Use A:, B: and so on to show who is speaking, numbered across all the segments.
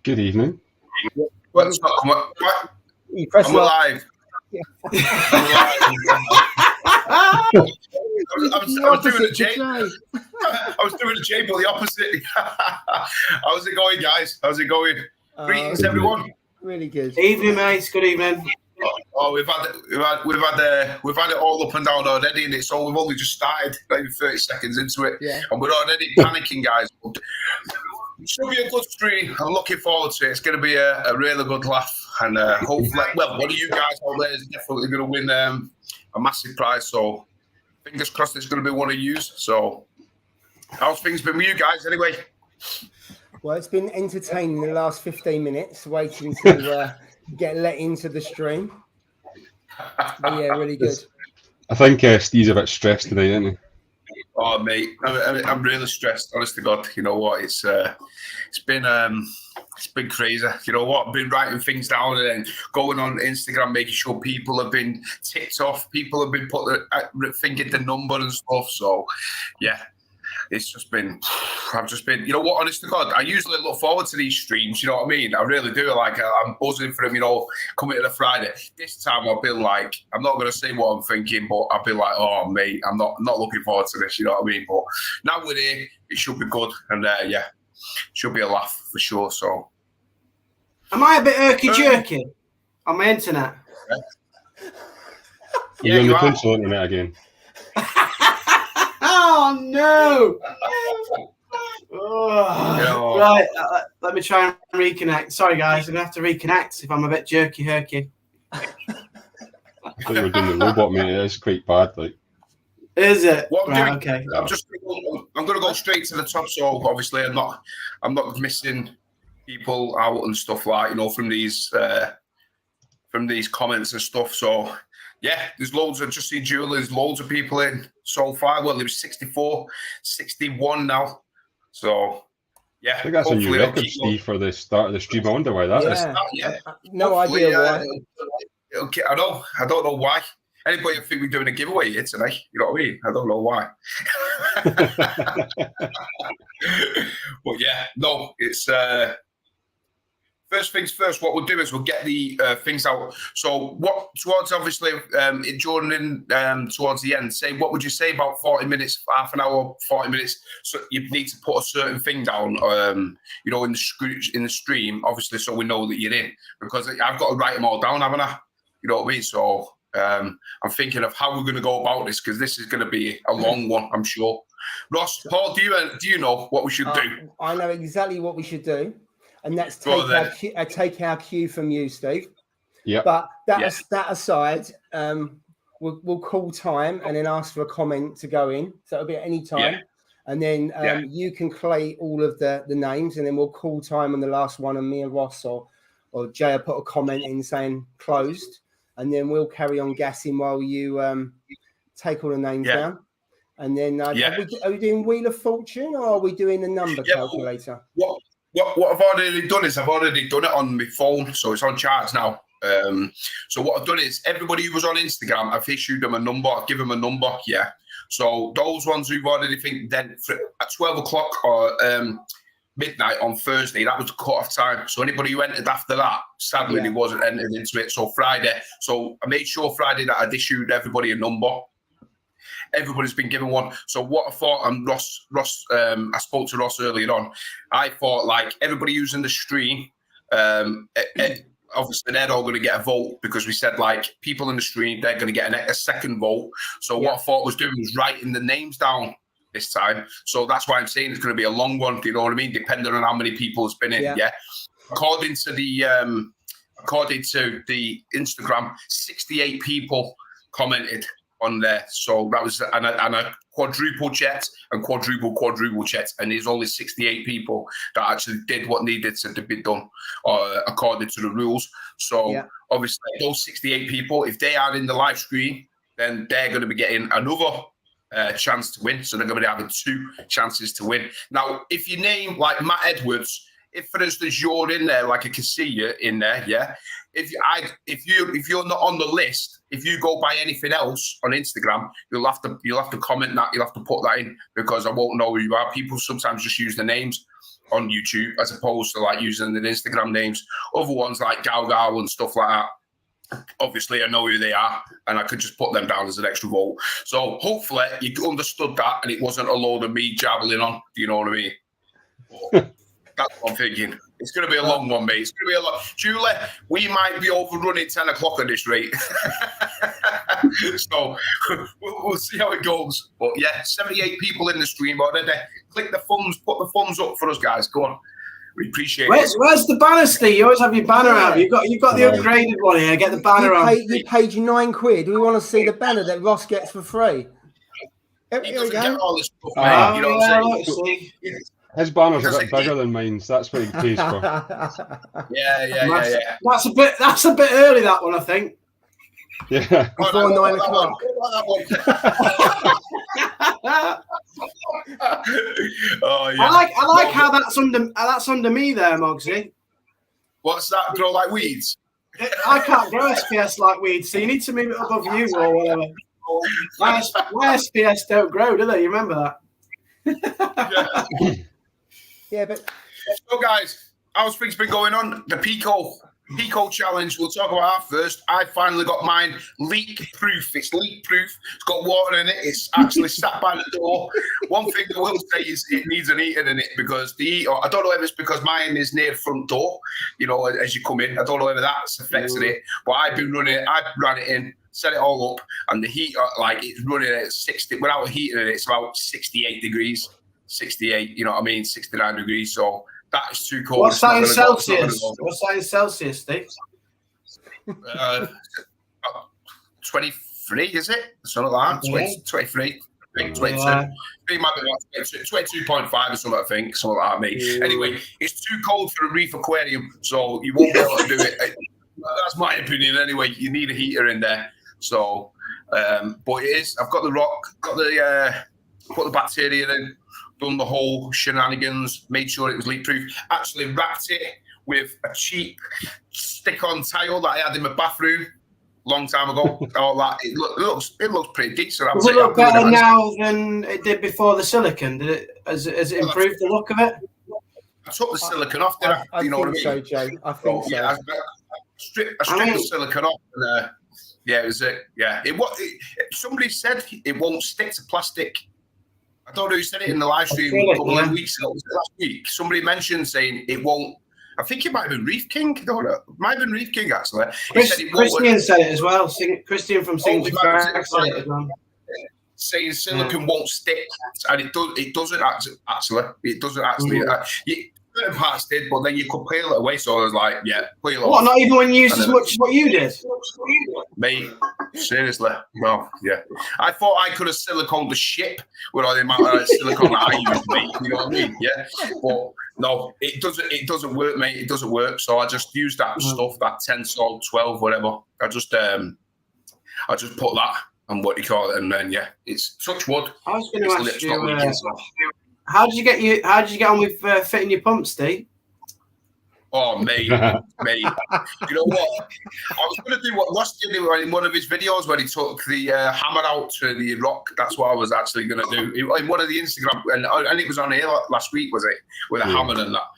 A: Good evening.
B: What's up? I'm alive. I was doing the J, but the opposite. How's it going, guys? How's it going? Greetings, everyone.
C: Really good.
D: Evening, mates. Good evening.
B: Oh, we've had it all up and down already, and it's all. We've only just started, maybe 30 seconds into it, and we're already panicking, guys. It should be a good stream. I'm looking forward to it. It's going to be a really good laugh, and hopefully, well, one of you guys out there is definitely going to win a massive prize. So, fingers crossed, it's going to be one of you. So, how's things been with you guys, anyway?
C: Well, it's been entertaining the last 15 minutes, waiting to get let into the stream. But yeah, really good.
A: I think Steve's a bit stressed today, isn't he?
B: Oh, mate, I'm really stressed. Honest to God, you know what? It's been crazy. You know what? I've been writing things down and then going on Instagram, making sure people have been ticked off. People have been thinking the number and stuff. So, yeah. It's just been, I've just been, you know what, honest to God, I usually look forward to these streams, you know what I mean? I really do. Like, I'm buzzing for them, you know, coming to the Friday. This time I've been like, I'm not going to say what I'm thinking, but I've been like, oh, mate, I'm not looking forward to this, you know what I mean? But now we're here, it should be good. And yeah, should be a laugh for sure. So,
D: am I a bit irky-jerky on my internet?
A: You're on the console internet again.
D: Oh, no. Oh. Right, let me try and reconnect. Sorry, guys, I'm going to have to reconnect if I'm a bit jerky-herky.
A: I thought you were doing the robot, mate. It's quite bad, like.
D: Is it?
B: What I'm doing,
D: okay.
B: I'm going to go straight to the top. So obviously, I'm not missing people out and stuff like, you know, from these comments and stuff. So yeah, there's loads. I just see Julie's loads of people in so far. Well, there was 64, 61 now. So yeah,
A: I think that's a new record, Steve, for the start of the stream. I wonder why that is.
B: Yeah.
C: No idea why.
B: Okay, I don't know why. Anybody think we're doing a giveaway here tonight? You know what I mean? I don't know why. But yeah, no, it's first things first. What we'll do is we'll get the things out. So what towards obviously during towards the end, say what would you say about 40 minutes, half an hour, 40 minutes? So you need to put a certain thing down, you know, in the stream, obviously, so we know that you're in, because I've got to write them all down, haven't I? You know what I mean? So I'm thinking of how we're going to go about this, because this is going to be a long one, I'm sure. Ross, Paul, do you know what we should do?
C: I know exactly what we should do, and that's take our cue from you, Steve.
A: Yeah.
C: But that aside, we'll call time and then ask for a comment to go in. So it'll be at any time. Yeah. And then you can collate all of the names, and then we'll call time on the last one, and me and Ross or Jay will put a comment in saying closed. And then we'll carry on gassing while you take all the names down. And then are we doing Wheel of Fortune, or are we doing the number calculator?
B: What I've already done is I've already done it on my phone, so it's on charge now. So what I've done is everybody who was on Instagram, I've issued them a number, I've given them a number, So those ones who've already then at 12 o'clock or midnight on Thursday, that was the cut-off time. So anybody who entered after that, sadly, they wasn't entered into it. So Friday, so I made sure Friday that I'd issued everybody a number. Everybody's been given one. So what I thought, and Ross, I spoke to Ross earlier on. I thought, like, everybody using the stream, obviously they're all going to get a vote, because we said, like, people in the stream, they're going to get a second vote. So what I thought was doing was writing the names down this time. So that's why I'm saying it's going to be a long one. Do you know what I mean? Depending on how many people has been in. Yeah. According to the Instagram, 68 people commented on there. So that was and a quadruple checked and quadruple checked, and there's only 68 people that actually did what needed to be done according to the rules. So obviously those 68 people, if they are in the live stream, then they're going to be getting another chance to win. So they're going to be having 2 chances to win. Now, if you name like Matt Edwards if for instance you're in there, like I can see you in there, yeah. If you're not on the list, if you go by anything else on Instagram, you'll have to comment that, you'll have to put that in, because I won't know who you are. People sometimes just use the names on YouTube as opposed to like using the Instagram names. Other ones like Gal and stuff like that, obviously I know who they are and I could just put them down as an extra vote. So hopefully you understood that and it wasn't a load of me jabbling on. Do you know what I mean? That's what I'm thinking. It's going to be a long one, mate. It's going to be a lot. Julie, we might be overrunning 10 o'clock at this rate. So we'll see how it goes. But yeah, 78 people in the stream already. Click the thumbs, put the thumbs up for us, guys. Go on. We appreciate it.
D: Where's the banner, Steve? You always have your banner out. You've got the upgraded one here. Get the banner out.
C: You paid you £9. We want to see the banner that Ross gets for free.
B: He doesn't get all this stuff, mate. You know what I'm saying?
A: His banner's a bit bigger than mine, so that's what he pays for.
B: Yeah.
D: That's a bit early, that one, I think.
A: Yeah.
C: Before 9 o'clock.
B: Oh yeah.
D: I like how that's under me there, Mogsy.
B: What's that? Grow like weeds?
D: I can't grow SPS like weeds, so you need to move it above you or whatever. My SPS don't grow, do they? You remember that?
C: Yeah, but
B: so guys, how's things been going on? The Pico challenge, we'll talk about that first. I finally got mine leak proof. It's leak proof. It's got water in it. It's actually sat by the door. One thing I will say is it needs an heater in it, because the heater, I don't know if it's because mine is near the front door, you know, as you come in. I don't know whether that's affecting it, but I ran it in, set it all up, and the heater, like, it's running at 60, without a heater in it, it's about 68 degrees. 68, you know what I mean? 69 degrees. So that is too cold.
D: What's that in Celsius? What's that in Celsius, Steve?
B: 23, is it? Something like that. 20, 23. 22. Yeah. It might be like 22.5 or something, I think. Something like that, mate. Yeah. Anyway, it's too cold for a reef aquarium, so you won't be able to do it. That's my opinion anyway. You need a heater in there. So, but it is. I've got the rock, got the put the bacteria in, done the whole shenanigans, made sure it was leak proof. Actually wrapped it with a cheap stick-on tile that I had in my bathroom a long time ago. All that it looks pretty decent.
D: Does it look better now than it did before the silicone? Did it has it improved the look of it?
B: I took the silicone off.
C: I you know what I mean? So, Joe. I think so.
B: Yeah, I stripped the silicone off. And, yeah, it was it. Yeah, somebody said it won't stick to plastic. I don't know who said it in the live stream a couple of weeks ago. Was it last week? Somebody mentioned saying it won't. I think it might have been Reef King. I don't know. It might have been Reef King, actually.
D: Christian said it as well. Christian from Singing said it as well.
B: Saying silicone won't stick, and it doesn't actually. It doesn't actually. Certain parts did, but then you could peel it away. So I was like, yeah, peel it.
D: What? Not even when you used as much as what you did?
B: Mate, seriously. Well, yeah. I thought I could have siliconed the ship with all the amount of silicone that I used, mate. You know what I mean? Yeah. But no, it doesn't work, mate. It doesn't work. So I just used that stuff, that 10 salt, 12, whatever. I just put that on what you call it, and then yeah, it's touch wood.
D: I was going to ask you. How did you get on with fitting your pump, Steve?
B: Oh, mate. You know what? I was going to do what Ross did in one of his videos where he took the hammer out to the rock. That's what I was actually going to do in one of the Instagram, and it was on here last week, was it? With a hammer and that.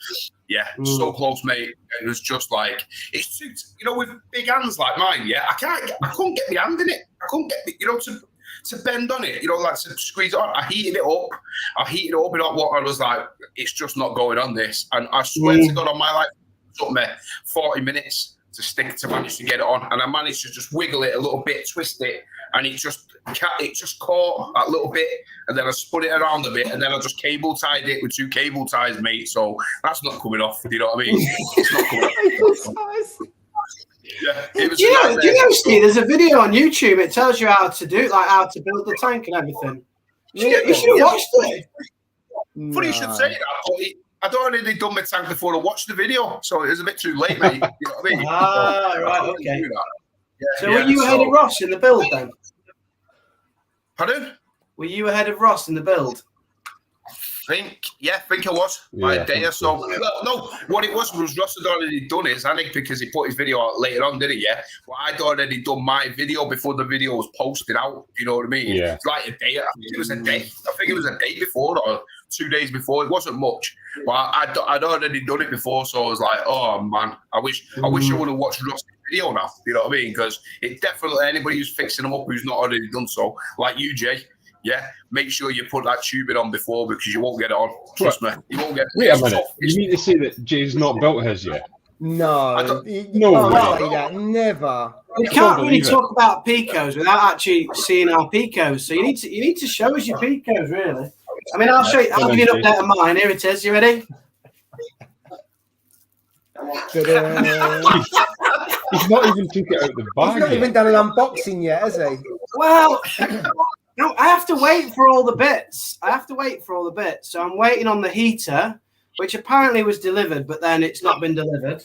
B: Yeah, so close, mate. It was just like, it's too, with big hands like mine. Yeah, I couldn't get my hand in it. I couldn't get to bend on it, like to squeeze it on. I heated it up in hot water. I was like, it's just not going on this. And I swear to God on my life, it took me 40 minutes to manage to get it on. And I managed to just wiggle it a little bit, twist it, and it just caught a little bit. And then I spun it around a bit, and then I just cable tied it with 2 cable ties, mate. So that's not coming off. Do you know what I mean? It's not coming off. Yeah, do you know,
D: Steve? There's a video on YouTube. It tells you how to do, like how to build the tank and everything. You should have watched it.
B: Funny you should say that. I'd already done my tank before I watched the video, so it was a bit too late, mate. You know what I mean?
D: Right, okay. So were you ahead of Ross in the build then?
B: Pardon?
D: Were you ahead of Ross in the build?
B: I think I was by a day or so. No, what it was Russ had already done it, I think, because he put his video out later on, didn't he? Yeah. Well, I'd already done my video before the video was posted out. You know what I mean?
A: Yeah.
B: It's like a day. I think it was a day. I think it was a day before or 2 days before. It wasn't much, but I'd already done it before, so I was like, oh man, I wish I would have watched Russ's video now. You know what I mean? Because it definitely anybody who's fixing them up who's not already done so, like you, Jay. Yeah, make sure you put that tubing on before because you won't get it on. Trust me, you won't get it.
A: Wait a minute. You mean to say that Jay's not built his yet?
C: No,
A: No
C: way. That. Never.
D: You can't really talk about Picos without actually seeing our Picos. So you need to show us your Picos, really. I mean, I'll show you. I'll give you an update of mine. Here it is. You ready?
A: He's not even took it out the bag.
C: He's not even done an unboxing yet, has he?
D: Well, no, I have to wait for all the bits. So I'm waiting on the heater, which apparently was delivered, but then it's not been delivered.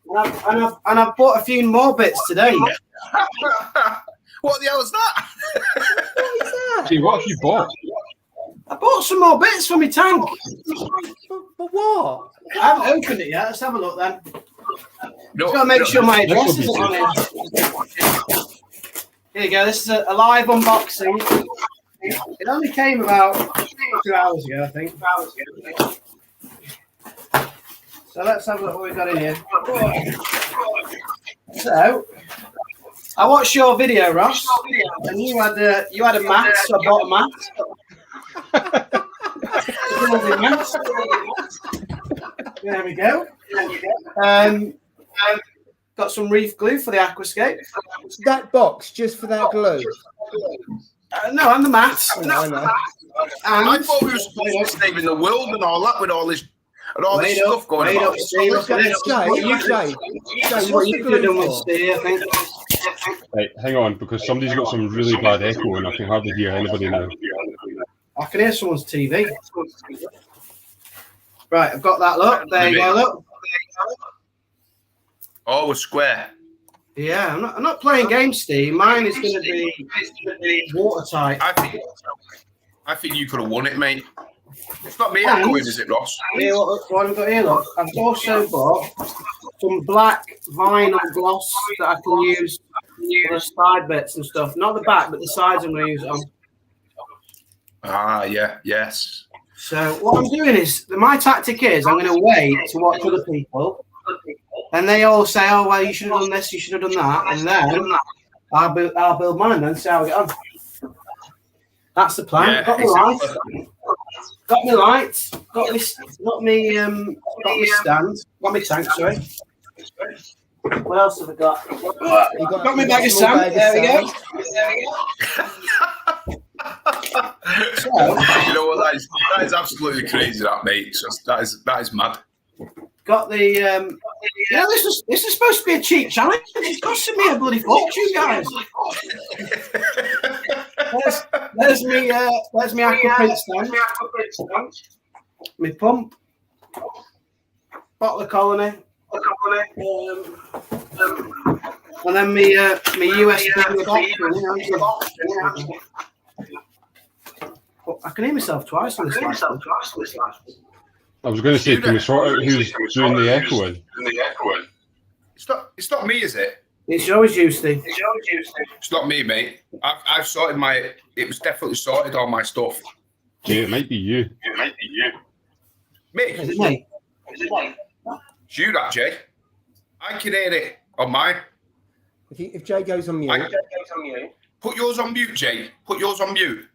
D: And I've bought a few more bits today.
B: What the hell is that?
C: What is that?
A: Gee, what have you bought?
D: I bought some more bits for my tank.
C: But what?
D: I haven't opened it yet. Let's have a look then.
B: No,
D: Just got to make sure my address isn't on it. Here you go. This is a live unboxing. It only came about 2 hours ago, I think. So let's have a look what we've got in here. So I watched your video, Ross, and you had a mat, so I bought a mat. There we go. Got some reef glue for the aquascape.
C: That box just for that glue?
D: No, and the mat.
C: I know.
B: I thought we were supposed to save in the world and all that with all this stuff going on.
C: Jay, what you doing with
D: Steve, I think.
A: Right, hang on, because somebody's got some really bad echo and I can hardly hear anybody now.
D: I can hear someone's TV. Right, I've got that. Look, there you go. Look.
B: Oh, we're square.
D: Yeah, I'm not playing games, Steve. Mine is going to be watertight.
B: I think you could have won it, mate. It's not me echoing, is it, Ross?
D: Here, what I've got here, look. I've also bought some black vinyl gloss that I can use for the side bits and stuff. Not the back, but the sides I'm going to use it on.
B: Ah, yeah, yes.
D: So what I'm doing is, my tactic is I'm going to wait to watch other people. And they all say, oh, well, you should have done this, you should have done that. And then I'll build mine and see how we get on. That's the plan.
B: Yeah,
D: got my lights. Got me stand. Got my tank, sorry. What else have I got? Got my bag of sand. There we go.
B: So, you know what? That is absolutely crazy, that, mate. That is mad.
D: Got the this is supposed to be a cheap challenge. It's costing me a bloody fortune, guys. There's me aquaprint stand. My pump. Bottle of colony. And then my USB box. I can hear myself twice on this last one.
A: I was going to say, can we sort out who's doing the echoing?
B: It's not me, is it?
D: It's always you, Steve.
B: It's not me, mate. I've sorted my. It was definitely sorted all my stuff.
A: Jay, it might be you.
B: Me?
D: Is it me?
B: It's you, that, Jay. I can hear it on mine.
C: If Jay goes on mute,
B: put yours on mute, Jay. Put yours on mute.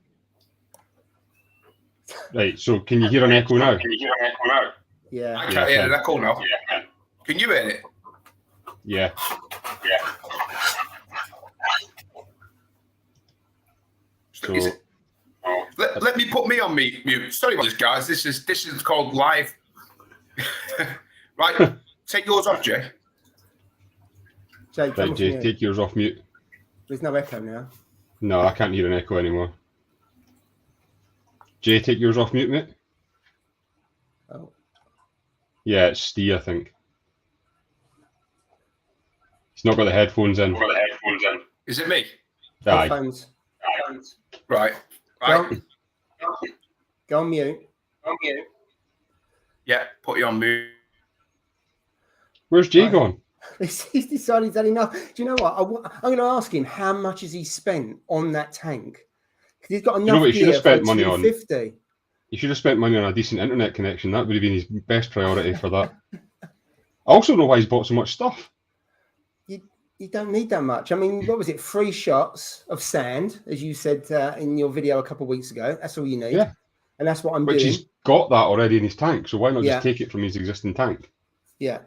A: Right, so can you hear an echo now?
C: yeah.
B: I can't hear an echo now. Can you hear it?
A: Yeah. So,
B: let me put me on mute. Sorry about this, guys. This is called live. Right, take yours off, Jay.
C: Jay,
A: right, Jay, take yours off mute.
C: There's no echo now.
A: No, I can't hear an echo anymore. Jay, take yours off mute, mate.
C: Oh.
A: Yeah, it's Steve, I think. He's not got the headphones in.
B: Is it me?
C: Headphones.
B: Right.
C: Go on mute.
B: Yeah, put you on mute.
A: Where's Jay gone?
C: He's decided he's had enough. Do you know what? I'm going to ask him how much has he spent on that tank? Because he's got enough
A: what he should
C: gear
A: have spent
C: for
A: money on?
C: 250.
A: He should have spent money on a decent internet connection. That would have been his best priority for that. I also know why he's bought so much stuff.
C: You don't need that much. I mean, what was it? 3 shots of sand, as you said in your video a couple of weeks ago. That's all you need.
A: Yeah.
C: And that's what I'm
A: Which
C: doing.
A: he's got that already in his tank. So why not
C: Yeah.
A: just take it from his existing tank?
C: Yeah.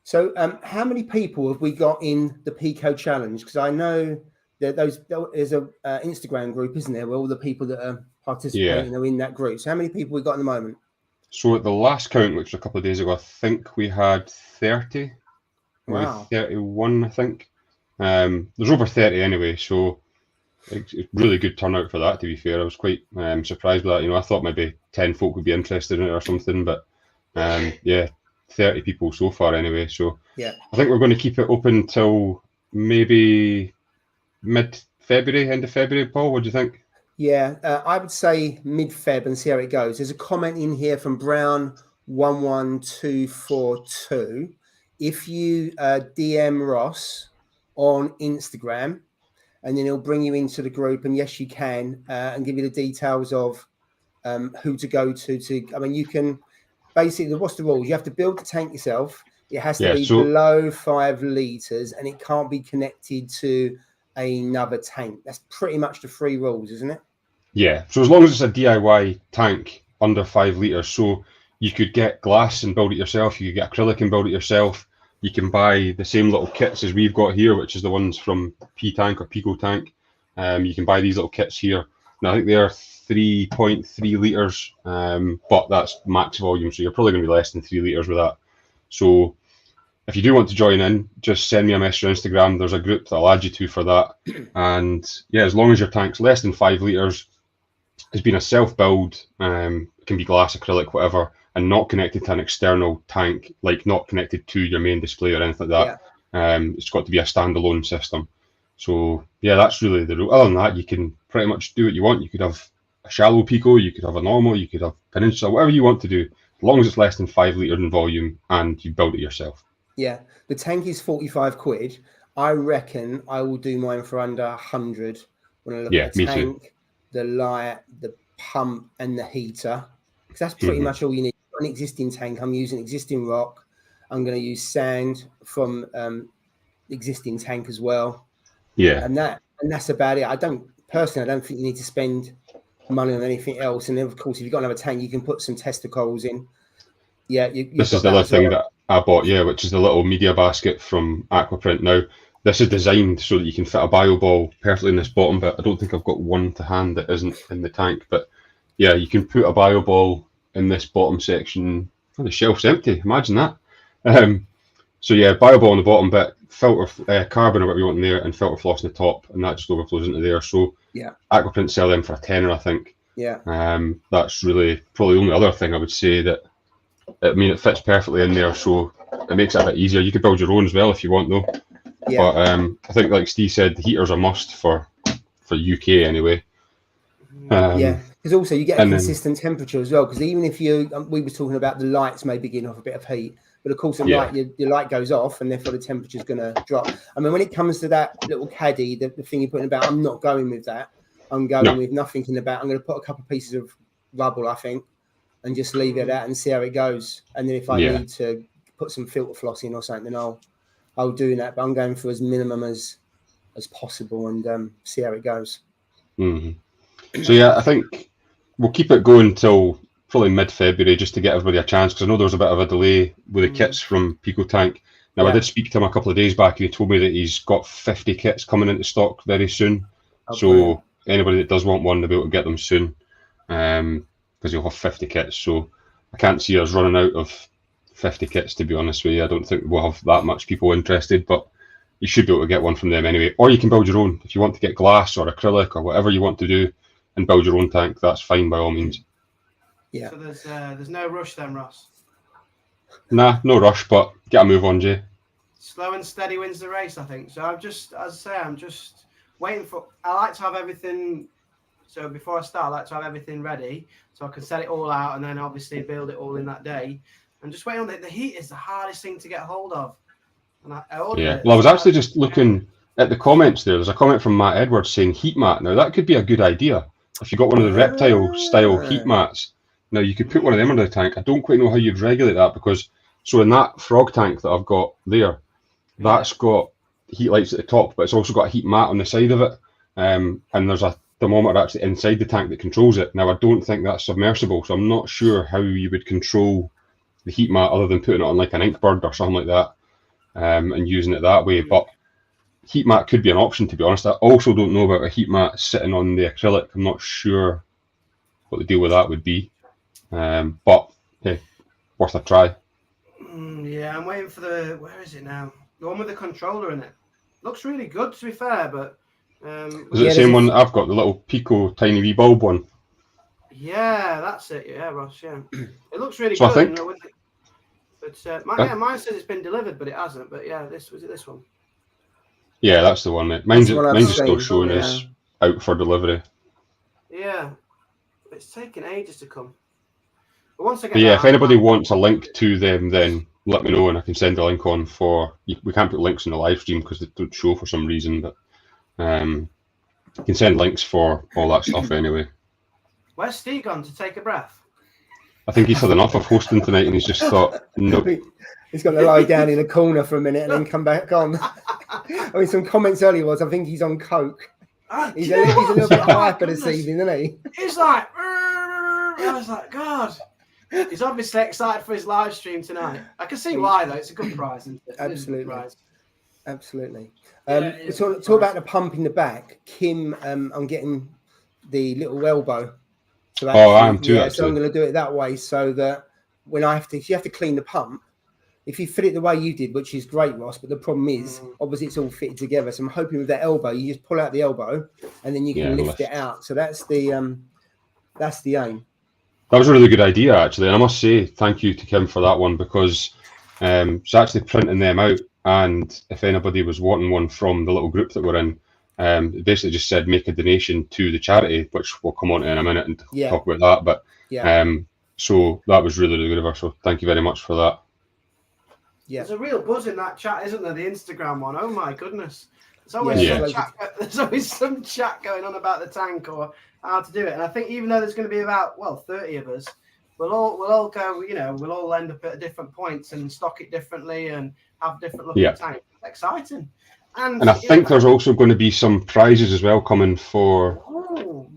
C: So how many people have we got in the Pico Challenge? Because I know that there's a Instagram group, isn't there, where all the people that are participating are in that group. So how many people we got at the moment?
A: So at the last count, which was a couple of days ago, I think we had 30.
C: Wow.
A: 31, I think. There's over 30 anyway, so it's really good turnout for that, to be fair. I was quite surprised with that. You know, I thought maybe 10 folk would be interested in it or something, but yeah, 30 people so far anyway. So
C: yeah,
A: I think we're going to keep it open till maybe mid-February, end of February. Paul, what do you think?
C: Yeah, I would say mid-Feb and see how it goes. There's a comment in here from Brown11242. If you DM Ross on Instagram, and then he'll bring you into the group, and yes, you can, and give you the details of who to go to. I mean, you can basically, what's the rules? You have to build the tank yourself. It has to be below 5 liters, and it can't be connected to another tank. That's pretty much the 3 rules, isn't it?
A: Yeah, so as long as it's a DIY tank under 5 liters, so you could get glass and build it yourself, you could get acrylic and build it yourself, you can buy the same little kits as we've got here, which is the ones from P-Tank or Pico Tank. You can buy these little kits here. Now, I think they're 3.3 liters, but that's max volume, so you're probably going to be less than 3 liters with that. So if you do want to join in, just send me a message on Instagram. There's a group that I'll add you to for that. And yeah, as long as your tank's less than 5 liters, it's been a self-build, it can be glass, acrylic, whatever, and not connected to an external tank, like not connected to your main display or anything like that. Yeah. It's got to be a standalone system. So yeah, that's really the rule. Other than that, you can pretty much do what you want. You could have a shallow Pico, you could have a normal, you could have Peninsula, whatever you want to do, as long as it's less than 5 liters in volume and you build it yourself.
C: Yeah, the tank is 45 quid. I reckon I will do mine for under 100 when I look at the tank, the light, the pump, and the heater. Because that's pretty much all you need. An existing tank. I'm using existing rock. I'm going to use sand from the existing tank as well. Yeah, and that's about it. I don't think you need to spend money on anything else. And then, of course, if you've got another tank, you can put some testicles in. Yeah,
A: this is the other thing that I bought, which is the little media basket from Aquaprint. Now, this is designed so that you can fit a bio ball perfectly in this bottom bit. I don't think I've got one to hand that isn't in the tank, but yeah, you can put a bio ball in this bottom section. Oh, the shelf's empty. Imagine that. So yeah, bio ball on the bottom bit, filter carbon or whatever you want in there, and filter floss in the top, and that just overflows into there. So yeah, Aquaprint sell them for a tenner, I think.
C: Yeah.
A: That's really probably the only other thing I would say that. I mean, it fits perfectly in there, so it makes it a bit easier. You could build your own as well if you want, though. Yeah. But I think, like Steve said, the heater's a must for UK anyway.
C: Yeah, because also you get a consistent temperature as well. Because even if we were talking about the lights may begin off a bit of heat, but of course at night your light goes off, and therefore the temperature's going to drop. I mean, when it comes to that little caddy, the thing you're putting about, I'm not going with that. I'm going with nothing in the back. I'm going to put a couple of pieces of rubble, I think, and just leave it at that and see how it goes. And then if I need to put some filter floss in or something, I'll do that. But I'm going for as minimum as possible and see how it goes.
A: So yeah, I think we'll keep it going till probably mid-February just to get everybody a chance, because I know there was a bit of a delay with the kits from Pico Tank. Now I did speak to him a couple of days back and he told me that he's got 50 kits coming into stock very soon. So anybody that does want one, they'll be able to get them soon. Because you'll have 50 kits, so I can't see us running out of 50 kits, to be honest with you. I don't think we'll have that much people interested, but you should be able to get one from them anyway. Or you can build your own. If you want to get glass or acrylic or whatever you want to do and build your own tank, that's fine by all means.
C: Yeah.
D: So there's no rush then, Ross?
A: Nah, no rush, but get a move on, Jay.
D: Slow and steady wins the race, I think. So I'm just, as I say, I'm just waiting for, I like to have everything So before I start, I like to have everything ready so I can set it all out and then obviously build it all in that day. And just wait on it. The heat is the hardest thing to get hold of. And I ordered it.
A: Well, I was actually just looking at the comments there. There's a comment from Matt Edwards saying heat mat. Now, that could be a good idea. If you got one of the reptile style heat mats, now you could put one of them under the tank. I don't quite know how you'd regulate that because, so in that frog tank that I've got there, that's got heat lights at the top, but it's also got a heat mat on the side of it. And there's a thermometer actually inside the tank that controls it. Now, I don't think that's submersible, so I'm not sure how you would control the heat mat other than putting it on like an Inkbird or something like that, and using it that way. But heat mat could be an option, to be honest. I also don't know about a heat mat sitting on the acrylic. I'm not sure what the deal with that would be. But hey, worth a try.
D: Yeah, I'm waiting for where is it now? The one with the controller in it. Looks really good, to be fair, but
A: is it the same one that I've got, the little Pico tiny wee bulb one?
D: Yeah, that's it. Yeah, Ross. Yeah, it looks really
A: So
D: good.
A: I think,
D: but mine says it's been delivered, but it hasn't. But yeah, this one.
A: Yeah, that's the one. Mine's still showing as out for delivery.
D: Yeah, it's taken ages to come. But once I get
A: if anybody wants a link to them, then let me know and I can send a link on for. We can't put links in the live stream because they don't show for some reason, but you can send links for all that stuff anyway.
D: Where's Steve gone to take a breath?
A: I think he's had enough of hosting tonight and he's just thought, nope.
C: He's got to lie down in a corner for a minute and then come back on. I mean, some comments earlier was, I think he's on coke. He's a little bit hyper this evening, isn't he?
D: He's like, I was like, God. He's obviously excited for his live stream tonight. I can see why, though. It's a good prize, isn't it?
C: Absolutely.
D: Absolutely.
C: Talk about the pump in the back. Kim, I'm getting the little elbow. So
A: I am too, actually.
C: So I'm going to do it that way so that when you have to clean the pump, if you fit it the way you did, which is great, Ross, but the problem is, obviously, it's all fitted together. So I'm hoping with that elbow, you just pull out the elbow and then you can lift it out. So that's the aim.
A: That was a really good idea, actually. And I must say thank you to Kim for that one because it's actually printing them out. And if anybody was wanting one from the little group that we're in, it basically just said make a donation to the charity, which we'll come on to in a minute and talk about that. But so that was really, really good of her. So thank you very much for that.
D: Yeah. There's a real buzz in that chat, isn't there? The Instagram one. Oh my goodness. There's always some chat going on about the tank or how to do it. And I think even though there's going to be about 30 of us, we'll all go. We'll all end up at different points and stock it differently and have different looking tank. Exciting.
A: And I think there's also going to be some prizes as well coming for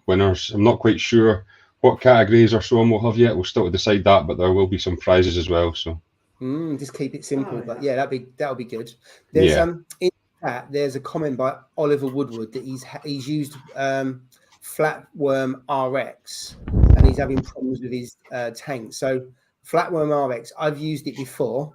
A: winners. I'm not quite sure what categories or so on we'll have yet. We'll still decide that, but there will be some prizes as well. So
C: just keep it simple. But that'll be good. There's in that there's a comment by Oliver Woodward that he's used Flatworm RX and he's having problems with his tank. So Flatworm RX, I've used it before,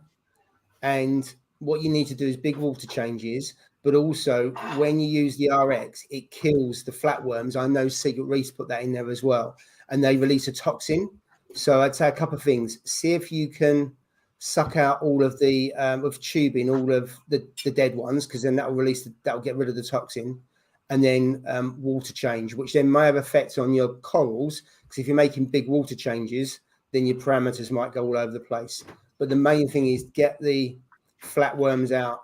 C: and what you need to do is big water changes, but also when you use the RX, it kills the flatworms. I know Secret Reefs put that in there as well, and they release a toxin. So I'd say a couple of things. See if you can suck out all of the with tubing, all of the dead ones, because then that'll get rid of the toxin. And then water change, which then may have effects on your corals, because if you're making big water changes, then your parameters might go all over the place. But the main thing is get the flatworms out,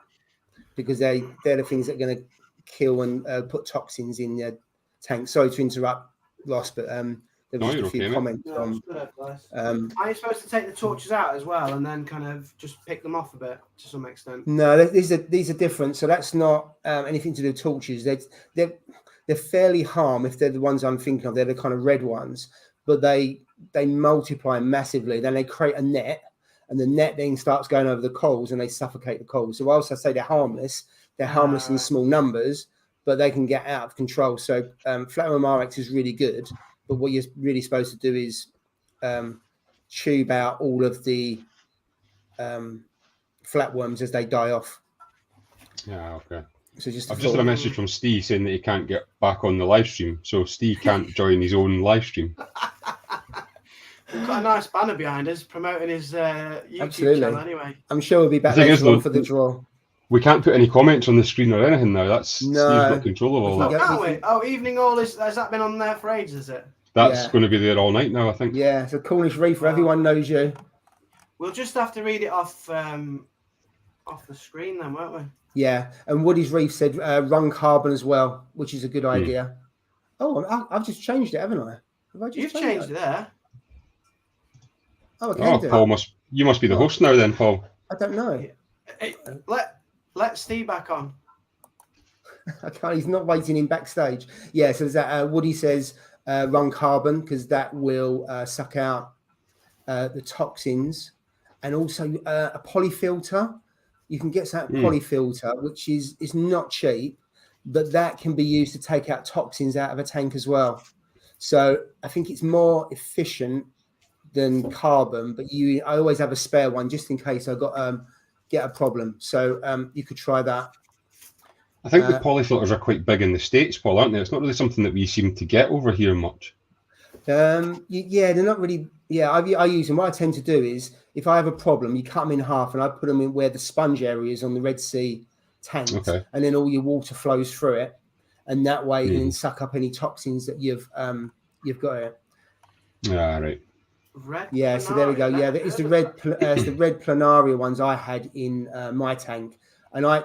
C: because they're the things that are going to kill and put toxins in your tank. Sorry to interrupt, Ross, but there was a few comments on.
D: Are you supposed to take the torches out as well and then kind of just pick them off a bit to some extent?
C: No, these are different. So that's not anything to do with torches. They're fairly harm if they're the ones I'm thinking of. They're the kind of red ones, but they multiply massively. Then they create a net, and the net then starts going over the corals and they suffocate the corals. So whilst I say they're harmless in small numbers, but they can get out of control. So Flatworm RX is really good, but what you're really supposed to do is tube out all of the flatworms as they die off.
A: Yeah, okay.
C: So
A: I've just had a message from Steve saying that he can't get back on the live stream, so Steve can't join his own live stream.
D: We've got a nice banner behind us promoting his YouTube channel anyway.
C: I'm sure we'll be back later on for the draw.
A: we can't put any comments on the screen or anything now. That's Steve's
C: No.
A: got control of all that.
D: Can't we? Oh, evening all has that been on there for ages, is it?
A: That's going to be there all night now, I think.
C: Yeah, so Cornish Reefer, everyone knows you.
D: We'll just have to read it off the screen then, won't we?
C: Yeah, and Woody's Reef said run carbon as well, which is a good idea. Oh, I've just changed it, haven't I?
D: You've changed it there.
C: Oh, okay.
A: Paul you must be the host now then, Paul.
C: I don't know.
D: Hey, let Steve back on.
C: I can't. He's not waiting in backstage. Yeah, so that Woody says run carbon because that will suck out the toxins, and also a polyfilter. You can get that polyfilter, which is not cheap, but that can be used to take out toxins out of a tank as well. So I think it's more efficient than carbon, but I always have a spare one just in case I get a problem. So you could try that.
A: I think the polyfilters are quite big in the States, Paul, aren't they? It's not really something that we seem to get over here much.
C: Yeah, they're not really. Yeah, I use them. What I tend to do is, if I have a problem, you cut them in half and I put them in where the sponge area is on the Red Sea tank, and then all your water flows through it, and that way you can suck up any toxins that you've got it.
A: Ah, right.
C: Yeah, so there we go. Yeah, it's the red planaria ones I had in my tank, and I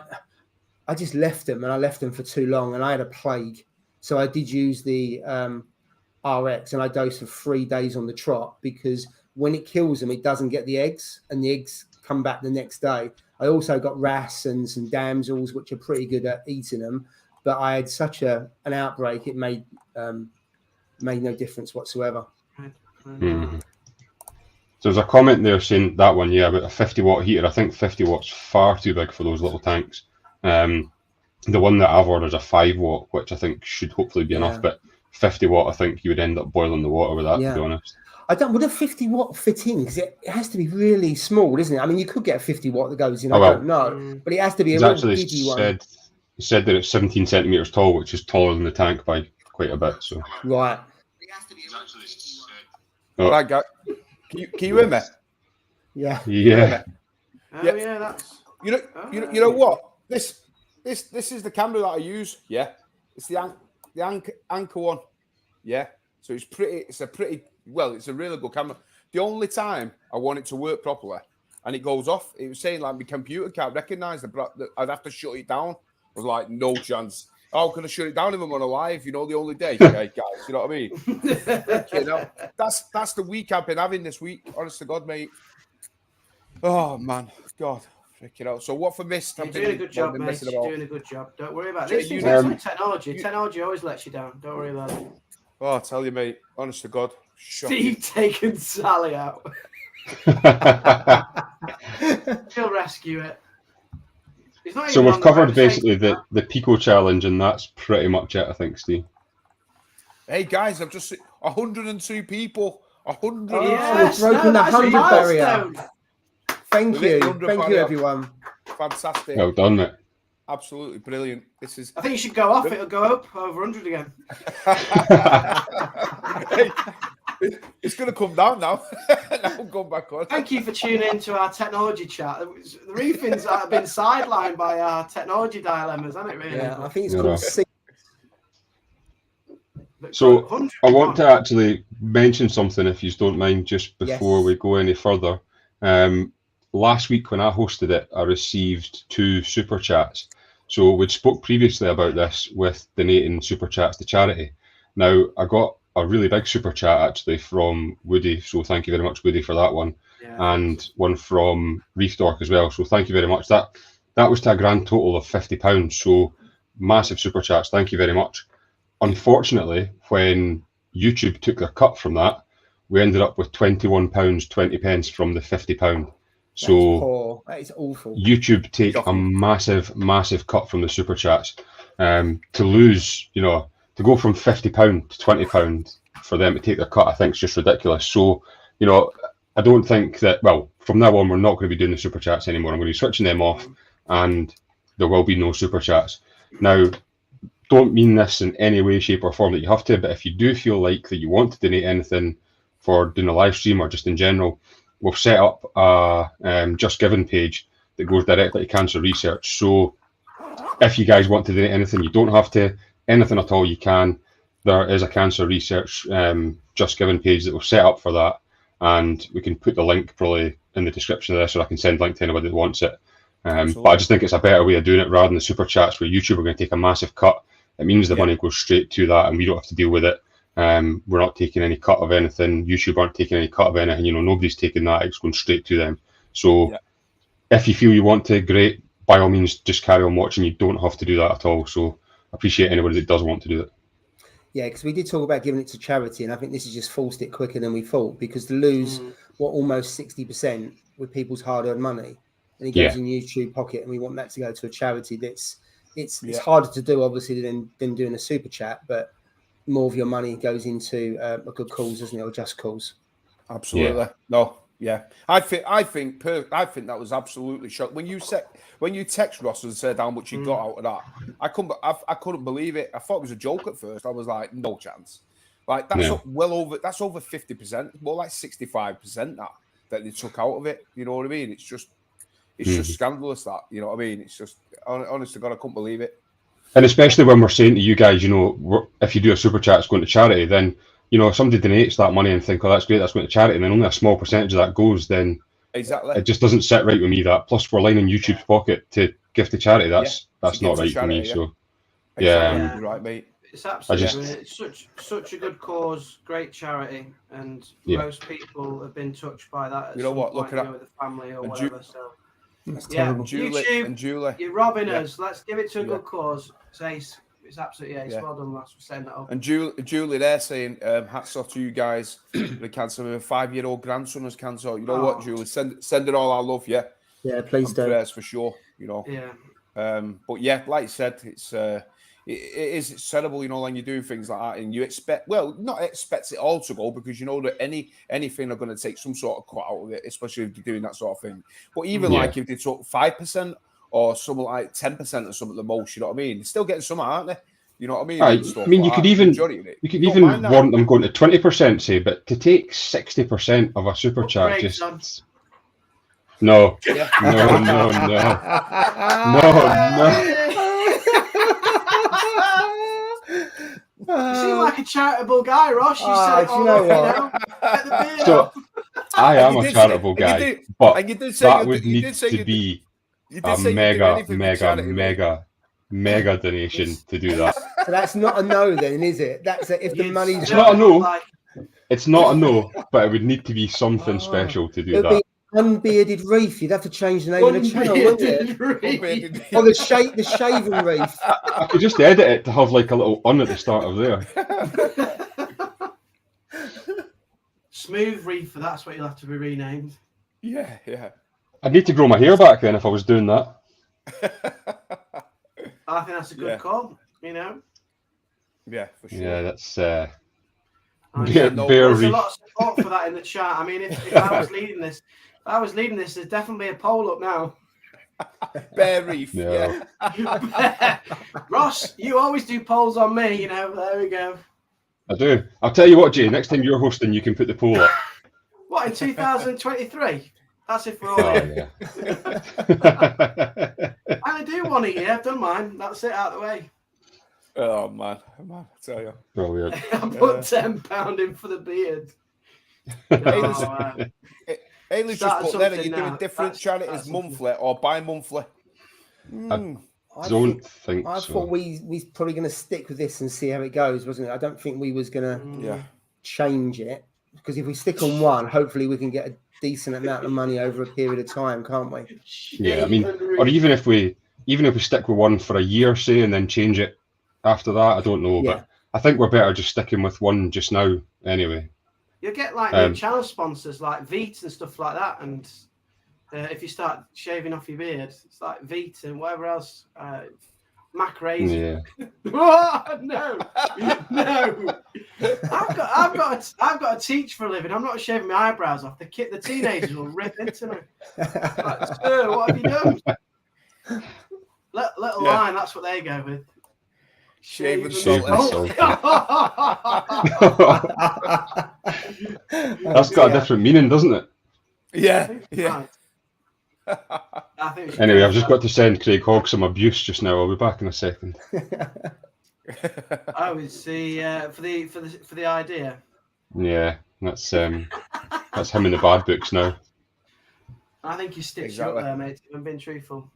C: just left them, and I left them for too long, and I had a plague, so I did use the RX, and I dosed for 3 days on the trot, because when it kills them, it doesn't get the eggs, and the eggs come back the next day. I also got wrasse and some damsels, which are pretty good at eating them, but I had such an outbreak, it made no difference whatsoever.
A: So there's a comment there saying that one, about a 50 watt heater. I think 50 watts far too big for those little tanks. The one that I've ordered is a 5 watt, which I think should hopefully be enough, but 50 watt, I think you would end up boiling the water with that, to be honest.
C: Would a 50 watt fit in? Because it has to be really small, isn't it? I mean, you could get a 50 watt that goes in, I don't know, but it has to be a little bitty one.
A: He said that it's 17 centimeters tall, which is taller than the tank by quite a bit. So
C: right.
E: Right, guys. Can you hear me?
C: Yeah.
A: Yeah.
D: Yeah, that's.
E: You know what? This is the camera that I use. Yeah, it's the Anchor one. Yeah, so it's a really good camera. The only time I want it to work properly and it goes off, it was saying like my computer can't recognize I'd have to shut it down. I was like, no chance. How can I shut it down if I'm on a live? The only day, guys. You know what I mean? That's the week I've been having this week. Honest to God, mate. Oh man, God. So what for missed?
D: You're doing a good job, mate. You're doing a good job. Don't worry about it. It's like technology. Technology always lets you down. Don't worry about it.
E: Oh, I tell you, mate. Honest to God.
D: Steve taking Sally out. She'll rescue it.
A: So we've covered basically the Pico challenge, and that's pretty much it, I think, Steve.
E: Hey guys, I've just seen 102 people. 100.
C: Oh, we've broken the 100 barrier. Thank you, everyone.
E: Fantastic.
A: Well done, mate.
E: Absolutely brilliant. I
D: think you should go off. It'll go up over 100 again.
E: Hey, it's going to come down now. Now I'm going back on.
D: Thank you for tuning in to our technology chat. The reefings have been sidelined by our technology dilemmas, hasn't it? Really?
C: Yeah, I think it's called C.
A: So I want to actually mention something, if you don't mind, just before we go any further. Last week when I hosted it, I received 2 super chats. So we'd spoke previously about this with donating super chats to charity. Now I got a really big super chat actually from Woody, so thank you very much, Woody, for that one, and one from Reef Dork as well. So thank you very much. That was to a grand total of £50. So massive super chats. Thank you very much. Unfortunately, when YouTube took their cut from that, we ended up with £21.20 from the £50. So
C: that is awful.
A: YouTube take a massive cut from the super chats. To lose, to go from £50 to £20 for them to take their cut, I think is just ridiculous. So, I don't think that, from now on, we're not going to be doing the super chats anymore. I'm going to be switching them off, and there will be no super chats. Now, don't mean this in any way, shape or form that you have to, but if you do feel like that you want to donate anything for doing a live stream or just in general, we've set up a Just Giving page. that goes directly to cancer research. So if you guys want to donate anything, you don't have to. Anything at all, you can. There is a cancer research Just Giving page that we've set up for that, and we can put the link probably in the description of this, or I can send a link to anybody that wants it. But I just think it's a better way of doing it rather than the super chats where YouTube are going to take a massive cut. It means the money goes straight to that, and we don't have to deal with it. We're not taking any cut of anything. YouTube aren't taking any cut of anything. You know, nobody's taking that. It's going straight to them. So if you feel you want to, great. By all means, just carry on watching. You don't have to do that at all. So I appreciate anybody that does want to do it.
C: Yeah, because we did talk about giving it to charity, and I think this has just forced it quicker than we thought, because to lose almost 60% with people's hard-earned money, and it goes in YouTube pocket, and we want that to go to a charity. It's harder to do, obviously, than doing a super chat, but more of your money goes into a good cause, isn't it, or just cause?
E: Absolutely. I think that was absolutely shocking when you text Ross and said how much you got out of that. I couldn't believe it. I thought it was a joke at first. I was like, no chance. Like that's that's over 50%, more like 65% that they took out of it. You know what I mean? It's just scandalous that, you know what I mean? It's just, honest to God, I couldn't believe it.
A: And especially when we're saying to you guys, you know, if you do a super chat, it's going to charity, then, you know, if somebody donates that money and think, oh, that's great, that's going to charity, and then only a small percentage of that goes, then it just doesn't sit right with me. That plus we're lining YouTube's pocket to give to charity. That's not right for me. So
E: exactly. Right, mate.
D: It's absolutely it's such a good cause, great charity, and most people have been touched by that.
E: You know what? Look at that
D: with the family or whatever. So
E: Julie,
D: you're robbing us. Let's give it to a good cause. It's ace. It's absolutely ace. Well done, Ross, for setting that up.
E: And Julie, they're saying hats off to you guys. The cancer with a 5-year-old grandson has cancer. You know what, Julie? Send it all our love, yeah.
C: Yeah, please do.
E: Prayers for sure. You know.
D: Yeah.
E: But yeah, like you said, it's terrible, you know, when you do things like that, and you not expect it all to go, because you know that anything are going to take some sort of cut out of it, especially if you're doing that sort of thing. But even like if they took 5% or something like 10% or something at the most, you know what I mean? They're still getting some, aren't they? You know what I mean?
A: You could even warrant them going to 20%, say, but to take 60% of a super chat, just no. You
D: seem like a charitable guy, Ross. You said it all,
C: you know what?
A: So I am a charitable guy, but that would need to be a mega donation to do that.
C: So that's not a no, then, is it? That's if the money's.
A: It's not a no. It's not a no, but it would need to be something special to do that.
C: Unbearded Reef. You'd have to change the name of the channel, wouldn't it? Or the Shaven Reef.
A: I could just edit it to have like a little at the start of there.
D: Smooth Reef, that's what you'll have to be renamed.
E: Yeah.
A: I'd need to grow my hair back then if I was doing that.
D: I think that's a good call, you know?
E: Yeah, for sure.
A: Yeah, that's
D: there's
A: Bear
D: a
A: Reef.
D: lot of support for that in the chat. I mean, if I was leading this, there's definitely a poll up now.
E: Bear Reef,
A: no.
D: Ross, you always do polls on me, you know. There we go.
A: I do. I'll tell you what, Jay, next time you're hosting, you can put the poll up.
D: What, in 2023? That's if we're all here. I only do one a year. I've done mine. That's it, out of the way.
E: Oh, man. I tell you.
A: Brilliant.
D: I put £10 in for the beard.
E: Ailey's just put there, are you doing different charities monthly or bi-monthly?
A: I don't think so.
C: I thought we probably going to stick with this and see how it goes, wasn't it? I don't think we was going to change it, because if we stick on one, hopefully we can get a decent amount of money over a period of time, can't we?
A: Yeah, I mean, or even if we stick with one for a year, say, and then change it after that, I don't know, but I think we're better just sticking with one just now anyway.
D: You'll get like new channel sponsors like Veet and stuff like that, and if you start shaving off your beard, it's like Veet and whatever else, Mac Razor.
A: Yeah.
D: Oh, no. I've got to teach for a living. I'm not shaving my eyebrows off. The teenagers will rip into me. Like, sir, what have you done? Little line. That's what they go with.
E: Shave and salt.
A: That's got a different meaning, doesn't it?
E: Yeah.
D: Right. I think we should
A: Anyway,
D: go
A: I've just
D: for
A: got to send Craig Hogg some abuse just now. I'll be back in a second.
D: that. Oh, it's the for the idea.
A: Yeah, that's him in the bad books now.
D: I think you stitched
E: Exactly.
D: it up there, mate. If I'm being truthful.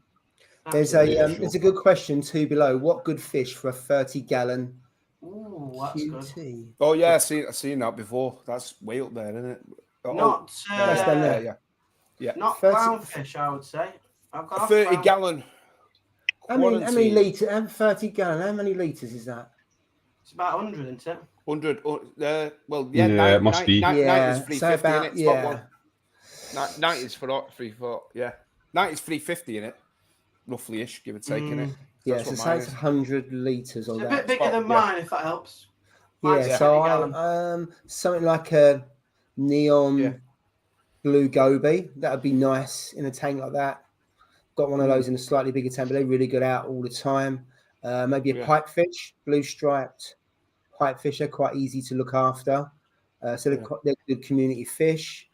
C: There's a good question too below. What good fish for a 30-gallon
D: Ooh, that's good.
C: QT?
E: Oh yeah, I've seen that before. That's way up there, isn't it?
D: Not
C: That's down there.
E: Yeah.
D: not
C: 30
D: clownfish, I would say. I've got
E: A 30-gallon.
C: How many litres? 30 gallon. How many litres is that?
D: It's about 100, isn't it?
E: 100. Well,
A: Yeah, it must be.
E: 90
C: Yeah,
E: is 350,
C: so about-
E: innit?
C: yeah.
E: Spot one. 90 is for 340. Yeah, 90 is 350 in it, roughly-ish, give or take in it.
C: Yeah, so say it's 100 litres or
D: It's a
C: that.
D: bit bigger than mine, if that helps. Mine's
C: Yeah,
D: 20
C: so
D: gallon.
C: something like a neon blue goby. That would be nice in a tank like that. Got one of those in a slightly bigger tank, but they're really good out all the time. Maybe a pipefish, blue striped pipefish. They're quite easy to look after. So they're good community fish.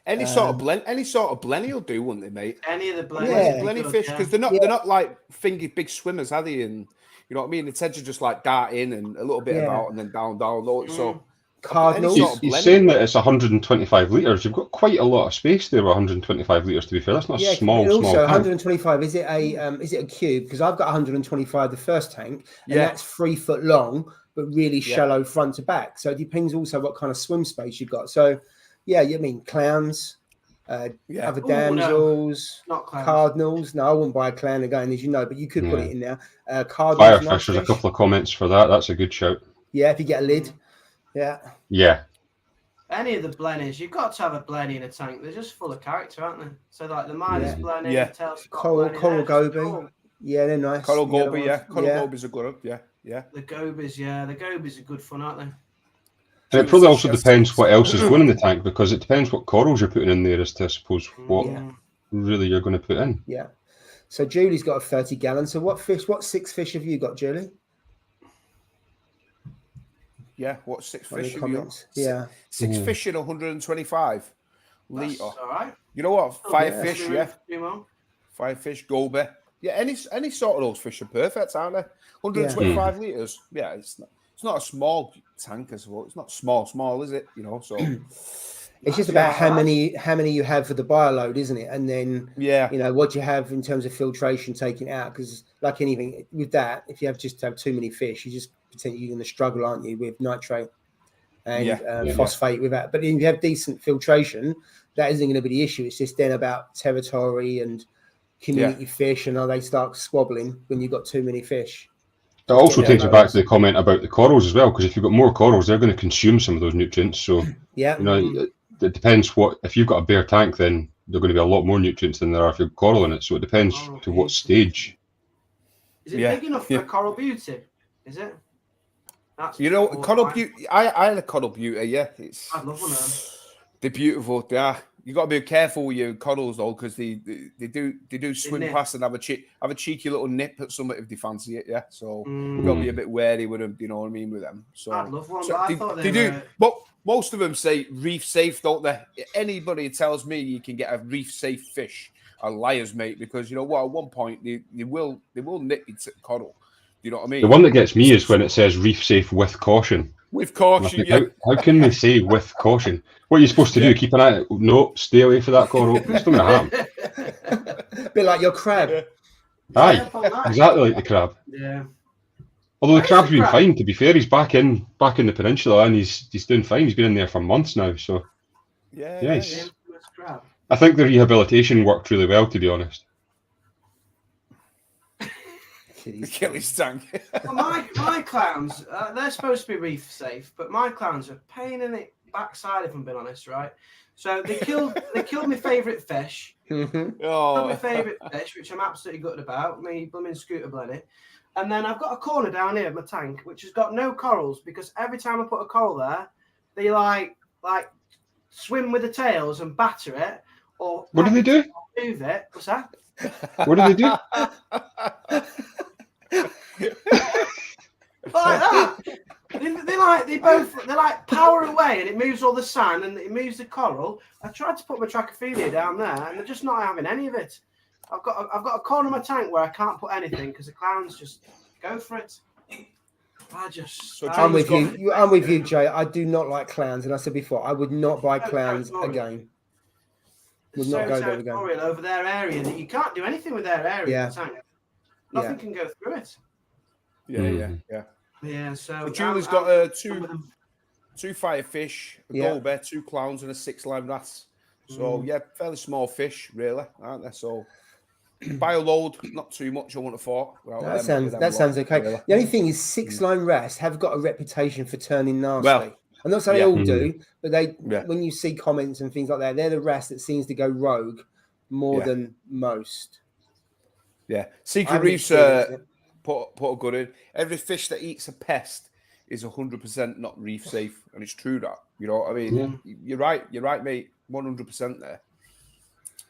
E: Any sort of blenny will do, wouldn't they, mate?
D: Any of the blends.
C: Yeah.
E: Blenny fish, because they're not like fingy big swimmers, are they? And you know what I mean? They tend to just like dart in and a little bit about and then down. So
C: Cardinals.
A: He's saying that it's 125 litres. You've got quite a lot of space there with 125 litres, to be fair. That's not a small
C: Also,
A: tank.
C: 125. Is it a cube? Because I've got 125 the first tank, and that's 3 foot long, but really shallow front to back. So it depends also what kind of swim space you've got. So yeah, you mean clowns, other damsels,
D: not clowns.
C: cardinals. No, I wouldn't buy a clown again, as you know, but you could put it in there. Cardinals,
A: Firefish,
C: nice
A: there's a
C: fish.
A: couple of comments for that. That's a good shout.
C: Yeah, if you get a lid. Yeah.
D: Any of the blennies, you've got to have a blenny in a tank. They're just full of character, aren't they? So like the Midas blenny, the tail spot
C: Coral
D: blenny,
C: goby.
D: cool.
C: Yeah, they're nice.
E: Coral
C: The other
E: goby,
C: ones.
E: Coral gobies are good. Yeah.
D: The gobies, the gobies are good fun, aren't they?
A: And it probably also depends what else is going in the tank, because it depends what corals you're putting in there as to, I suppose, what really you're going to put in.
C: Yeah. So Julie's got a 30-gallon. So what 6 fish have you got, Julie?
E: Yeah, what 6
C: Any
E: fish have you got?
C: comments? Yeah.
E: 6 fish in 125 litre.
D: That's all right.
E: You know what? 5 fish,
D: Two more.
E: 5 fish, goby. Yeah, any sort of those fish are perfect, aren't they? 125 litres. Yeah, it's not a small tank, I suppose. It's not small, is it? You know, so
C: it's just about how many you have for the bioload, isn't it? And then you know what you have in terms of filtration taken out. Because like anything with that, if you have too many fish, you're going to struggle, aren't you, with nitrate and phosphate with that. But if you have decent filtration, that isn't going to be the issue. It's just then about territory and community fish, and how they start squabbling when you've got too many fish.
A: That also takes me back to the comment about the corals as well, because if you've got more corals, they're going to consume some of those nutrients. So you know, it depends if you've got a bare tank, then there are going to be a lot more nutrients than there are if you've got coral in it. So it depends to what stage.
D: Is it big enough for a coral beauty? Is it? That's
E: coral beauty. I had a coral beauty. Yeah,
D: I'd love one of them.
E: They're beautiful. They are. You got to be careful with your corals though, because they do swim past and have a cheeky little nip at something if they fancy it. Yeah, so you got to be a bit wary with them. You know what I mean with them. So
D: I'd love one.
E: So
D: but I thought
E: they do. But most of them say reef safe, don't they? Anybody who tells me you can get a reef safe fish are liars, mate. Because you know what? At one point they will nip you to coral. You know what I mean?
A: The one that gets me is when it says reef safe with caution.
E: With caution,
A: how can they say with caution? What are you supposed to do? Keep an eye? No, stay away from that coral. It's not going to happen.
C: Bit like your crab.
A: Aye, exactly like the crab.
D: Yeah.
A: Although the crab's been fine, to be fair, he's back in the peninsula and he's doing fine. He's been in there for months now, so I think the rehabilitation worked really well, to be honest.
E: Achilles tank.
D: Well, my clowns, they're supposed to be reef safe, but my clowns are a pain in the backside, if I'm being honest, right? So they killed my favourite fish. Killed my favourite fish, which I'm absolutely gutted about. Me blooming scooter blenny. And then I've got a corner down here of my tank which has got no corals, because every time I put a coral there, they like swim with the tails and batter it. Or
A: what do they do?
D: Move it. What's that?
A: What do they do?
D: Like that. They like power away, and it moves all the sand and it moves the coral. I tried to put my Tracophilia down there, and they're just not having any of it. I've got a corner of my tank where I can't put anything because the clowns just go for it.
C: I'm with you. I'm with you, Jay. I do not like clowns, and I said before, I would not buy clowns again. Would not go there again.
D: Over their area that you can't do anything with their area. Yeah. Nothing can go through it. Yeah. So
E: Julie's got two firefish, a gold bear, 2 clowns, and a 6-line wrasse. So fairly small fish, really, aren't they? So buy a load, not too much. I wouldn't have thought.
C: That sounds okay. Really. The only thing is 6-line wrasse have got a reputation for turning nasty. Well, I'm not saying they all do, but when you see comments and things like that, they're the wrasse that seems to go rogue more than most.
E: Yeah, Secret Reefs put a good in. Every fish that eats a pest is 100% not reef safe, and it's true that. You know what I mean? You're right, mate. 100% there.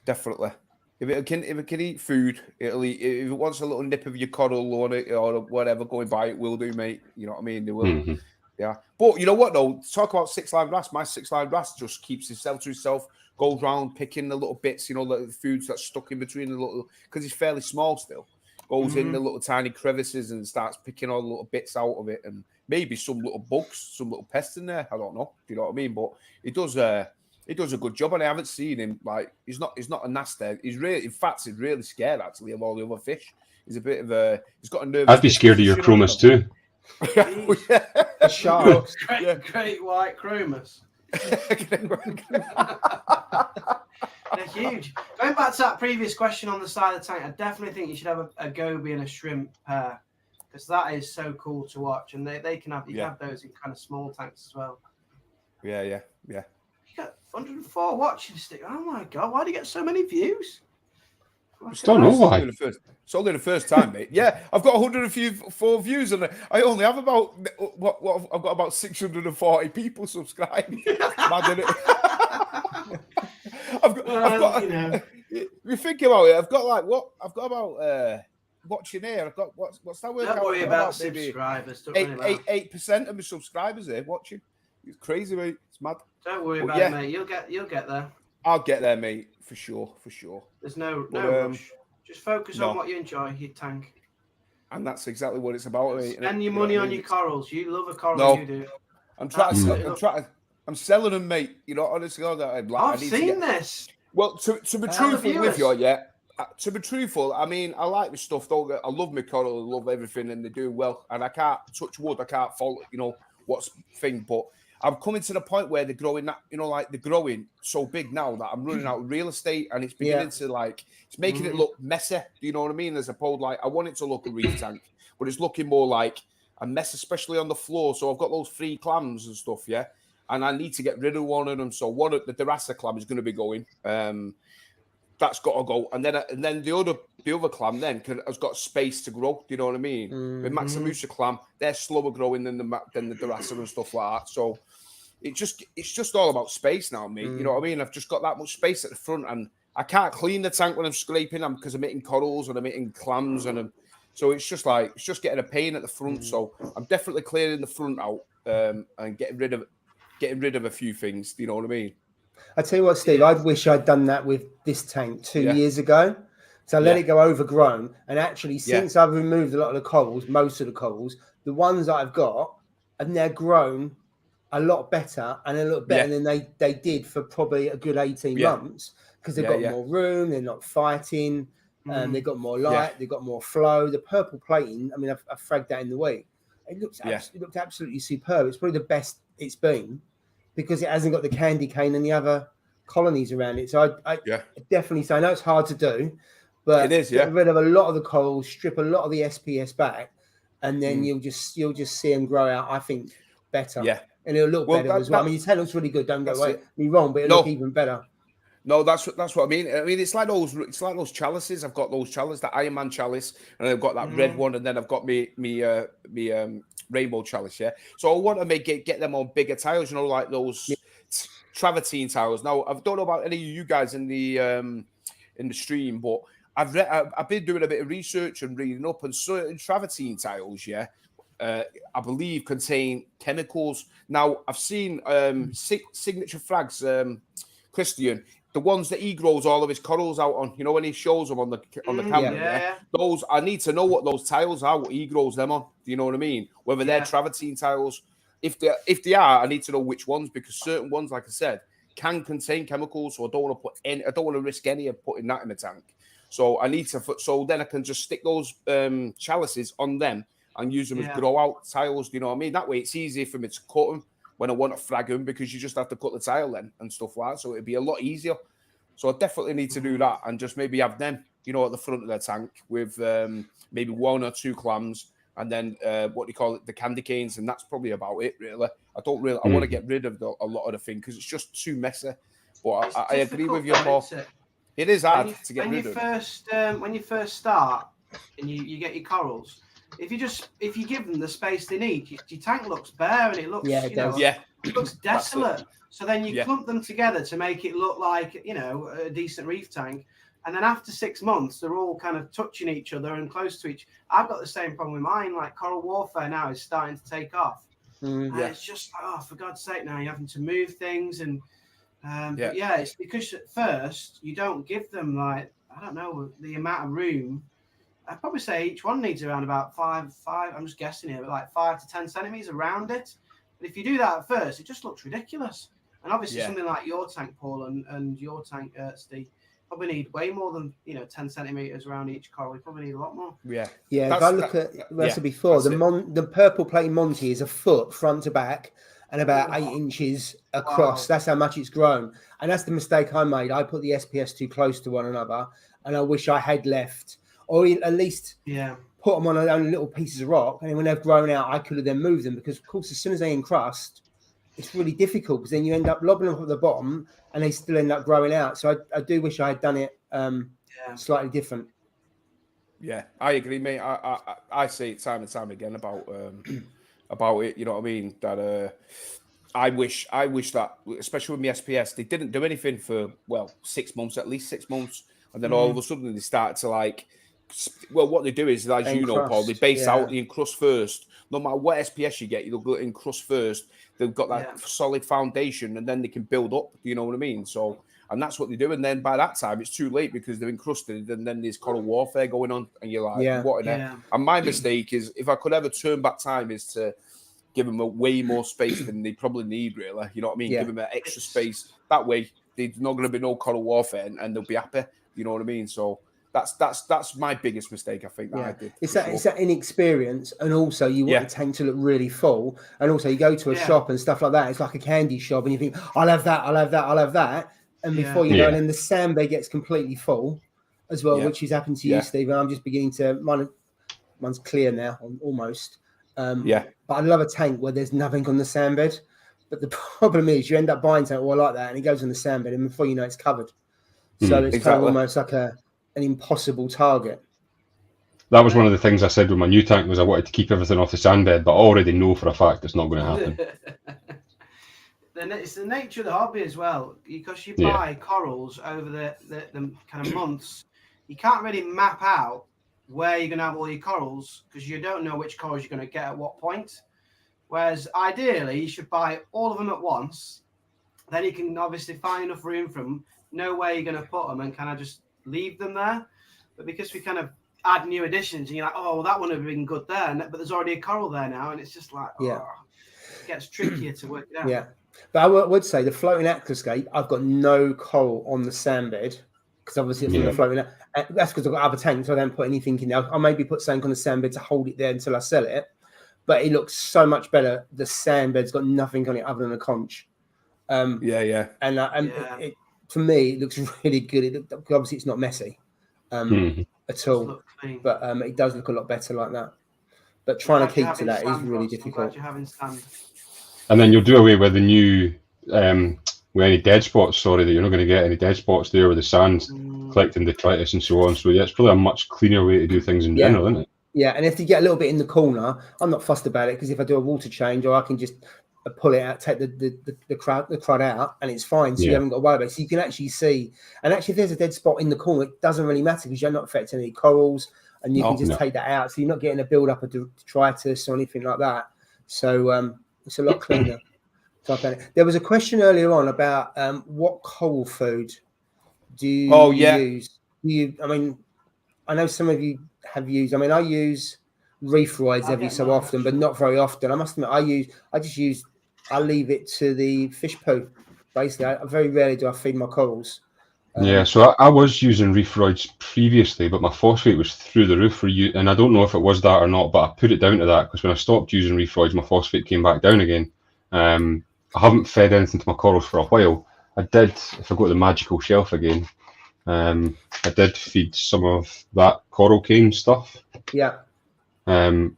E: Definitely. If it can eat food, it'll eat. If it wants a little nip of your coral or whatever going by, it will do, mate. You know what I mean? They will. Yeah. But you know what though? Talk about 6-line wrasse. My 6-line wrasse just keeps himself to himself, goes round picking the little bits, the foods that's stuck in between the little, because he's fairly small still. Goes in the little tiny crevices and starts picking all the little bits out of it, and maybe some little bugs, some little pests in there. I don't know. Do you know what I mean? But he does a good job, and I haven't seen him he's not a nasty. He's really scared actually of all the other fish. He's got a nervous.
A: I'd be scared of your chromis too.
C: The sharks.
D: Great white chromis. They're huge. Going back to that previous question on the side of the tank, I definitely think you should have a goby and a shrimp pair, because that is so cool to watch, and they can have have those in kind of small tanks as well.
E: Yeah.
D: You got 104 watching stick. Oh my god, why do you get so many views?
A: I don't know why.
E: It's only the first time, mate. Yeah, I've got 104 views, and I only have about I've got about 640 people subscribed. Mad, isn't it? You think about it. I've got about watching here. I've got what's that word?
D: Don't worry about subscribers.
E: 8% of my subscribers here watching. It's crazy, mate. It's mad.
D: Don't worry about it, mate. You'll get there.
E: I'll get there, mate, for sure.
D: There's no rush. Just focus on what you enjoy, your tank.
E: And that's exactly what it's about, mate.
D: Spend your money on your corals. You love a coral, you do.
E: I'm selling them, mate. Honestly,
D: I've seen this.
E: Well, to be truthful with you, to be truthful, I mean, I like my stuff. I love my coral. I love everything, and they're doing well. And I can't touch wood. I can't fault, what's thing. But I'm coming to the point where they're growing that, they're growing so big now that I'm running out of real estate, and it's beginning to it's making it look messy. Do you know what I mean? As opposed, I want it to look a reef tank, but it's looking more like a mess, especially on the floor. So I've got those 3 clams and stuff, and I need to get rid of one of them. So one of the Durasa clam is going to be going. That's got to go, and then the other clam has got space to grow. Do you know what I mean? With Maximusa clam, they're slower growing than the Durasa and stuff like that. So it's just all about space now, mate. You know what I mean? I've just got that much space at the front, and I can't clean the tank when I'm scraping them because I'm hitting corals and I'm hitting clams, so it's just getting a pain at the front. So I'm definitely clearing the front out and getting rid of a few things. Do you know what I mean?
C: I tell you what, Steve, I wish I'd done that with this tank 2 years ago. So I let it go overgrown. And actually, since I've removed a lot of the corals, most of the corals, the ones that I've got have now grown a lot better and a little better than they did for probably a good 18 months, because they've got more room, they're not fighting, they've got more light, they've got more flow. The purple plating, I mean, I've fragged that in the week. It looked absolutely superb. It's probably the best it's been, because it hasn't got the candy cane and the other colonies around it. So I definitely say, I know it's hard to do, but
E: it is,
C: get rid of a lot of the corals, strip a lot of the SPS back, and then you'll just see them grow out, I think, better. Yeah. And it'll look better as well. I mean, your tail looks really good, don't get me wrong, but it'll look even better.
E: No, that's what I mean. I mean, it's like those chalices. I've got those chalices, the Iron Man chalice, and I've got that red one, and then I've got me rainbow chalice. Yeah, so I want to get them on bigger tiles. Like those travertine tiles. Now, I don't know about any of you guys in the stream, but I've been doing a bit of research and reading up, and certain travertine tiles, I believe, contain chemicals. Now, I've seen signature flags, Christian, the ones that he grows all of his corals out on. You know, when he shows them on the camera.
D: Yeah.
E: Those, I need to know what those tiles are, what he grows them on. Do you know what I mean? Whether they're travertine tiles. If they are, I need to know which ones, because certain ones, like I said, can contain chemicals. So I don't want to risk any of putting that in the tank. So I need to. So then I can just stick those chalices on them and use them as grow out tiles. Do you know what I mean? That way, it's easier for me to cut them when I want to frag them, because you just have to cut the tile then and stuff like that. So it'd be a lot easier. So I definitely need to do that, and just maybe have them, you know, at the front of the tank with maybe 1 or 2 clams, and then what do you call it, the candy canes, and that's probably about it, really. I want to get rid of a lot of the thing, because it's just too messy. But I agree with you, Paul. It is hard to get rid of.
D: When you first start and you get your corals, if you give them the space they need, your tank looks bare and it looks it looks desolate. So then you clump them together to make it look like, you know, a decent reef tank. And then after 6 months, they're all kind of touching each other and close to each. I've got the same problem with mine. Like, coral warfare now is starting to take off. And it's just, for God's sake, now you're having to move things. And it's because at first you don't give them, like, I don't know, the amount of room. I'd probably say each one needs around about five, I'm just guessing here, but like 5 to 10 centimeters around it. But if you do that at first, it just looks ridiculous. And obviously something like your tank, Paul, and your tank, Steve, probably need way more than, 10 centimeters around each coral. We probably need a lot more.
C: Yeah. If I look at what I said before, the purple plate Monty is a foot front to back and about 8 inches across. Wow. That's how much it's grown. And that's the mistake I made. I put the SPS too close to one another, and I wish I had left, or at least put them on only little pieces of rock. And then when they've grown out, I could have then moved them, because, of course, as soon as they encrust, it's really difficult, because then you end up lobbing them at the bottom and they still end up growing out. So I do wish I had done it slightly different.
E: Yeah, I agree, mate. I say it time and time again about it. You know what I mean? That I wish that, especially with my SPS, they didn't do anything for 6 months, at least 6 months, and then all of a sudden they start to what they do is, as you know, Paul, they base out the encrust first. No matter what SPS you get, you'll go encrust first. They've got that solid foundation, and then they can build up. You know what I mean? So, and that's what they do. And then by that time, it's too late, because they're encrusted, and then there's coral warfare going on, and you're like, what in it? And my mistake is, if I could ever turn back time, is to give them a way more space than they probably need, really. You know what I mean? Give them an extra space. That way, there's not going to be no coral warfare, and they'll be happy. You know what I mean? So that's my biggest mistake, I think, that I did. It's
C: that inexperience, and also you want the tank to look really full, and also you go to a shop and stuff like that. It's like a candy shop, and you think, I'll have that, and before you know, and then the sandbag gets completely full as well, which has happened to you, Steve. And I'm just beginning to mine's clear now, almost. But I love a tank where there's nothing on the sandbed. But the problem is, you end up buying something like that, and it goes on the sandbed, and before you know, it's covered. So it's kind of almost like an impossible target.
A: That was one of the things I said with my new tank, was I wanted to keep everything off the sandbed, but I already know for a fact it's not going to happen.
D: It's the nature of the hobby as well, because you buy corals over the kind of months. You can't really map out where you're going to have all your corals, because you don't know which corals you're going to get at what point. Whereas ideally, you should buy all of them at once. Then you can obviously find enough room for them, know where you're going to put them, and kind of just leave them there. But because we kind of add new additions, and you're like, oh, well, that would have been good there, but there's already a coral there now, and it's just like, it gets trickier to work it out.
C: Yeah, but I would say the floating aquascape, I've got no coral on the sandbed, because obviously it's floating. That's because I've got other tanks, so I don't put anything in there. I'll maybe put something on the sandbed to hold it there until I sell it, but it looks so much better. The sandbed's got nothing on it other than a conch. And it, for me, it looks really good. Obviously, it's not messy at all, but it does look a lot better like that. But trying to keep to that is really difficult.
A: And then you'll do away with the new, with any dead spots. Sorry, that you're not going to get any dead spots there with the sand collecting detritus and so on. So it's probably a much cleaner way to do things in general, isn't it?
C: Yeah, and if you get a little bit in the corner, I'm not fussed about it, because if I do a water change, or I can just pull it out, take the crud out, and it's fine. So you haven't got to worry about it. So you can actually see. And actually, if there's a dead spot in the corner, it doesn't really matter because you're not affecting any corals, and you can just take that out. So you're not getting a build up of detritus or anything like that. So it's a lot cleaner. There was a question earlier on about what coral food do you use? I mean, I know some of you have used. I mean, I use reef roids every so often, but not very often. I must admit, I leave it to the fish poo. Basically, I very rarely do I feed my corals.
A: So I was using reef roids previously, but my phosphate was through the roof for you, and I don't know if it was that or not, but I put it down to that because when I stopped using reef roids, my phosphate came back down again. I haven't fed anything to my corals for a while. I did, if I go to the magical shelf again, I did feed some of that coral cane stuff.
C: Yeah.
A: I've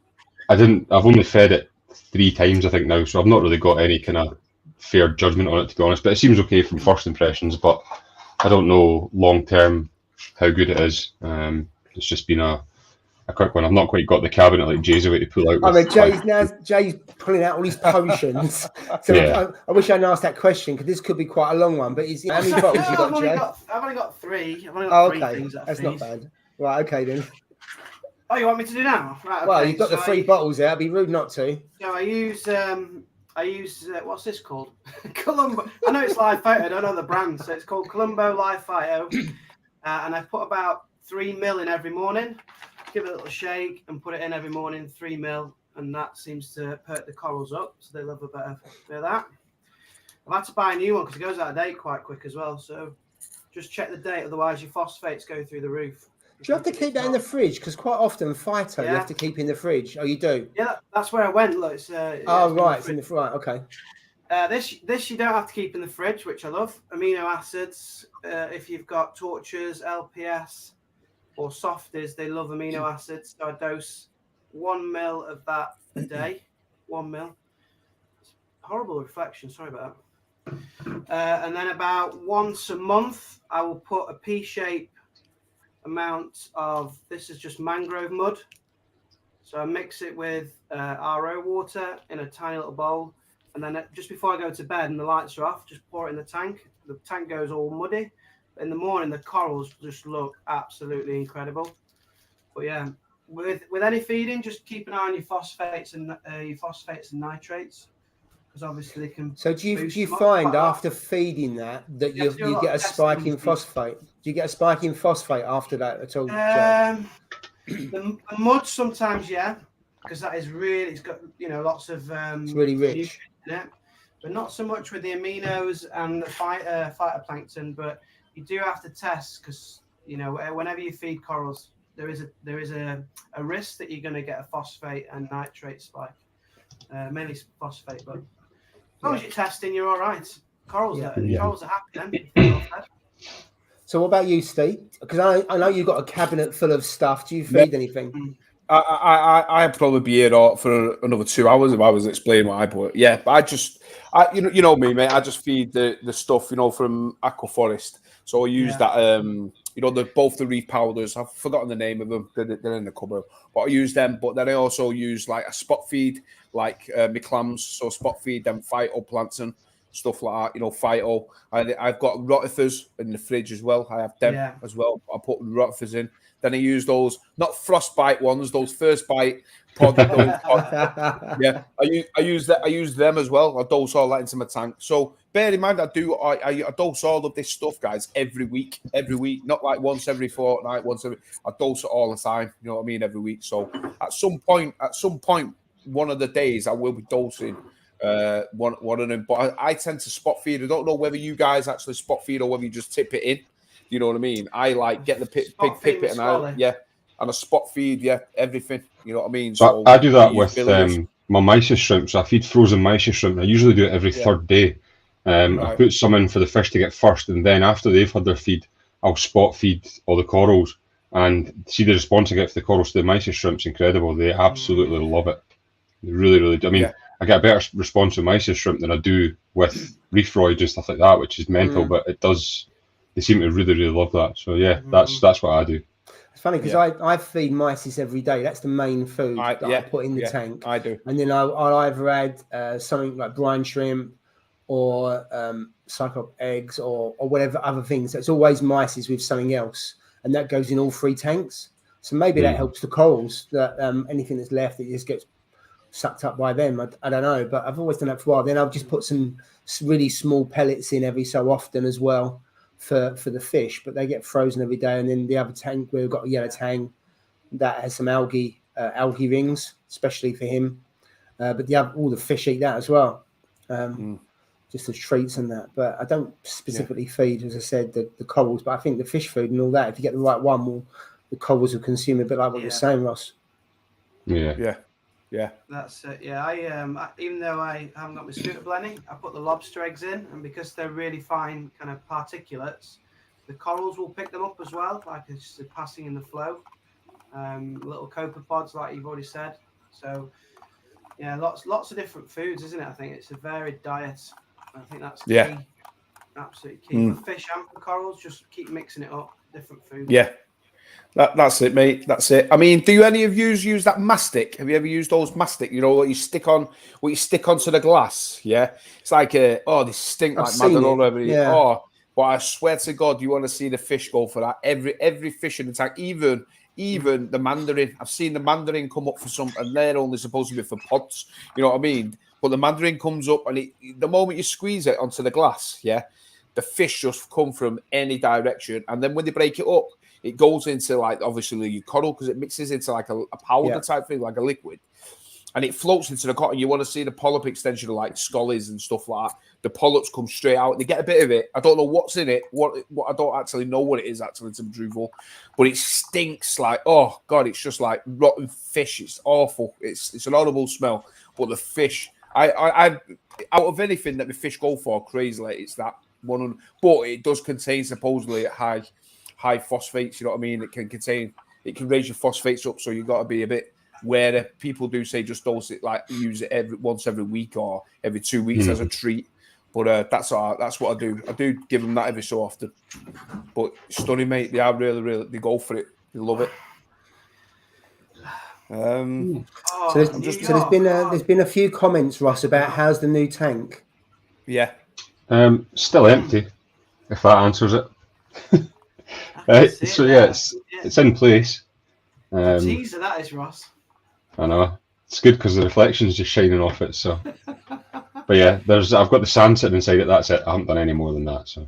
A: only fed it 3 times, I think, now, so I've not really got any kind of fair judgment on it, to be honest, but it seems okay from first impressions, but I don't know long term how good it is. It's just been a quick one. I've not quite got the cabinet like Jay's away to pull out.
C: I mean, Jay's pulling out all these potions. So I wish I'd asked that question because this could be quite a long one. But how many bottles you got, Jay?
D: I've only got 3. I've only got 3 things.
C: That's not bad. Right, okay then.
D: Oh, you want me to do now? Right, okay.
C: Well, you've got the 3 bottles there. It'd be rude not to.
D: So I use what's this called? Columbo. I know it's Live Photo. I don't know the brand, so it's called Columbo Live Photo. And I put about 3 ml in every morning. Give it a little shake and put it in every morning, 3 ml, and that seems to perk the corals up, so they love a bit of that. I've had to buy a new one because it goes out of date quite quick as well, so just check the date, otherwise your phosphates go through the roof.
C: Do you have to keep that in the fridge? Because quite often phyto you have to keep in the fridge. Oh, you do?
D: Yeah, that's where I went. Look, it's,
C: right, it's in the right. Okay.
D: This you don't have to keep in the fridge, which I love. Amino acids. If you've got torches, LPS, or softies, they love amino acids. So I dose 1 ml of that a day. 1 ml. It's horrible reflection. Sorry about that. And then about once a month, I will put a pea-shape amount of, this is just mangrove mud. So I mix it with RO water in a tiny little bowl. And then just before I go to bed and the lights are off, just pour it in the tank. The tank goes all muddy. In the morning, the corals just look absolutely incredible. But yeah, with any feeding, just keep an eye on your phosphates and nitrates, because obviously they can. So
C: do you find after feeding that you get a spike in phosphate? Do you get a spike in phosphate after that at all?
D: The mud sometimes, yeah, because that is really, it's got lots of
C: it's really rich
D: in it, but not so much with the aminos and the phytoplankton, but you do have to test because whenever you feed corals, there is a risk that you're going to get a phosphate and nitrate spike, mainly phosphate. But as long as you're testing, you're all right. Corals are happy then.
C: So what about you, Steve? Because I know you've got a cabinet full of stuff. Do you feed anything?
E: I'd probably be here for another 2 hours if I was explaining what I put. Yeah, but you know me, mate. I just feed the stuff from Aquaforest. So I use that, both the reef powders. I've forgotten the name of them. They're in the cupboard. But I use them. But then I also use like a spot feed, like my clams. So spot feed them phytoplankton, stuff like that. Phyto. I've got rotifers in the fridge as well. I have them as well. I put rotifers in. Then I use those, not frostbite ones, those first bite pod. Yeah, I use them as well. I dose all that into my tank. So bear in mind, I dose all of this stuff, guys, every week, not like once every fortnight, I dose it all the time. You know what I mean? Every week. So at some point, one of the days I will be dosing one of them. But I tend to spot feed. I don't know whether you guys actually spot feed or whether you just tip it in. You know what I mean? I like get the big pipet and a spot feed, everything. You know what I mean?
A: So I do that with my mysis shrimp. So I feed frozen mysis shrimp. I usually do it every third day. I put some in for the fish to get first, and then after they've had their feed, I'll spot feed all the corals and see the response I get for the corals to the mysis shrimp's incredible. They absolutely love it. They really, really do. I mean, I get a better response with mysis shrimp than I do with reef roids and stuff like that, which is mental, but it does. They seem to really, really love that. So yeah, that's what I do.
C: It's funny because I feed mysis every day. That's the main food that I put in the tank.
E: I do.
C: And then I'll either add something like brine shrimp or cyclop eggs or whatever other things. So it's always mysis with something else. And that goes in all 3 tanks. So maybe that helps the corals, that anything that's left, it just gets sucked up by them. I don't know, but I've always done that for a while. Then I'll just put some really small pellets in every so often as well for the fish, but they get frozen every day. And then the other tank, we've got a yellow tang that has some algae rings, especially for him. But all the fish eat that as well, just as treats and that. But I don't specifically feed, as I said, the corals. But I think the fish food and all that, if you get the right one, the corals will consume a bit like what you're saying, Ross.
A: Yeah.
D: That's it. Yeah, I even though I haven't got my scooter blending, I put the lobster eggs in, and because they're really fine kind of particulates, the corals will pick them up as well, like it's just passing in the flow. Little copepods, like you've already said. So yeah, lots of different foods, isn't it? I think it's a varied diet. I think that's key. Absolutely key for fish and for corals. Just keep mixing it up, different foods.
E: Yeah. That's it, mate. That's it. I mean, do any of you use that mastic? Have you ever used those mastic? You know what you stick onto the glass? Yeah, it's like they stink like mad all over.
C: Yeah.
E: Oh, but I swear to God, you want to see the fish go for that. Every fish in the tank, even the mandarin. I've seen the mandarin come up for some, and they're only supposed to be for pods. You know what I mean? But the mandarin comes up, and the moment you squeeze it onto the glass, the fish just come from any direction, and then when they break it up, it goes into like obviously your coral because it mixes into like a powder type thing, like a liquid, and it floats into the cotton. You want to see the polyp extension of like scollies and stuff like that. The polyps come straight out. They get a bit of it. I don't know what's in it. What I don't actually know what it is actually, to be truthful, but it stinks like, oh God, it's just like rotten fish. It's awful. It's an horrible smell. But the fish, I out of anything that the fish go for crazily, it's that one. But it does contain supposedly high phosphates, you know what I mean? It can raise your phosphates up, so you've got to be a bit wary. People do say just dose it, like use it once every week or every 2 weeks as a treat. But that's what I do. I do give them that every so often. But stunning, mate. They are really, they go for it. They love it.
C: So there's been a few comments, Ross, about how's the new tank.
E: Yeah.
A: Still empty, if that answers it. So it's in place.
D: Teaser that is, Ross.
A: I know it's good because the reflection's just shining off it. So, but yeah, I've got the sand sitting inside it. That's it. I haven't done any more than that. So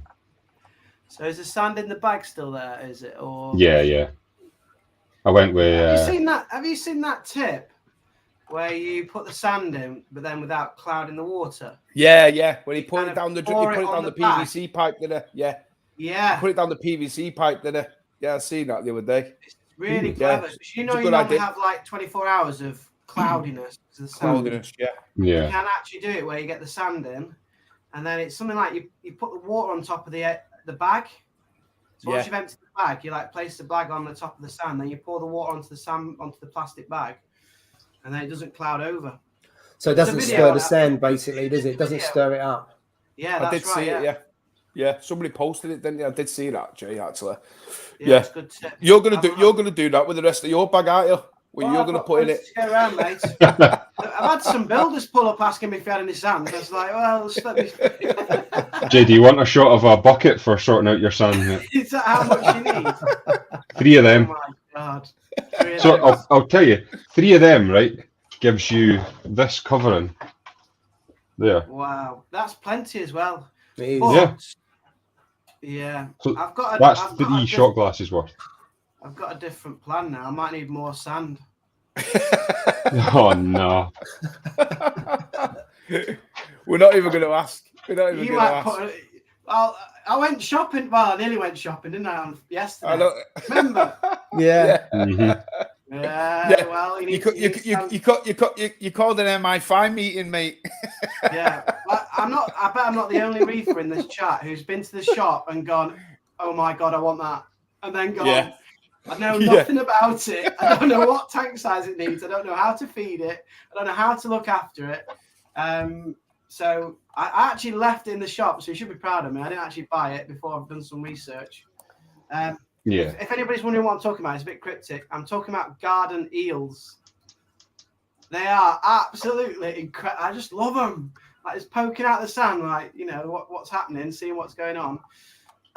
D: is the sand in the bag still there? Is it or?
A: Yeah. I went with.
D: Have you seen that tip where you put the sand in, but then without clouding the water?
E: Yeah. When he put it down the PVC pipe, did it? Yeah. Put it down the PVC pipe, did it? Yeah, I seen that the other day.
D: It's really clever. You know, you normally have like 24 hours of cloudiness to the sand.
E: Yeah.
D: You can actually do it where you get the sand in, and then it's something like you put the water on top of the bag. So once you've emptied the bag, you like place the bag on the top of the sand, then you pour the water onto the plastic bag, and then it doesn't cloud over.
C: So it doesn't stir the sand, basically, does it? It doesn't stir it up.
D: Yeah,
E: I did see it. Yeah. Somebody posted it, didn't you? I did see that, Jay. Actually,
D: it's good tip.
E: You're gonna do that with the rest of your bag, aren't you? You're gonna put in it.
D: Go around, mate. I've had some builders pull up asking me if you had any sand. I was like, well, let me.
A: Jay, do you want a shot of a bucket for sorting out your sand?
D: Is that how much you need?
A: 3 of them.
D: Oh my God.
A: So I'll tell you, 3 of them, right, gives you this covering. There.
D: Wow, that's plenty as well.
C: It is.
D: But, yeah.
A: So
D: I've got
A: that's 3 shot glasses worth.
D: I've got a different plan now. I might need more sand.
A: Oh no.
E: We're not even going to ask. We're not even going to ask.
D: I went shopping. Well, I nearly went shopping, didn't I? Yesterday.
E: I know.
D: Remember?
C: Yeah.
A: Mm-hmm.
D: Yeah. Well, you
E: called an MI5 meeting, mate.
D: Yeah. I bet I'm not the only reefer in this chat who's been to the shop and gone, "Oh my God, I want that," and then gone.
E: Yeah.
D: I know nothing about it. I don't know what tank size it needs. I don't know how to feed it. I don't know how to look after it. So I actually left it in the shop. So you should be proud of me. I didn't actually buy it before I've done some research.
A: Yeah.
D: If anybody's wondering what I'm talking about, it's a bit cryptic. I'm talking about garden eels. They are absolutely incredible. I just love them. Like, it's poking out the sand, like, you know, what's happening, seeing what's going on.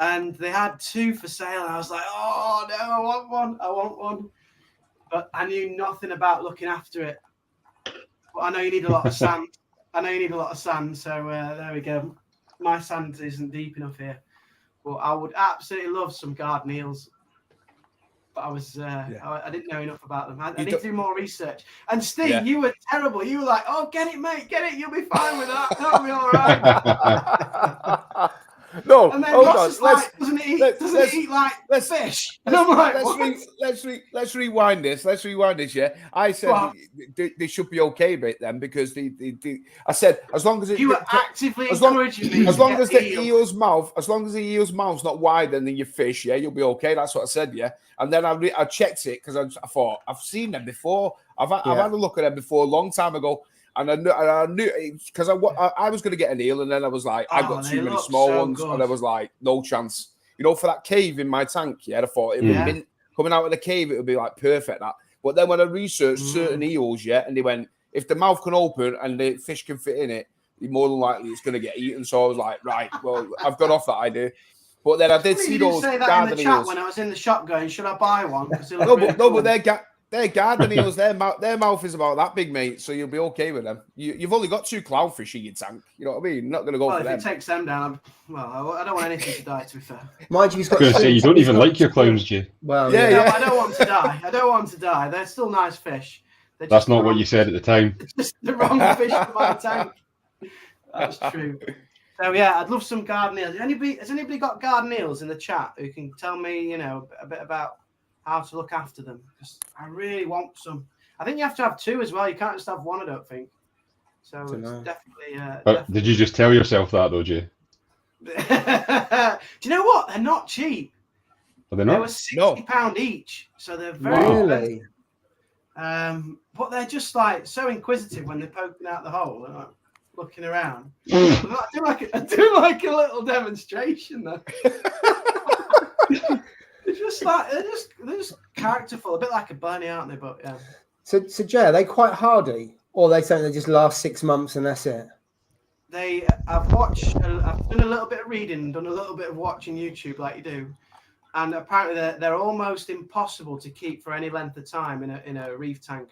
D: And they had 2 for sale. And I was like, oh, no, I want one. I want one. But I knew nothing about looking after it. But I know you need a lot of sand. So there we go. My sand isn't deep enough here. But I would absolutely love some garden eels. But I was I didn't know enough about them. I need to do more research. And Steve, you were terrible. You were like, oh, get it, mate, get it. You'll be fine with that. That'll be all right.
E: No,
D: and then
E: hold
D: Ross
E: on.
D: is like, doesn't it eat like fish? And I'm like,
E: let's rewind this. Let's rewind this. Yeah, I said they should be okay with them because I said as long as
D: you were actively encouraging me.
E: As long as the eel's mouth's not wider than your fish, yeah, you'll be okay. That's what I said. Yeah, and then I checked it because I thought I've seen them before. I've had a look at them before a long time ago. And I knew because I was going to get an eel, and then I was like, I got too many small ones, and I was like, no chance. You know, for that cave in my tank, I thought it would have been coming out of the cave, it would be like perfect. That, but then when I researched certain eels, and they went, if the mouth can open and the fish can fit in it, more than likely it's going to get eaten. So I was like, right, well, I've got off that idea. But then I did see those garden eels
D: when I was in the shop going, should I buy one?
E: But they're garden eels. Their mouth is about that big, mate. So you'll be okay with them. You've only got 2 clownfish in your tank. You know what I mean? You're not going to go for them.
D: If it takes them down, I don't want anything to die. To be fair,
C: mind you, he's got.
A: I was going to say you don't even like your clowns, Jay.
C: Well,
D: yeah. I don't want them to die. I don't want them to die. They're still nice fish.
A: That's not what you said at the time.
D: It's just the wrong fish for my tank. That's true. So yeah, I'd love some garden eels. Has anybody got garden eels in the chat who can tell me, you know, a bit about how to look after them? Because I really want some. I think you have to have 2 as well. You can't just have 1, I don't think. So it's definitely.
A: But did you just tell yourself that though, Jay?
D: Do you know what? They're not cheap.
A: Are they not?
D: They were £60 each, so they're very expensive. But they're just like so inquisitive when they're poking out the hole and like looking around. I do like a little demonstration though. They're just characterful, a bit like a bunny, aren't they? But yeah.
C: So Jay, are they quite hardy, or are they something that just last 6 months and that's it?
D: I've done a little bit of reading, done a little bit of watching YouTube, like you do, and apparently they're almost impossible to keep for any length of time in a reef tank.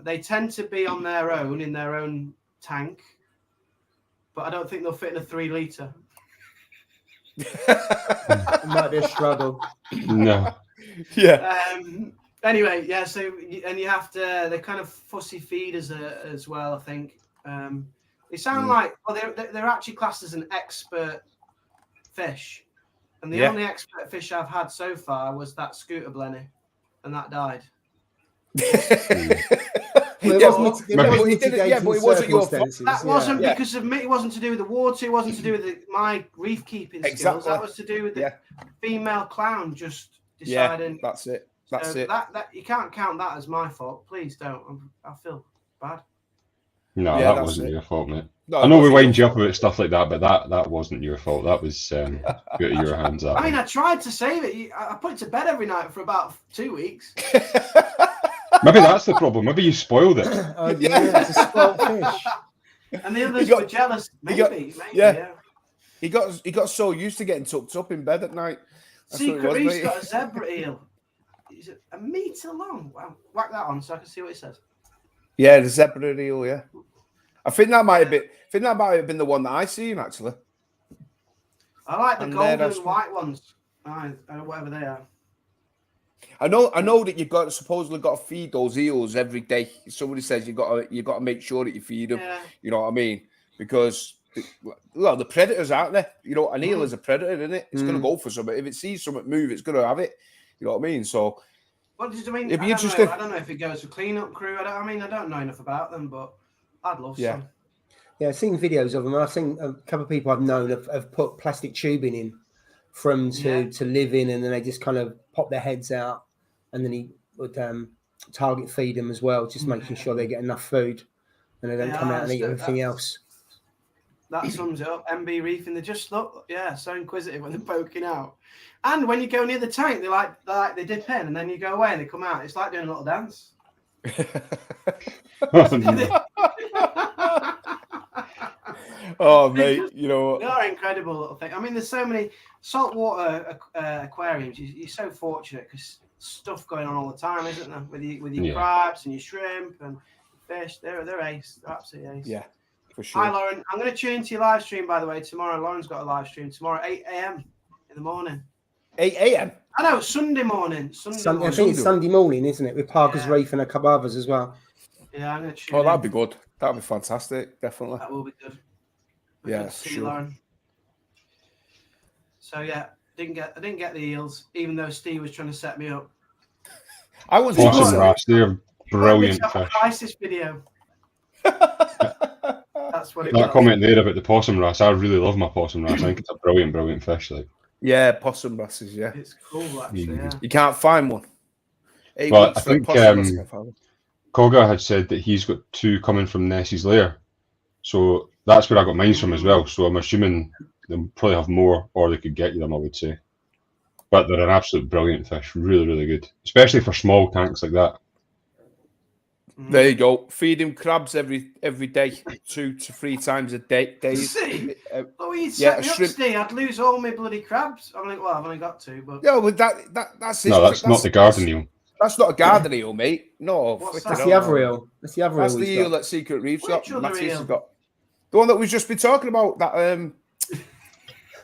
D: They tend to be on their own in their own tank, but I don't think they'll fit in a 3 litre.
C: It might be a struggle.
A: No.
E: Yeah.
D: Anyway, yeah. So and you have to. They're kind of fussy feeders as well. I think they sound like. Well, they're actually classed as an expert fish, and the only expert fish I've had so far was that scooter blenny, and that died.
C: But it wasn't your fault.
D: That wasn't because of me. It wasn't to do with the water. It wasn't to do with my reef keeping skills. That was to do with the female clown just deciding.
E: Yeah, that's it. That's it.
D: That you can't count that as my fault. Please don't. I feel bad.
A: No, that wasn't your fault, mate. No, I know we wind you up about stuff like that, but that wasn't your fault. That was out of your hands.
D: I mean, I tried to save it. I put it to bed every night for about 2 weeks.
A: Maybe that's the problem. Maybe you spoiled it.
C: Oh, yeah, it's a spoiled fish.
D: And the others were jealous. Maybe.
E: He got so used to getting tucked up in bed at night.
D: Secret Reef's got a zebra eel. Is it 1 metre long? Wow. Whack that on so I can see what it says.
E: Yeah, the zebra eel, yeah. I think that might have been the one that I seen actually.
D: I like the golden and white ones. Whatever they are.
E: I know that you've supposedly got to feed those eels every day. Somebody says you got to make sure that you feed them. Yeah. You know what I mean? Because the predators, aren't they? You know, an eel is a predator, isn't it? It's going to go for something. If it sees something move, it's going to have it. You know what I mean? So,
D: what does it mean? I don't know if it goes for cleanup crew. I don't know enough about them, but I'd love some.
C: Yeah, I've seen videos of them. I've seen a couple of people I've known have put plastic tubing in for them to live in, and then they just kind of pop their heads out, and then he would target feed them as well, just making sure they get enough food and they don't come out and eat everything else.
D: That sums it up. MB reefing. They just look, so inquisitive when they're poking out. And when you go near the tank, they dip in, and then you go away and they come out. It's like doing a little dance.
E: Oh, mate, you know,
D: they're incredible little thing. I mean, there's so many saltwater aquariums. You're so fortunate because stuff going on all the time, isn't there? With your crabs and your shrimp and fish, they're ace. They're absolutely ace.
E: Yeah, for sure.
D: Hi, Lauren. I'm going to tune into your live stream, by the way, tomorrow. Lauren's got a live stream tomorrow, 8 a.m. in the morning.
E: 8 a.m.
D: I know, Sunday morning.
C: I think it's Sunday morning, isn't it? With Parker's Reef and a couple others as well.
D: Yeah, I'm going to tune
E: Oh, that'd be good. That'd be fantastic. Definitely.
D: That will be good.
E: Yeah,
D: see
E: sure.
D: you, Lauren. So I didn't get the eels, even though Steve was trying to set me up.
A: I was awesome, Ross. They're brilliant fish.
D: ISIS video. That's what it was.
A: That comment there about the possum wrasse, I really love my possum wrasse. I think it's a brilliant fish. Like,
E: yeah, possum wrasses. Yeah,
D: it's cool actually. Yeah,
E: you can't find one.
A: But I think Cogga had said that he's got 2 coming from Nessie's lair, so that's where I got mine from as well. So I'm assuming they'll probably have more, or they could get you them, I would say. But they're an absolute brilliant fish, really good, especially for small tanks like that.
E: There you go. Feed him crabs every day, 2 to 3 times a day.
D: See, he'd set me up, Steve. I'd lose all my bloody crabs. I'm like, well, I've only got 2, but
E: yeah, but that's
A: no, that's not the garden eel.
E: That's not a garden eel, mate. No,
C: that's the other eel. That's the other eel.
E: That's the eel that Secret Reef's got.
D: Matthew's
E: has got the one that we've just been talking about. That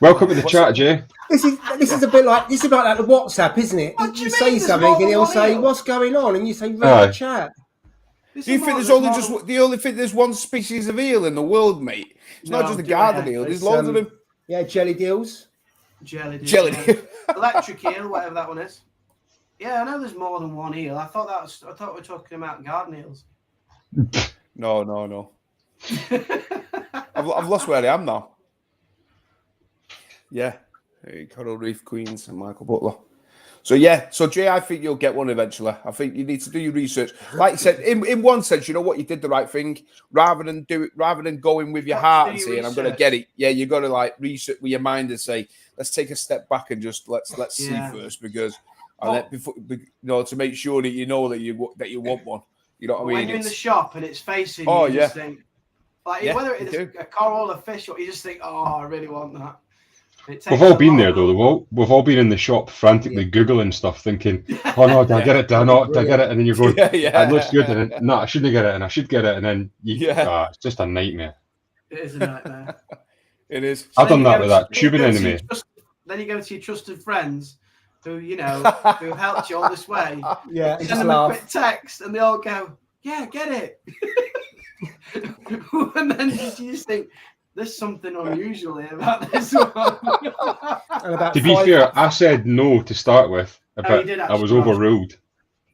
A: Welcome to the chat, Jay.
C: This is a bit like the WhatsApp, isn't it? You say something and he'll say, "What's going on?" and you say, "Right, chat."
E: Do you think there's only there's one species of eel in the world, mate? It's not just the garden eel. There's loads of them.
C: Yeah, jellied eels.
D: Jellied electric eel, whatever that one is. Yeah, I know there's more than one eel. I thought we were talking about garden eels.
E: No. I've lost where I am now. Yeah, Coral Reef Queens and Michael Butler. So Jay, I think you'll get one eventually. I think you need to do your research. Like you said, in one sense, you know what, you did the right thing. Rather than going with your heart and saying, I'm going to get it. Yeah, you got to like research with your mind and say, let's take a step back and just let's see first, because to make sure that you know that you want one. You know what I mean?
D: When you're in the shop and it's facing you, you just think, like, whether it's a coral or fish, or you just think, oh, I really want that.
A: We've all been there though. We've all been in the shop frantically googling stuff, thinking, "Oh no, did I get it? Did I not? Did I get it?" And then you're going, "It looks good," and then, "No, I shouldn't get it," and I should get it, and then it's just a nightmare.
D: It is a nightmare.
E: It is.
A: I've done that with that tubing enemy.
D: Then you go to your trusted friends, who who helped you all this way.
C: Yeah,
D: and send them a quick text, and they all go, "Yeah, get it." And then you just think, there's something unusual here about this one.
A: To be fair, I said no to start with, but I was overruled.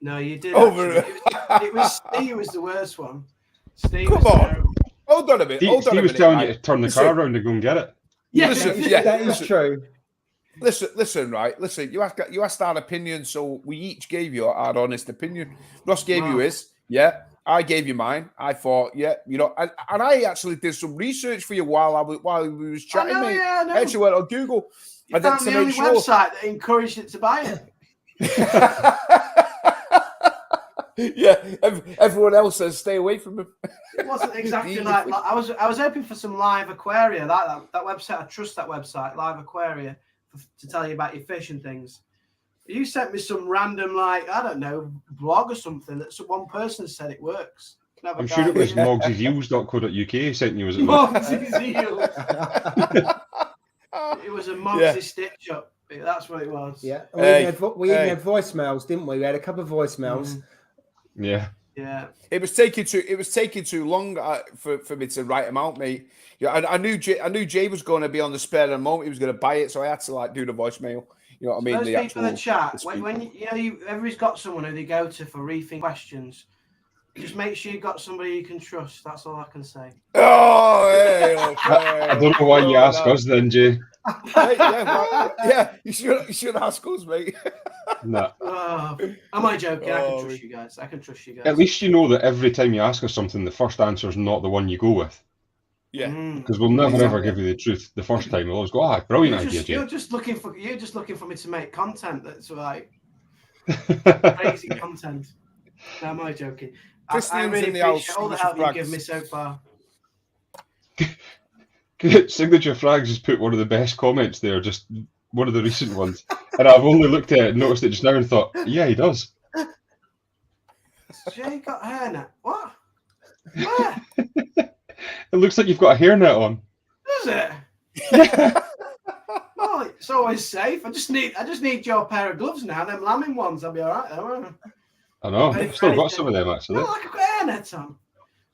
D: No, you did.
A: It
D: was Steve was the worst one. Steve
E: Come on. Hold on a minute.
A: Steve was telling you to turn the car around and go and get it.
C: Yeah, that is true.
E: Listen, right? Listen, you asked our opinion, so we each gave you our honest opinion. Ross gave you his, I gave you mine. I thought, and I actually did some research for you while we was chatting, mate.
D: Yeah, I know.
E: I actually went on Google.
D: You found the only website that encouraged it to buy
E: it. Everyone else says stay away from him.
D: It wasn't exactly like I was hoping for some live aquaria. That website, I trust that website, Live Aquaria, to tell you about your fish and things. You sent me some random, blog or something that one person said it works.
A: I'm sure it was mogsyseals.co.uk sent you, was it?
D: Mogsy's Eels. It was a Mogsy stitch up. That's what it was.
C: Yeah. We even had voicemails, didn't we? We had a couple of voicemails.
A: Yeah.
D: Yeah.
E: It was taking too long for me to write them out, mate. Yeah, I knew Jay was going to be on the spare of the moment. He was going to buy it, so I had to do the voicemail. You know what I mean?
D: Those people in the chat, when everybody's got someone who they go to for reefing questions, just make sure you've got somebody you can trust. That's all I can say.
E: Oh, hey, okay.
A: I don't know why you ask us then, Jay.
E: You should ask us, mate.
A: No.
D: Am I joking? I can trust you guys. I can trust you guys.
A: At least you know that every time you ask us something, the first answer is not the one you go with.
E: Yeah.
A: Because we'll never ever give you the truth the first time. We'll always go, brilliant idea, Jay.
D: You're just looking for me to make content that's like crazy content. No, am I joking? I really appreciate all the help you've given me so far.
A: Signature Frags has put one of the best comments there, just one of the recent ones. And I've only looked at it and noticed it just now and thought, yeah, he does.
D: Jay got a hairnet. What? Where?
A: It looks like you've got a hairnet on.
D: Does it? Well, it's always safe. I just need your pair of gloves now. Them lambing ones, I'll be all right. Won't
A: I know. I've still got some of them actually.
D: No, like I've got hairnet on.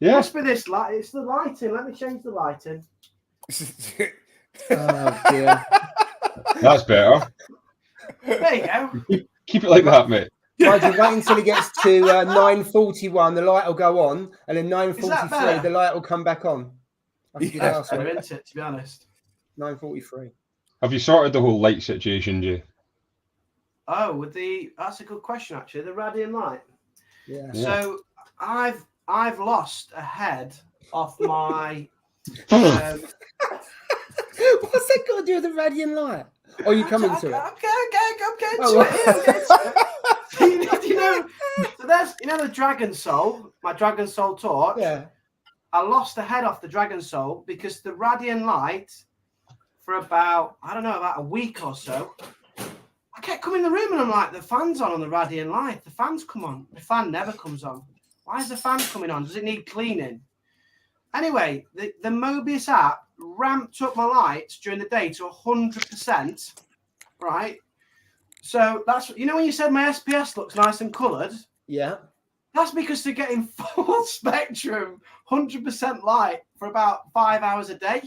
A: Yeah.
D: Must be this light. It's the lighting. Let me change the lighting.
C: Oh dear.
A: That's better.
D: There you go.
A: Keep it like that, mate.
C: Mind you, wait until it gets to 9:41, the light will go on, and then 9:43, the light will come back on.
D: That's better, isn't it, to be honest?
C: 9:43.
A: Have you sorted the whole light situation, Jay?
D: Oh, that's a good question actually. The Radion light.
C: Yeah.
D: So I've lost a head off my. What's
C: that got to do with the Radion light? Oh, you coming to it?
D: I'm getting to it. You know, so there's the Dragon Soul, my Dragon Soul torch.
C: Yeah.
D: I lost the head off the Dragon Soul because the Radion light, for about a week or so, I kept coming in the room and I'm like, the fan's on the Radion light. The fan's come on. The fan never comes on. Why is the fan coming on? Does it need cleaning? Anyway, the Mobius app ramped up my lights during the day to 100%, right? So that's, when you said my SPS looks nice and coloured?
C: Yeah.
D: That's because they're getting full spectrum, 100% light for about 5 hours a day,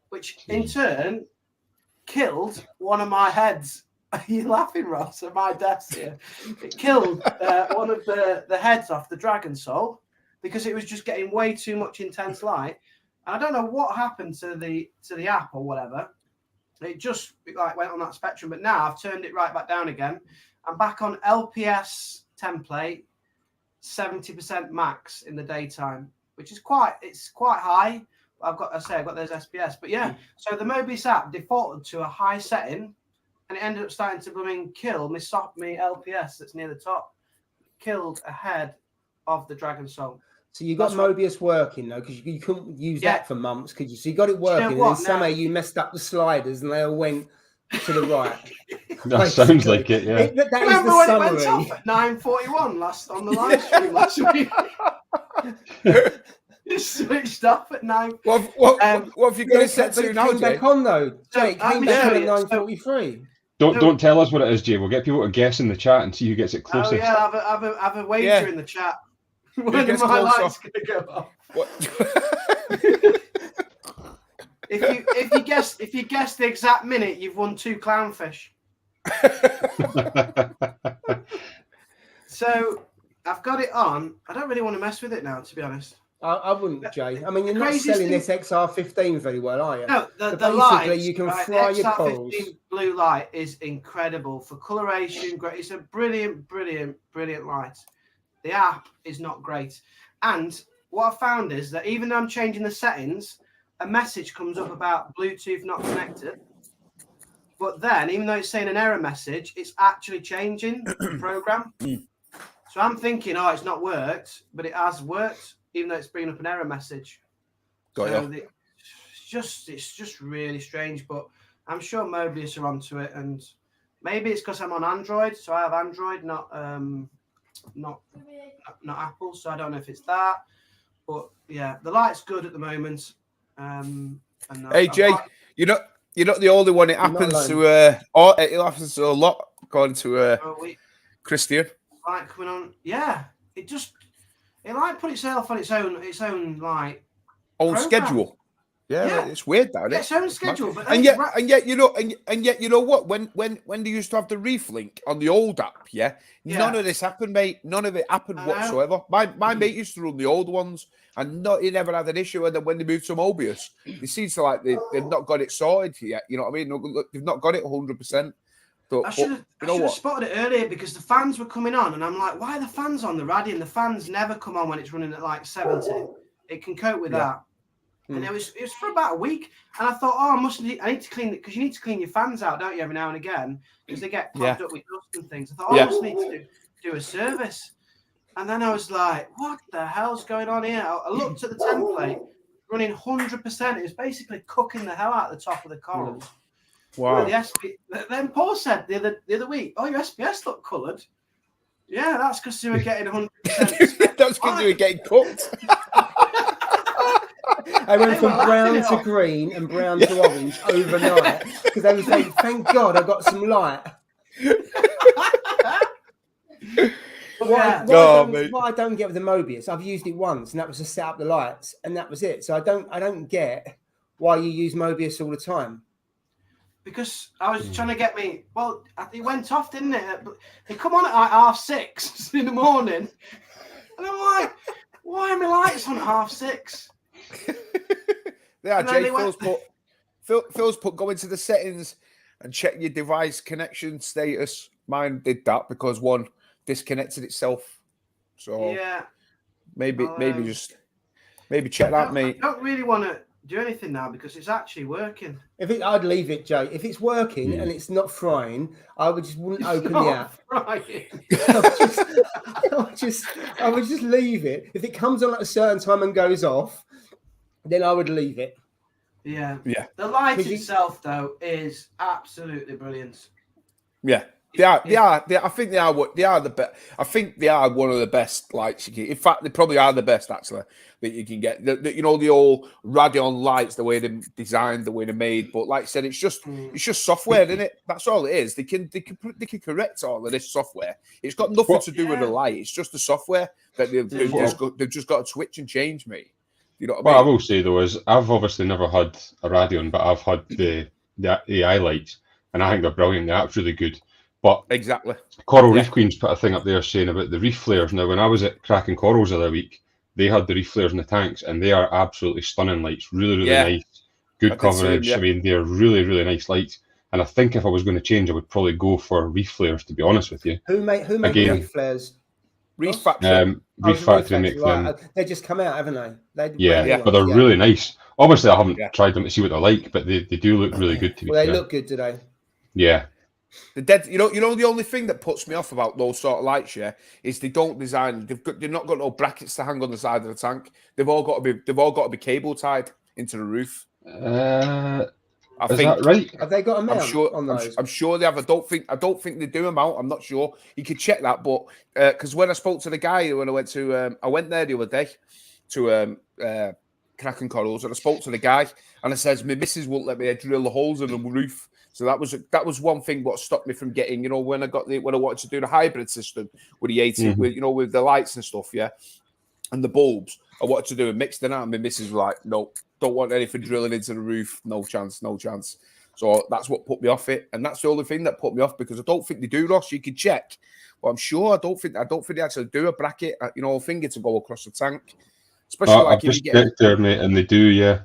D: which in turn killed one of my heads. Are you laughing, Ross, at my desk here? It killed one of the heads off the Dragon Soul because it was just getting way too much intense light. And I don't know what happened to the app or whatever. It just went on that spectrum, but now I've turned it right back down again. I'm back on LPS template, 70% max in the daytime, which is quite high. I've got those SPS, but yeah. So the Mobius app defaulted to a high setting, and it ended up starting to kill me LPS that's near the top. Killed a head of the Dragon Soul.
C: So you got Mobius working though, because you couldn't use that for months, could you? So you got it working, and then somehow you messed up the sliders, and they all went to the right.
A: That sounds like it, yeah.
C: That is the summary.
D: It went off at 9:41 on the live stream last week. Just switched off at 9.
E: What have you got to set to now, Jay?
C: Back on though. Jay, came back on at 9:43.
A: Don't tell us what it is, Jay. We'll get people to guess in the chat and see who gets it closest.
D: Oh yeah, have a wager in the chat. When my light's going to go off. If you guess the exact minute, you've won 2 clownfish. So I've got it on. I don't really want to mess with it now, to be honest.
C: I wouldn't, Jay. I mean, you're not selling this XR15 very well, are you?
D: No, the
C: basically
D: light,
C: you can fry your corals.
D: Blue light is incredible for coloration. Great, it's a brilliant light. The app is not great. And what I found is that even though I'm changing the settings, a message comes up about Bluetooth not connected. But then, even though it's saying an error message, it's actually changing the program. So I'm thinking, it's not worked, but it has worked, even though it's bringing up an error message. It's just really strange. But I'm sure Mobius are onto it, and maybe it's because I'm on Android, so I have Android, not Apple, so I don't know if it's that, but yeah, the light's good at the moment.
E: Hey Jay, you're not the only one. It happens to it happens to a lot, according to Christian.
D: Light coming on, yeah. It put itself on its own
E: own
D: program.
E: schedule. Yeah, it's weird, that
D: its own schedule, but
E: and yet you know what? When they used to have the reef link on the old app, none of this happened, mate. None of it happened whatsoever. My mate used to run the old ones, and he never had an issue. And then when they moved to Mobius, it seems to they've not got it sorted yet. You know what I mean? They've not got it 100%.
D: I should have spotted it earlier because the fans were coming on, and I'm like, why are the fans on the Radion? The fans never come on when it's running at 70. It can cope with that. And it was for about a week. And I thought, oh, I need to clean it, because you need to clean your fans out, don't you, every now and again, because they get clogged up with dust and things. I thought, I must need to do a service. And then I was like, what the hell's going on here? I looked at the template, running 100%. It was basically cooking the hell out of the top of the corals.
E: Wow.
D: Then Paul said the other week, oh, your SPS look coloured. Yeah, that's because you were getting 100%.
E: That's because you were getting cooked.
C: I went from brown to green and brown to orange overnight because I was like, thank God I got some light. What I don't get with the Mobius, I've used it once, and that was to set up the lights, and that was it. So I don't get why you use Mobius all the time.
D: Because I was trying to get me. Well, it went off, didn't it? They come on at like 6:30 in the morning, and I'm like, why are my lights on at 6:30?
E: Yeah, Jay. Phil's put go into the settings and check your device connection status. Mine did that because one disconnected itself. So
D: yeah,
E: maybe check that, mate.
D: I don't really want to do anything now because it's actually working.
C: I'd leave it, Jay. If it's working and it's not frying, I would just wouldn't open the app. I would just leave it. If it comes on at a certain time and goes off, then I would leave it.
D: Yeah. The light itself, though, is absolutely brilliant.
E: Yeah. They are. I think they are the best. I think they are one of the best lights you can. In fact, they probably are the best actually that you can get. The old RADION lights, the way they're designed, the way they're made. But like I said, it's just software, isn't it? That's all it is. They can correct all of this software. It's got nothing to do with the light. It's just the software that they've just got to switch and change, mate. You know what I mean?
A: What I will say though is I've obviously never had a RADION, but I've had the AI lights, and I think they're brilliant. The app's really good. But
E: exactly,
A: Coral Reef Queen's put a thing up there saying about the reef flares. Now, when I was at Cracking Corals the other week, they had the reef flares in the tanks, and they are absolutely stunning lights. Really, really nice, good coverage. I mean, they're really, really nice lights. And I think if I was going to change, I would probably go for reef flares. To be honest with you,
C: who made reef flares?
E: Reef Factory.
A: Reef Factory make them.
C: They just come out, haven't they?
A: But they're really nice. Obviously, I haven't tried them to see what they're like, but they do look really good to me.
C: Well, they look good today.
A: Yeah.
E: You know, the only thing that puts me off about those sort of lights, is they don't design. They've not got no brackets to hang on the side of the tank. They've all got to be cable tied into the roof.
A: I think that right?
C: Have they got a mount on those?
E: I'm sure they have. I don't think they do a mount. I'm not sure. You could check that, but because when I spoke to the guy when I went there the other day to Cracking Corals, and I spoke to the guy, and I says my missus won't let me drill the holes in the roof. So that was one thing what stopped me from getting, when I wanted to do the hybrid system with the 80, with the lights and stuff, and the bulbs. I wanted to do a mix. Then and my missus was like, no, don't want anything drilling into the roof. No chance. So that's what put me off it, and that's the only thing that put me off because I don't think they do, Ross. You can check, but I'm sure I don't think they actually do a bracket, a finger to go across the tank. Especially
A: I've just checked there, mate, and they do,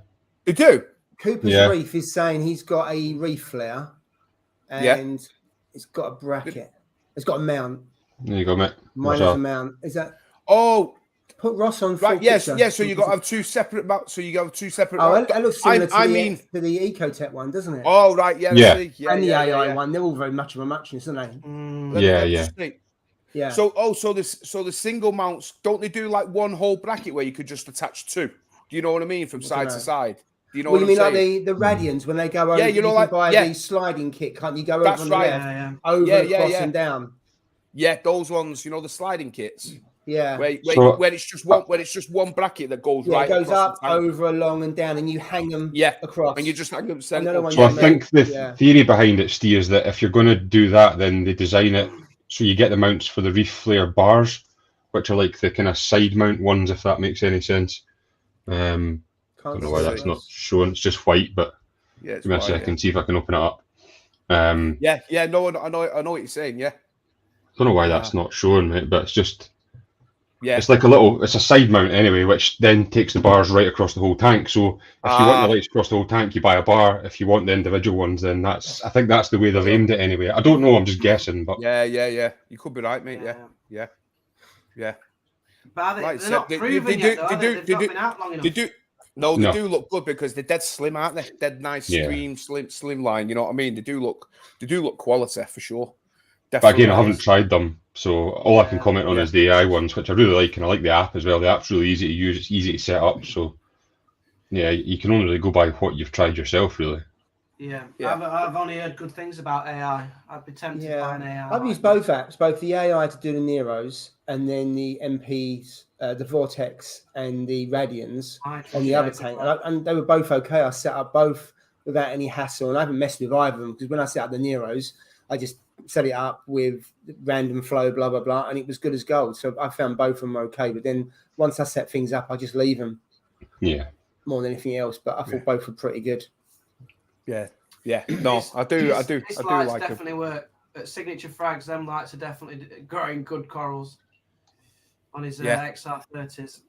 E: They do.
C: Cooper's Reef is saying he's got a reef flare and it's got a bracket. It's got a mount.
A: There you go, mate.
C: Mine has a mount. Is that?
E: Oh,
C: put Ross on.
E: Right. Yes. So you got to have two separate mounts. So you got two separate.
C: Oh, it looks similar to the Ecotech one, doesn't it?
E: Oh, right. Yeah.
C: And the AI one. They're all very much of a muchness, aren't
A: they?
C: Yeah.
E: So the single mounts, don't they do like one whole bracket where you could just attach two? Do you know what I mean? From side to side. Do you know what I mean?
C: Like the Radions when they go over? You can buy the sliding kit, can't you? Go over on the left, over across and down.
E: Yeah, those ones. The sliding kits.
C: Yeah.
E: Where it's just one bracket that goes right.
C: It goes up, over, along, and down, and you hang them. Across.
E: And you just hang them center.
A: So I think the theory behind it, Steve, is that if you're going to do that, then they design it so you get the mounts for the reef flare bars, which are like the kind of side mount ones, if that makes any sense. I don't know why that's not shown. It's just white, but give me a second, see if I can open it up.
E: No, I know what you're saying. Yeah,
A: I don't know why that's not shown, mate, but it's just it's like it's a side mount anyway, which then takes the bars right across the whole tank. So if you want the lights across the whole tank, you buy a bar. If you want the individual ones, then I think that's the way they've aimed it anyway. I don't know, I'm just guessing, but
E: yeah, you could be right, mate. Yeah.
D: But they're not proven yet, though. They've not been out long enough.
E: No, they do look good because they're dead slim, aren't they? Dead nice, slim line. You know what I mean? They do look quality for sure. Definitely.
A: But again, I haven't tried them, so all I can comment on is the AI ones, which I really like, and I like the app as well. The app's really easy to use. It's easy to set up. So yeah, you can only really go by what you've tried yourself, really.
D: Yeah. I've only heard good things about AI. I'd be tempted by an AI.
C: I've used both apps, both the AI to do the Neros and then the MPs, the Vortex and the Radions on the other tank. And they were both okay. I set up both without any hassle, and I haven't messed with either of them because when I set up the Neros, I just set it up with random flow, blah, blah, blah, and it was good as gold. So I found both of them okay. But then once I set things up, I just leave them.
A: Yeah.
C: More than anything else. But I thought both were pretty good.
E: Yeah. No, I do like
D: definitely work. At Signature Frags, them lights are definitely growing good corals on his XR30s.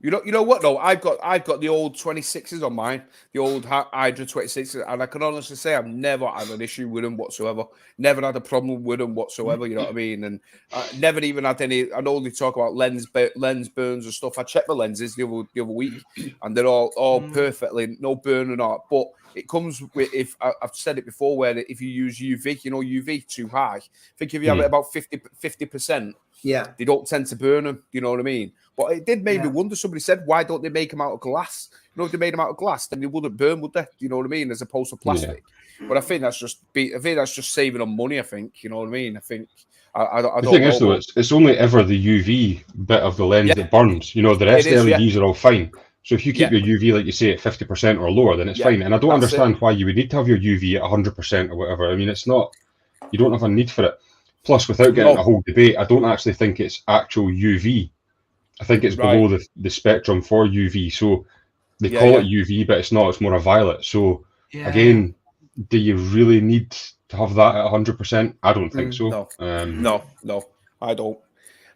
E: You know what though? I've got the old 26s on mine, the old Hydra 26s, and I can honestly say I've never had an issue with them whatsoever. Never had a problem with them whatsoever. You know what I mean? And never even had any. I know they talk about lens burns and stuff. I checked the lenses the other week, and they're all perfectly no burning or. But it comes with, if I've said it before, where if you use UV, UV too high. I think if you have it about 50%.
C: Yeah,
E: they don't tend to burn them. You know what I mean? But it did make me wonder. Somebody said, "Why don't they make them out of glass? If they made them out of glass, then they wouldn't burn, would they? You know what I mean? As opposed to plastic." Yeah. But I think that's just saving on money. I think you know what I mean. I think I don't. The thing
A: is, though, it's only ever the UV bit of the lens that burns. The rest of the LEDs are all fine. So if you keep your UV, like you say, at 50% or lower, then it's fine. And I don't understand why you would need to have your UV at 100% or whatever. I mean, it's not. You don't have a need for it. Plus, without getting a whole debate, I don't actually think it's actual UV. I think it's below the spectrum for UV. So they call it UV, but it's not. It's more a violet. So again, do you really need to have that at 100%? I don't think so.
E: No, I don't.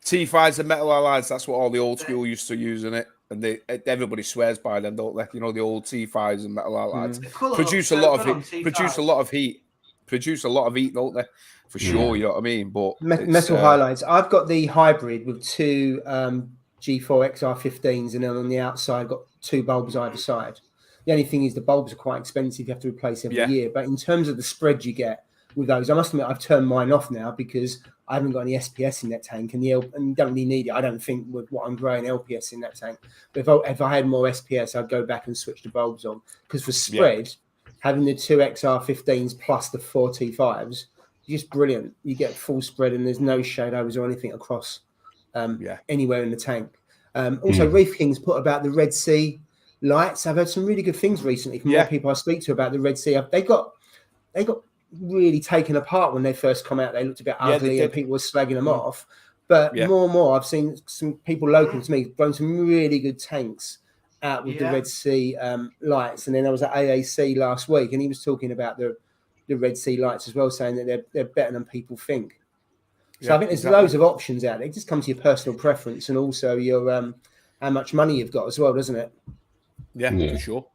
E: T5s and metal halides, that's what all the old school used to use in it. And everybody swears by them, don't they? The old T5s and metal halides produce a lot of heat. Produce a lot of heat, don't they? For sure, you know what I mean? But
C: metal highlights. I've got the hybrid with two G4 XR15s, and then on the outside got two bulbs either side. The only thing is the bulbs are quite expensive. You have to replace every year. But in terms of the spread you get with those, I must admit I've turned mine off now because I haven't got any SPS in that tank, and you don't really need it. I don't think with what I'm growing LPS in that tank. But if I had more SPS, I'd go back and switch the bulbs on because for spread, having the two XR15s plus the 4 T5s, just brilliant. You get full spread and there's no shade overs or anything across anywhere in the tank. Also, Reef King's put about the Red Sea lights. I've heard some really good things recently from more people I speak to about the Red Sea. They got really taken apart when they first come out. They looked a bit ugly and people were slagging them off. But more and more, I've seen some people local to me grown some really good tanks out with the Red Sea lights. And then I was at AAC last week and he was talking about the Red Sea lights as well, saying that they're better than people think. So I think there's loads of options out there. It just comes to your personal preference and also your how much money you've got as well, doesn't it?
E: Yeah, for sure.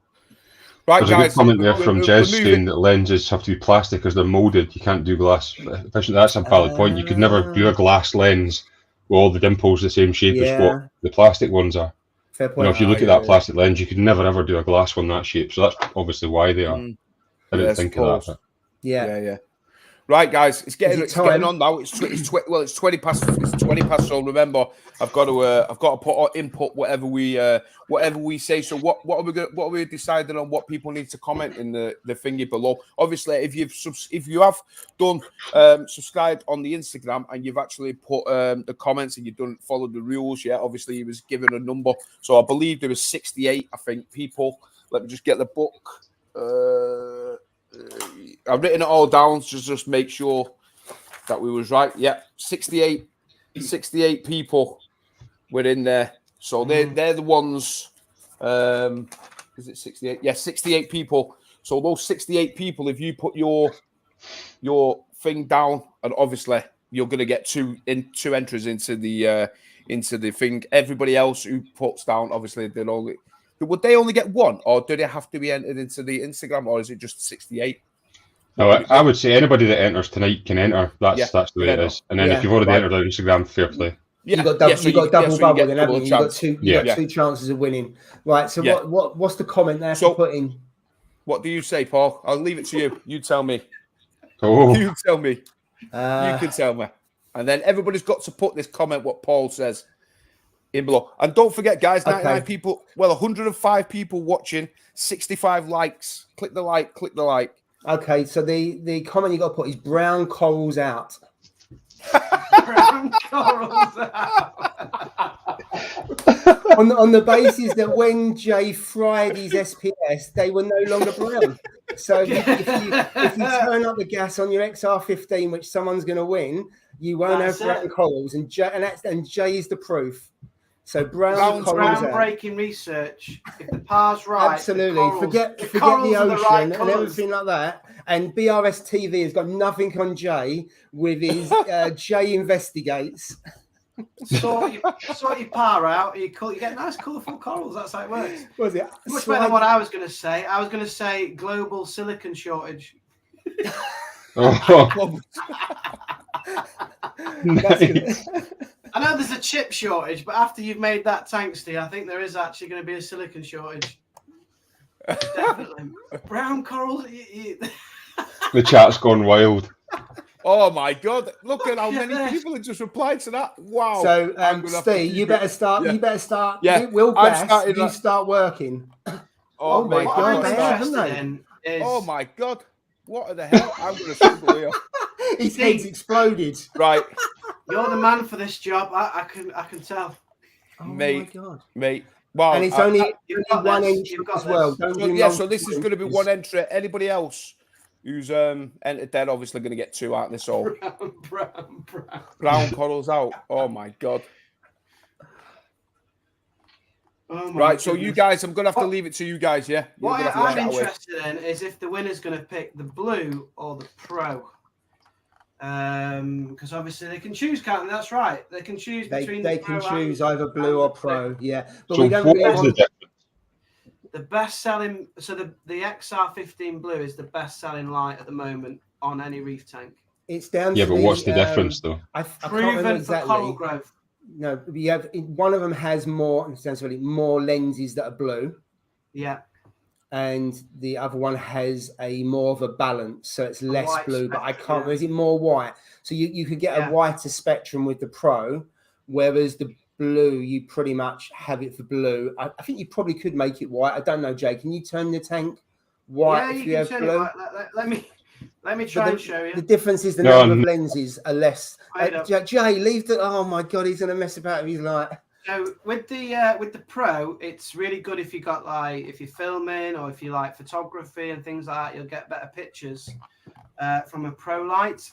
E: Right,
A: there's
E: guys.
A: A good comment there from Jez saying that lenses have to be plastic because they're molded. You can't do glass. That's a valid point. You could never do a glass lens with all the dimples the same shape as what the plastic ones are.
C: Fair point.
A: If you look at that plastic lens, you could never ever do a glass one that shape. So that's obviously why they are. I didn't think of that.
C: Yeah.
E: Right, guys, it's getting on now. It's 20 past. It's 20 past. So remember, I've got to put our input whatever we say. So what are we deciding on? What people need to comment in the thingy below? Obviously, if you have done subscribed on the Instagram and you've actually put the comments and you don't follow the rules yet, obviously he was given a number. So I believe there was 68. I think people. Let me just get the book. I've written it all down to just make sure that we was right. Yeah, 68 people were in there. So they're the ones. Is it 68? Yeah, 68 people. So those 68 people, if you put your thing down, and obviously you're going to get two entries into the thing. Everybody else who puts down, obviously would they only get one, or do they have to be entered into the Instagram, or is it just 68?
A: No, I would say anybody that enters tonight can enter. That's the way it is. And then if you've already entered on Instagram, fair play.
C: You got double bubble, then haven't you? You got two. You got two chances of winning. Right. So what's the comment there to put in?
E: What do you say, Paul? I'll leave it to you. You tell me.
A: Oh.
E: You tell me. You can tell me. And then everybody's got to put this comment what Paul says in below. And don't forget, guys, 99 people. Well, 105 people watching. 65 likes. Click the like. Click the like.
C: Okay. So the comment you got to put is brown corals out.
D: Brown corals out.
C: on the basis that when Jay fried his SPS, they were no longer brown. So if you turn up the gas on your XR15, which someone's going to win, you won't have brown corals, and Jay is the proof. So brown corals out.
D: Groundbreaking research. If the par's right,
C: absolutely. Forget the ocean and everything like that. And BRS TV has got nothing on Jay with his Jay investigates.
D: Sort your par out. You get nice, colourful corals. That's how it works.
C: Was it
D: much better than what I was going to say? I was going to say global silicon shortage.
A: Oh. Nice.
D: I know there's a chip shortage, but after you've made that tank, Steve, I think there is actually going to be a silicon shortage. Definitely. Brown corals.
A: The chat's gone wild.
E: Oh my God! Look at how many people have just replied to that. Wow.
C: So, Steve, you better start. You better start.
E: Yeah,
C: we'll guess. You start working.
E: Oh my God! Oh my God! What the hell? I'm going to struggle here.
C: His head's exploded.
E: Right.
D: You're the man for this job. I can tell.
C: Oh my God,
E: mate. Wow.
C: And it's only one entry as well.
E: So this is going to be one entry. Anybody else who's entered there obviously going to get two out of this all. Brown corals out. Oh my God. Right, so you guys, I'm going to have to leave it to you guys, yeah?
D: What I'm interested in is if the winner's going to pick the blue or the pro. Because obviously they can choose, can't they? That's right. They can choose between
C: They can choose either blue or pro, yeah. But
A: so
C: we don't
A: what
C: really
A: is the difference?
D: The best selling, so the XR15 blue is the best selling light at the moment on any reef tank.
C: It's down to
A: but what's the difference though?
C: I can't
D: proven
C: remember
D: for
C: exactly.
D: coral growth.
C: No, you have one of them has more lenses that are blue.
D: Yeah.
C: And the other one has a more of a balance, so it's less blue, but I can't remember. Is it more white? So you could get a whiter spectrum with the pro, whereas the blue, you pretty much have it for blue. I think you probably could make it white. I don't know, Jay. Can you turn the tank white if you have blue?
D: Let me try and show you.
C: The difference is the number of lenses are less. Jay, leave the. Oh my God, he's gonna mess about with his light.
D: So with the pro, it's really good if you got if you're filming or if you like photography and things like that. You'll get better pictures from a pro light.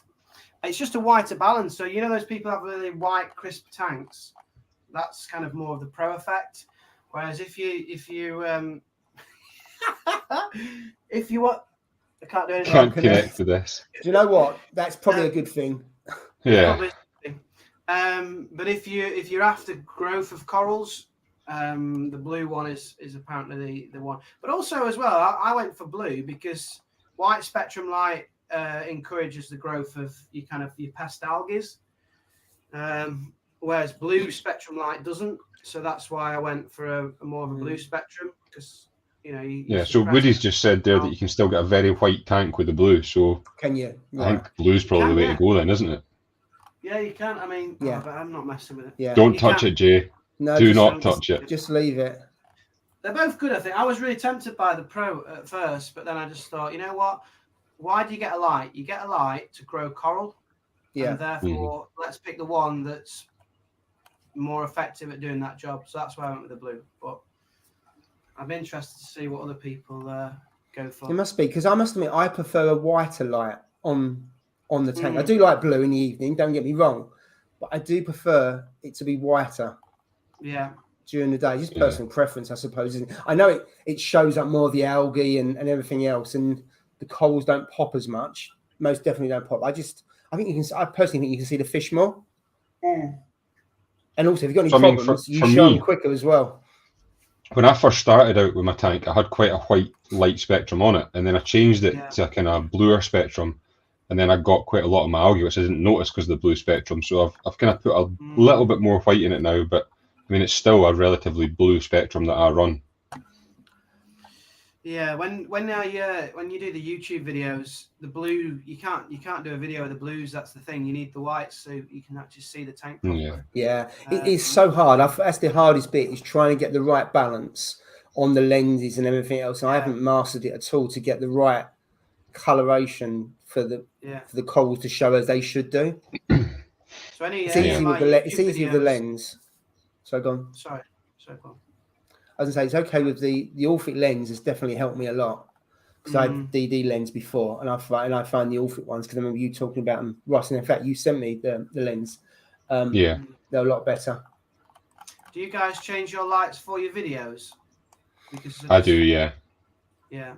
D: It's just a whiter balance. So you know those people have really white, crisp tanks. That's kind of more of the pro effect. Whereas if you want. I can't do anything.
A: Can't connect to this.
C: Do you know what? That's probably a good thing.
A: Yeah.
D: But if you're after growth of corals, the blue one is apparently the one. But also as well, I went for blue because white spectrum light encourages the growth of your pest algae, whereas blue spectrum light doesn't. So that's why I went for a more of a blue spectrum because.
A: So Woody's just said there that you can still get a very white tank with the blue. So
C: can you?
A: I think blue's probably the way to go then, isn't it?
D: Yeah, you can. I mean, but I'm not messing with it.
C: Yeah.
A: Don't touch it, Jay.
C: No,
A: do not touch it.
C: Just leave it.
D: They're both good, I think. I was really tempted by the pro at first, but then I just thought, you know what? Why do you get a light? You get a light to grow coral. Yeah. And therefore, let's pick the one that's more effective at doing that job. So that's why I went with the blue. But I'm interested to see what other people go for.
C: It must be, because I must admit, I prefer a whiter light on the tank. I do like blue in the evening, don't get me wrong, but I do prefer it to be whiter.
D: Yeah.
C: During the day, just personal preference, I suppose. Isn't it? I know it shows up more of the algae and everything else, and the corals don't pop as much. Most definitely don't pop. I personally think you can see the fish more.
D: Mm.
C: And also, if you've got any problems, you show them quicker as well.
A: When I first started out with my tank, I had quite a white light spectrum on it, and then I changed it to a kind of bluer spectrum, and then I got quite a lot of my algae, which I didn't notice because of the blue spectrum. So I've kind of put a little bit more white in it now, but I mean it's still a relatively blue spectrum that I run.
D: Yeah, when you do the YouTube videos, the blue you can't do a video of the blues. That's the thing. You need the whites so you can actually see the tank properly.
C: Yeah, it is so hard. That's the hardest bit, is trying to get the right balance on the lenses and everything else. And I haven't mastered it at all to get the right coloration for the corals to show as they should do.
D: So
C: it's easy with the lens. So go on.
D: Sorry, go on.
C: I was going to say, it's okay with the Orphic lens has definitely helped me a lot, because I had DD lens before, and I found the Orphic ones, because I remember you talking about them, Ross, and in fact you sent me the lens. They're a lot better.
D: Do you guys change your lights for your videos? Because
A: I do, yeah.
D: Yeah,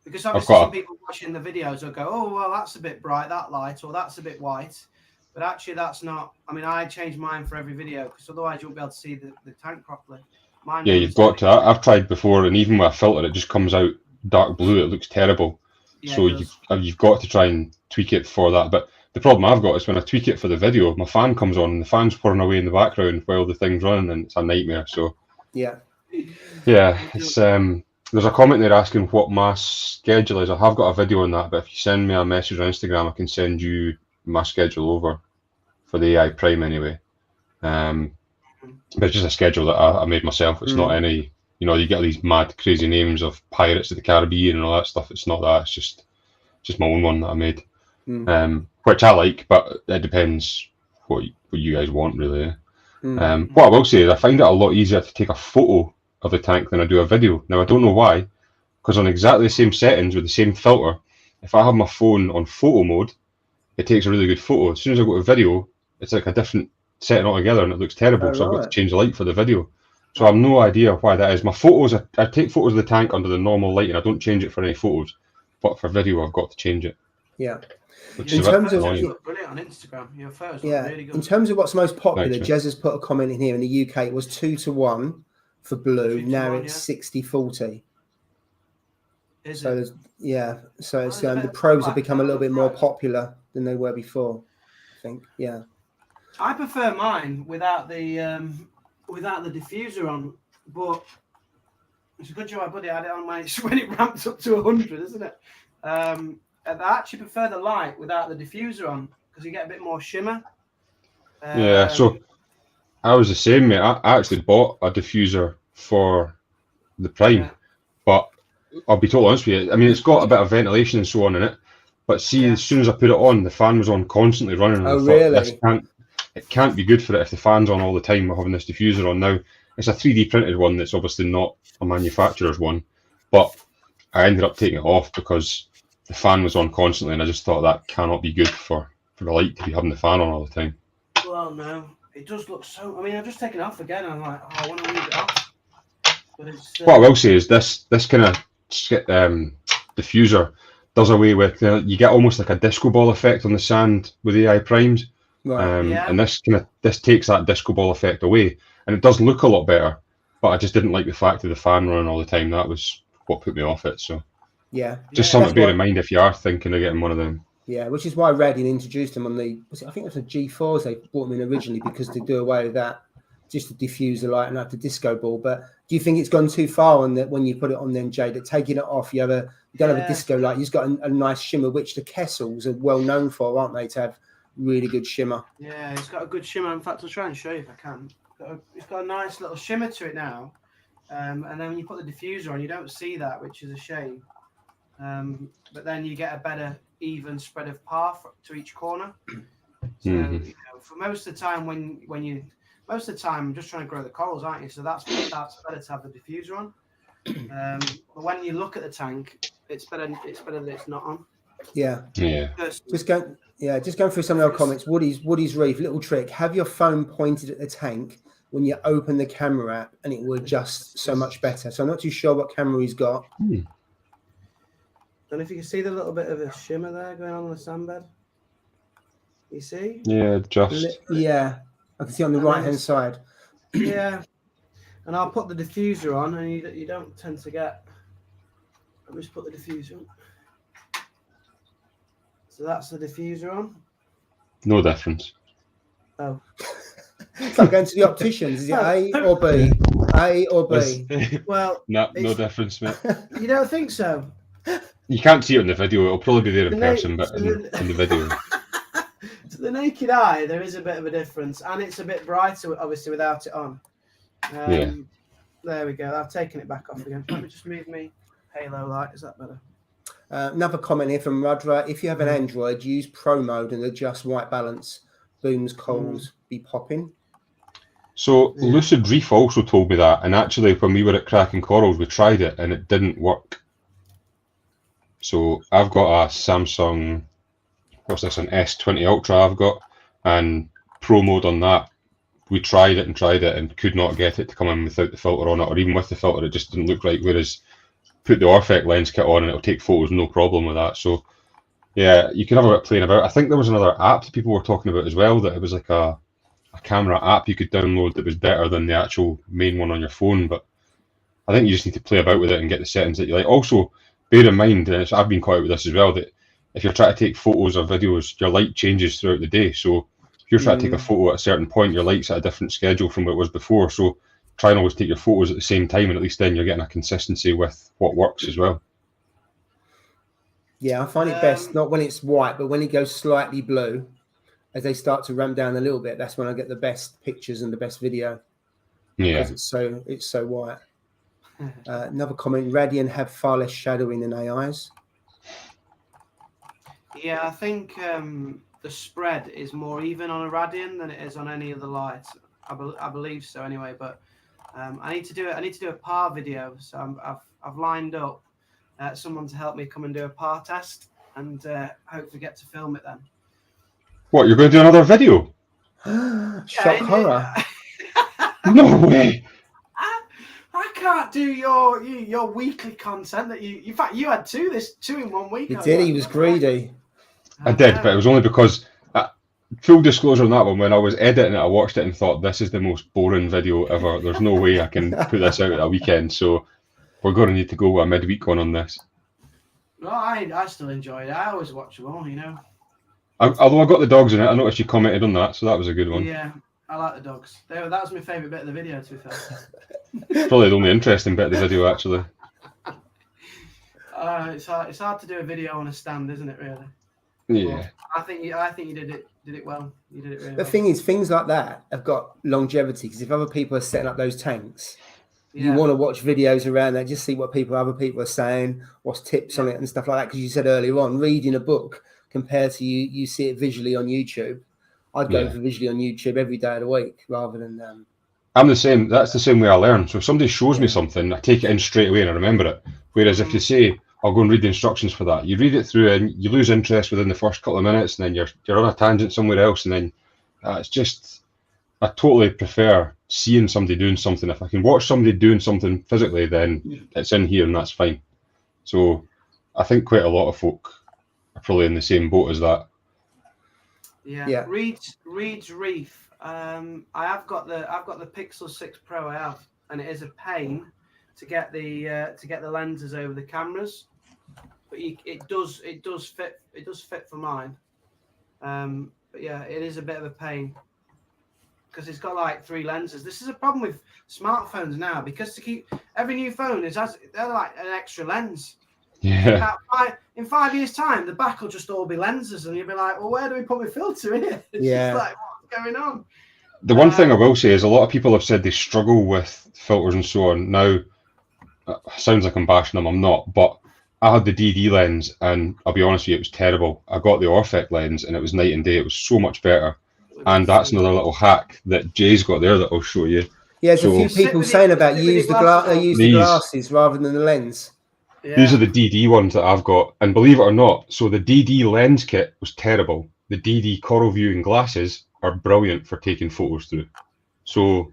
D: because obviously some people watching the videos will go, oh well, that's a bit bright, that light, or that's a bit white, but actually that's not. I mean, I change mine for every video, because otherwise you won't be able to see the tank properly.
A: Yeah, you've got to. I've tried before, and even with a filter, it just comes out dark blue. It looks terrible. Yeah, so you've got to try and tweak it for that. But the problem I've got is when I tweak it for the video, my fan comes on, and the fan's pouring away in the background while the thing's running, and it's a nightmare. So yeah, it's there's a comment there asking what my schedule is. I have got a video on that, but if you send me a message on Instagram, I can send you my schedule over for the AI Prime anyway. But it's just a schedule that I made myself. It's not any, you get these mad, crazy names of Pirates of the Caribbean and all that stuff. It's not that. It's just my own one that I made, which I like, but it depends what you guys want, really. What I will say is I find it a lot easier to take a photo of the tank than I do a video. Now, I don't know why, because on exactly the same settings with the same filter, if I have my phone on photo mode, it takes a really good photo. As soon as I go to video, it's like a different setting altogether, and it looks terrible. So I've got to change the light for the video. So I have no idea why that is. My photos, I take photos of the tank under the normal lighting. I don't change it for any photos, but for video, I've got to change it.
C: Yeah.
D: In terms of brilliant on Instagram, your photos look really good.
C: In terms of what's most popular, Jez has put a comment in here. In the UK, it was 2-1 for blue. Now it's 60-40. So it's the pros have become a little bit more popular than they were before, I think. Yeah.
D: I prefer mine without the diffuser on, but it's a good job I put it on when it ramps up to 100, isn't it? I actually prefer the light without the diffuser on, because you get a bit more shimmer.
A: So I was the same, mate. I actually bought a diffuser for the Prime, but I'll be totally honest with you. I mean, it's got a bit of ventilation and so on in it, but see, as soon as I put it on, the fan was on constantly running. And I thought, it can't be good for it if the fan's on all the time. We're having this diffuser on now. It's a 3D printed one that's obviously not a manufacturer's one, but I ended up taking it off because the fan was on constantly, and I just thought that cannot be good for the light to be having the fan on all the time.
D: Well, no, it does look so. I mean, I've just taken it off again. I'm like, I want to leave it off. But it's,
A: what I will say is this kind of diffuser does away with you get almost like a disco ball effect on the sand with AI primes. And this takes that disco ball effect away, and it does look a lot better. But I just didn't like the fact of the fan running all the time. That was what put me off it. So just something to bear in mind if you are thinking of getting one of them.
C: Yeah, which is why Radion introduced them on I think it was the G4s they brought them in originally, because to do away with that, just to diffuse the light and have the disco ball. But do you think it's gone too far on that when you put it on then, Jay, that taking it off, you don't have a disco light, you've got a nice shimmer, which the Kessels are well known for, aren't they, to have really good shimmer.
D: Yeah, it's got a good shimmer. In fact, I'll try and show you if I can. It's got a nice little shimmer to it now. And then when you put the diffuser on, you don't see that, which is a shame. But then you get a better even spread of par to each corner. So for most of the time most of the time, I'm just trying to grow the corals, aren't you? So that's better to have the diffuser on. But when you look at the tank, it's better that it's not on. Just going through some of our comments. Woody's Reef, little trick: have your phone pointed at the tank when you open the camera app, and it will adjust so much better. So I'm not too sure what camera he's got. Don't know if you can see the little bit of a shimmer there going on the sandbed. You see?
A: Yeah, just.
C: Yeah, I can see on the right-hand side.
D: Yeah, and I'll put the diffuser on, and you don't tend to get. Let me just put the diffuser on. So that's the diffuser on.
A: No difference.
D: Oh.
C: It's like going to the opticians. Is it A or B? A or B?
D: Well,
A: no difference, mate.
D: You don't think so?
A: You can't see it in the video. It'll probably be there in
D: The
A: person,
D: na-
A: but in the video.
D: To the naked eye, there is a bit of a difference, and it's a bit brighter, obviously, without it on.
A: Yeah.
D: There we go. I've taken it back off again. Let me just move me halo light. Is that better?
C: Another comment here from Rudra. If you have an Android, use Pro mode and adjust white balance. Booms, calls be popping.
A: So Lucid Reef also told me that, and actually when we were at Cracking Corals, we tried it and it didn't work. So I've got a Samsung, what's this, an S20 Ultra I've got, and Pro mode on that. We tried it and could not get it to come in without the filter on it, or even with the filter, it just didn't look right. Whereas put the Orphec lens kit on and it'll take photos, no problem with that. So yeah, you can have a bit playing about. I think there was another app that people were talking about as well, that it was like a camera app you could download that was better than the actual main one on your phone. But I think you just need to play about with it and get the settings that you like. Also, bear in mind, and I've been quite out with this as well, that if you're trying to take photos or videos, your light changes throughout the day. So if you're trying to take a photo at a certain point, your light's at a different schedule from what it was before. So try and always take your photos at the same time, and at least then you're getting a consistency with what works as well.
C: Yeah, I find it best not when it's white, but when it goes slightly blue, as they start to ramp down a little bit. That's when I get the best pictures and the best video.
A: Yeah,
C: because it's so white. Another comment: RADION have far less shadowing than AIs.
D: Yeah, I think the spread is more even on a RADION than it is on any other light. I believe so anyway. But I need to do it. I need to do a PAR video, so I've lined up someone to help me come and do a PAR test, and hopefully get to film it then.
A: What, you're going to do another video?
C: Shock horror.
A: No way.
D: I can't do your weekly content that you. In fact, you had two in 1 week.
C: He did. He was greedy.
A: I did, but it was only because, full disclosure on that one, when I was editing it, I watched it and thought, this is the most boring video ever. There's no way I can put this out at a weekend. So we're going to need to go with a midweek one on this.
D: Well, I still enjoyed it. I always watch them all, you know.
A: Although I got the dogs in it, I noticed you commented on that, so that was a good one.
D: Yeah, I like the dogs. That was my favourite bit of the video, to be fair.
A: Probably the only interesting bit of the video, actually.
D: It's hard to do a video on a stand, isn't it? Really.
A: Yeah.
D: Well, I think you did it well. You did it really.
C: The thing is, things like that have got longevity, because if other people are setting up those tanks, you want to watch videos around that, just see what other people are saying, what's tips on it and stuff like that. Because you said earlier on, reading a book compared to you see it visually on YouTube. I'd go for visually on YouTube every day of the week rather than.
A: I'm the same. That's the same way I learn. So if somebody shows me something, I take it in straight away and I remember it. Whereas if you say, I'll go and read the instructions for that, you read it through and you lose interest within the first couple of minutes, and then you're on a tangent somewhere else, and then it's just, I totally prefer seeing somebody doing something. If I can watch somebody doing something physically, then it's in here and that's fine. So I think quite a lot of folk are probably in the same boat as that.
D: Yeah. Reed's Reef. I've got the Pixel 6 Pro. I have, and it is a pain to get the lenses over the cameras, but it does fit for mine. But yeah, it is a bit of a pain because it's got like 3 lenses. This is a problem with smartphones now, because to keep every new phone they're like an extra lens.
A: Yeah.
D: In 5 years' time, the back will just all be lenses, and you'll be like, well, where do we put my filter in here? It's just like, what's going on?
A: The one thing I will say is a lot of people have said they struggle with filters and so on. Now, sounds like I'm bashing them, I'm not, but I had the DD lens, and I'll be honest with you, it was terrible. I got the Orphec lens, and it was night and day. It was so much better. And that's another little hack that Jay's got there that I'll show you.
C: Yeah, there's a few people saying about use the glasses rather than the lens.
D: Yeah.
A: These are the DD ones that I've got, and believe it or not, so the DD lens kit was terrible. The DD coral viewing glasses are brilliant for taking photos through. So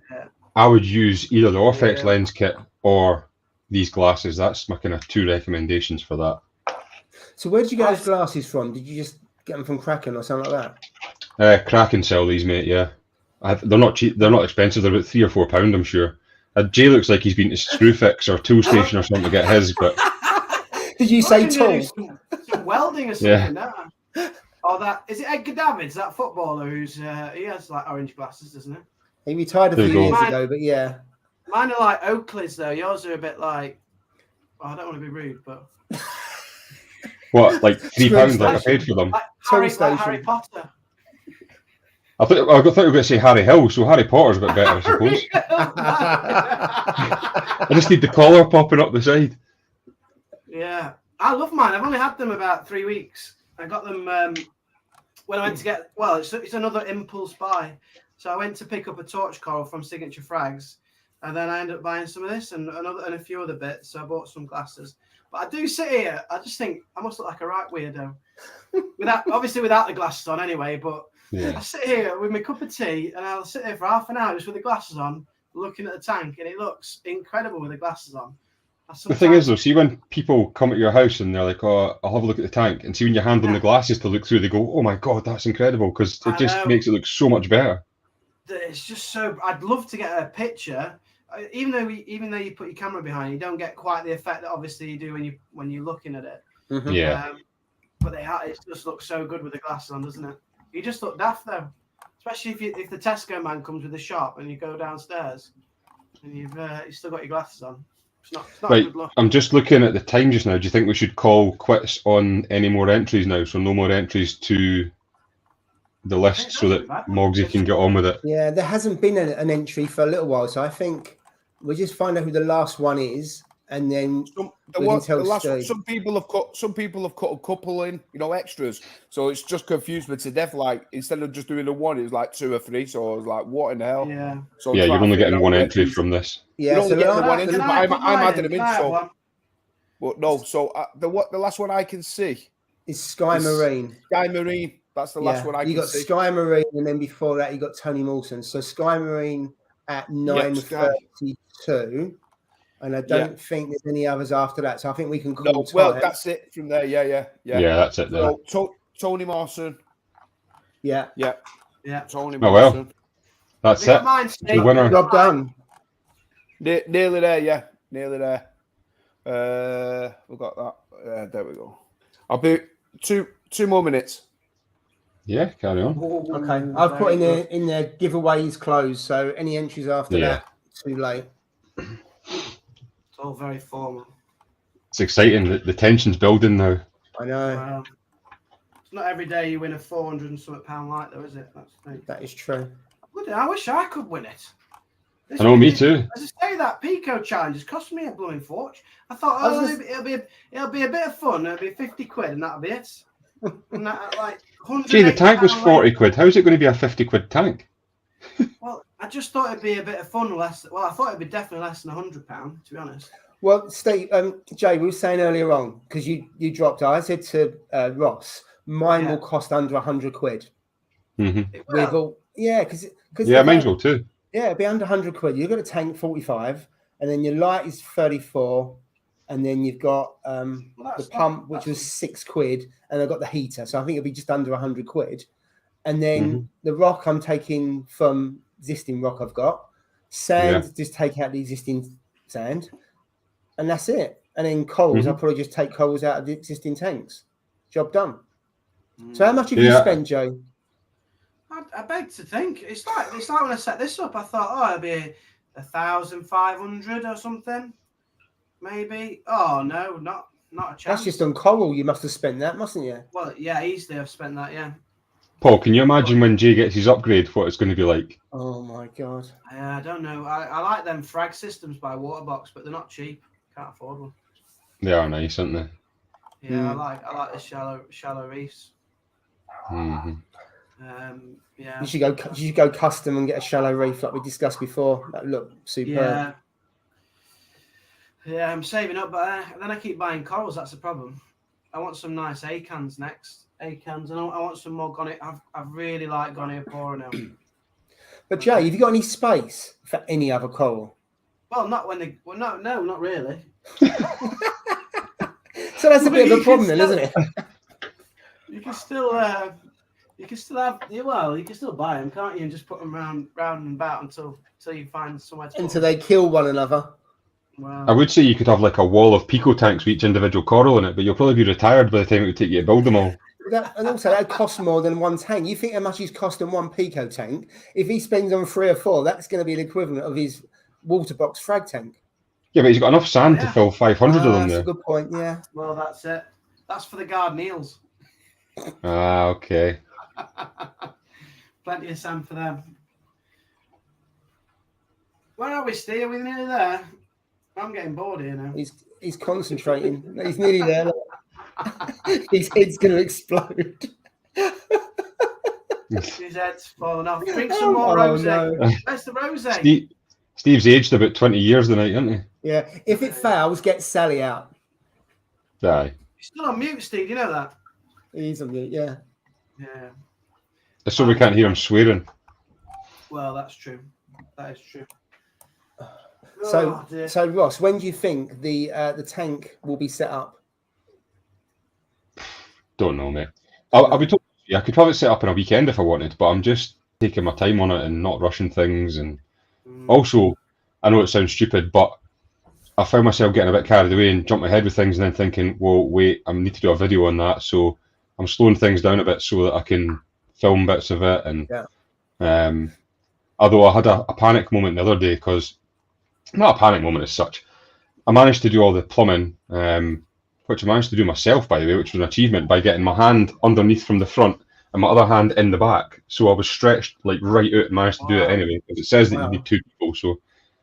A: I would use either the Orphec lens kit or these glasses. That's my kind of 2 recommendations for that.
C: So where did you get those glasses from? Did you just get them from Kraken or something like
A: that? Kraken sell these, mate. Yeah, they're not cheap. They're not expensive. They're about £3 or £4, I'm sure. Jay looks like he's been to Screwfix or Tool Station or something to get his, but.
C: Did you say tool?
D: Some welding or something? Oh, that is it. Edgar Davids, that footballer who's he has like orange glasses, doesn't he?
C: He retired a few years ago, but yeah.
D: Mine are like Oakley's though. Yours are a bit like. Well, I don't want to be rude, but.
A: What, like £3 like I paid for them?
D: Like Harry Potter.
A: I thought you were going to say Harry Hill, so Harry Potter's a bit better, I suppose. I just need the collar popping up the side.
D: Yeah, I love mine. I've only had them about 3 weeks. I got them when I went to get. Well, it's another impulse buy. So I went to pick up a torch coral from Signature Frags, and then I ended up buying some of this and a few other bits. So I bought some glasses. But I do sit here. I just think I must look like a right weirdo, without the glasses on anyway. But I sit here with my cup of tea, and I'll sit here for half an hour just with the glasses on, looking at the tank, and it looks incredible with the glasses on.
A: The thing is, though, see when people come at your house and they're like, "Oh, I'll have a look at the tank," and see when you hand them the glasses to look through, they go, "Oh my god, that's incredible!" Because it just makes it look so much better.
D: It's just so. I'd love to get a picture. Even though you put your camera behind, you don't get quite the effect that obviously you do when you're looking at it.
C: Mm-hmm.
A: Yeah.
D: But it just looks so good with the glasses on, doesn't it? You just look daft though, especially if the Tesco man comes with the shop and you go downstairs and you've still got your glasses on. It's not
A: right.
D: a good look.
A: I'm just looking at the time just now. Do you think we should call quits on any more entries now? So no more entries to the list so that Mogsy can get on with it.
C: Yeah, there hasn't been an entry for a little while, so I think we'll just find out who the last one is, and then
E: some people have cut a couple in, extras. So it's just confused me to death. Like instead of just doing the one, it's like 2 or 3. So I was like, what in the hell?
D: Yeah.
E: So
A: you're only getting one entry from this.
C: Yeah, so
E: I'm adding them in. So, but no. So the last one I can see
C: is Sky Marine.
E: Sky Marine. That's the last one I can see.
C: You got Sky Marine, and then before that, you got Tony Mawson. So Sky Marine at 9:32, and I don't think there's any others after that. So I think we can call.
E: Well, that's it from there. Yeah,
A: that's it there.
E: So, Tony Mawson.
C: Yeah.
E: Tony
A: Mawson.
E: Well,
A: that's it. The winner.
C: Job done.
E: Nearly there. Yeah, nearly there. We got that. There we go. I'll be 2 more minutes.
A: Yeah, carry on.
C: Okay, I've put in there giveaways closed, so any entries after that, too late.
D: It's all very formal.
A: It's exciting. The tension's building now.
C: I know.
D: Wow. It's not every day you win a £400 and something light, though, is it? That's the thing.
C: That is true.
D: I wish I could win it.
A: I know, me too.
D: As I say, that Pico challenge has cost me a blooming fortune. I thought, it'll be a bit of fun. It'll be 50 quid, and that'll be it. And that, like,
A: gee, the tank was 40 quid. How's it going to be a 50 quid tank?
D: Well, I just thought it'd be a bit of fun. I thought it'd be definitely less than £100, to be honest.
C: Well, Steve, Jay, we were saying earlier on, because you dropped it. I said to Ross, mine will cost under 100 quid.
A: Mm-hmm.
C: Because
A: mine's will too.
C: Yeah, it'd be under 100 quid. You've got a tank 45, and then your light is 34, and then you've got the pump, which was 6 quid, and I've got the heater, so I think it'll be just under 100 quid. And then the rock I'm taking from existing rock I've got. Sand, just take out the existing sand, and that's it. And then coals, I'll probably just take coals out of the existing tanks. Job done. So how much have you spent, Joe?
D: I beg to think. It's like when I set this up, I thought, it'll be 1,500 or something, maybe. Oh no, not a chance.
C: That's just on coral. You must have spent that, mustn't you?
D: Well, yeah, easily I've spent that. Yeah.
A: Paul, can you imagine when Jay gets his upgrade, what it's going to be like?
C: Oh my god.
D: I don't know. I like them frag systems by Waterbox, but they're not cheap. Can't afford one.
A: They are nice, aren't they?
D: Yeah, I like the shallow reefs.
A: Mm-hmm.
D: Yeah.
C: You should go custom and get a shallow reef like we discussed before. That look superb.
D: Yeah, I'm saving up, but then I keep buying corals. That's the problem. I want some nice acans next. Acans, and I want some more Gonia. I really like Goniopora now.
C: But Jay, have you got any space for any other coral?
D: Well, not not really.
C: So that's a bit of a problem, then, isn't it?
D: You can still have. You can still buy them, can't you? And just put them round and about until you find somewhere to.
C: Until they kill one another.
D: Wow.
A: I would say you could have like a wall of pico tanks with each individual coral in it, but you'll probably be retired by the time it would take you to build them all.
C: and also that costs more than one tank. You think how much he's costing one Pico tank? If he spends on 3 or 4, that's going to be the equivalent of his water box frag tank.
A: Yeah, but he's got enough sand to fill 500 of them
C: That's
A: there.
C: a good point. Yeah.
D: Well, that's it. That's for the garden eels.
A: Ah, okay.
D: Plenty of sand for them. Where are we, Steve? Are we nearly there? I'm getting bored here now.
C: He's concentrating. He's nearly there. His head's going to explode.
D: His head's falling off. Drink some more rosé.
C: No.
D: Where's the rosé?
A: Steve's aged about 20 years tonight, isn't he?
C: Yeah. If it fails, get Sally out.
A: Aye.
D: He's still on mute, Steve. You know that?
C: He's on mute. Yeah.
D: Yeah.
A: So we can't hear him swearing.
D: Well, that's true. That is true.
C: So Ross, when do you think the tank will be set up?
A: Don't know, mate. I'll be told. Yeah, I could probably set up in a weekend if I wanted, but I'm just taking my time on it and not rushing things. And also, I know it sounds stupid, but I found myself getting a bit carried away and jumped ahead with things, and then thinking, "Well, wait, I need to do a video on that." So I'm slowing things down a bit so that I can film bits of it. And although I had a panic moment the other day, because not a panic moment as such, I managed to do all the plumbing, which I managed to do myself, by the way, which was an achievement, by getting my hand underneath from the front and my other hand in the back. So I was stretched like right out and managed to do it anyway, because it says that you need 2 people. So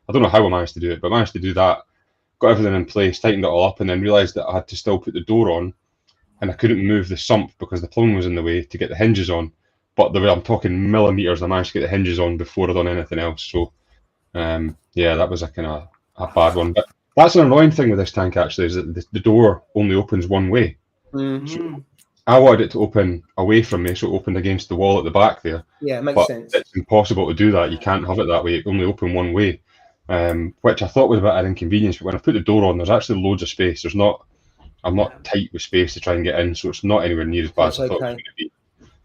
A: I don't know how I managed to do it, but I managed to do that. Got everything in place, tightened it all up, and then realised that I had to still put the door on, and I couldn't move the sump because the plumbing was in the way to get the hinges on. But I'm talking millimetres, I managed to get the hinges on before I'd done anything else. So yeah, that was a kind of a bad one. But that's an annoying thing with this tank, actually, is that the door only opens one way. So I wanted it to open away from me, so it opened against the wall at the back there.
C: Yeah, it makes sense.
A: It's impossible to do that. You can't have it that way. It only open one way, which I thought was a bit of an inconvenience. But when I put the door on, there's actually loads of space. I'm not tight with space to try and get in, so it's not anywhere near as bad as I thought it was going to be.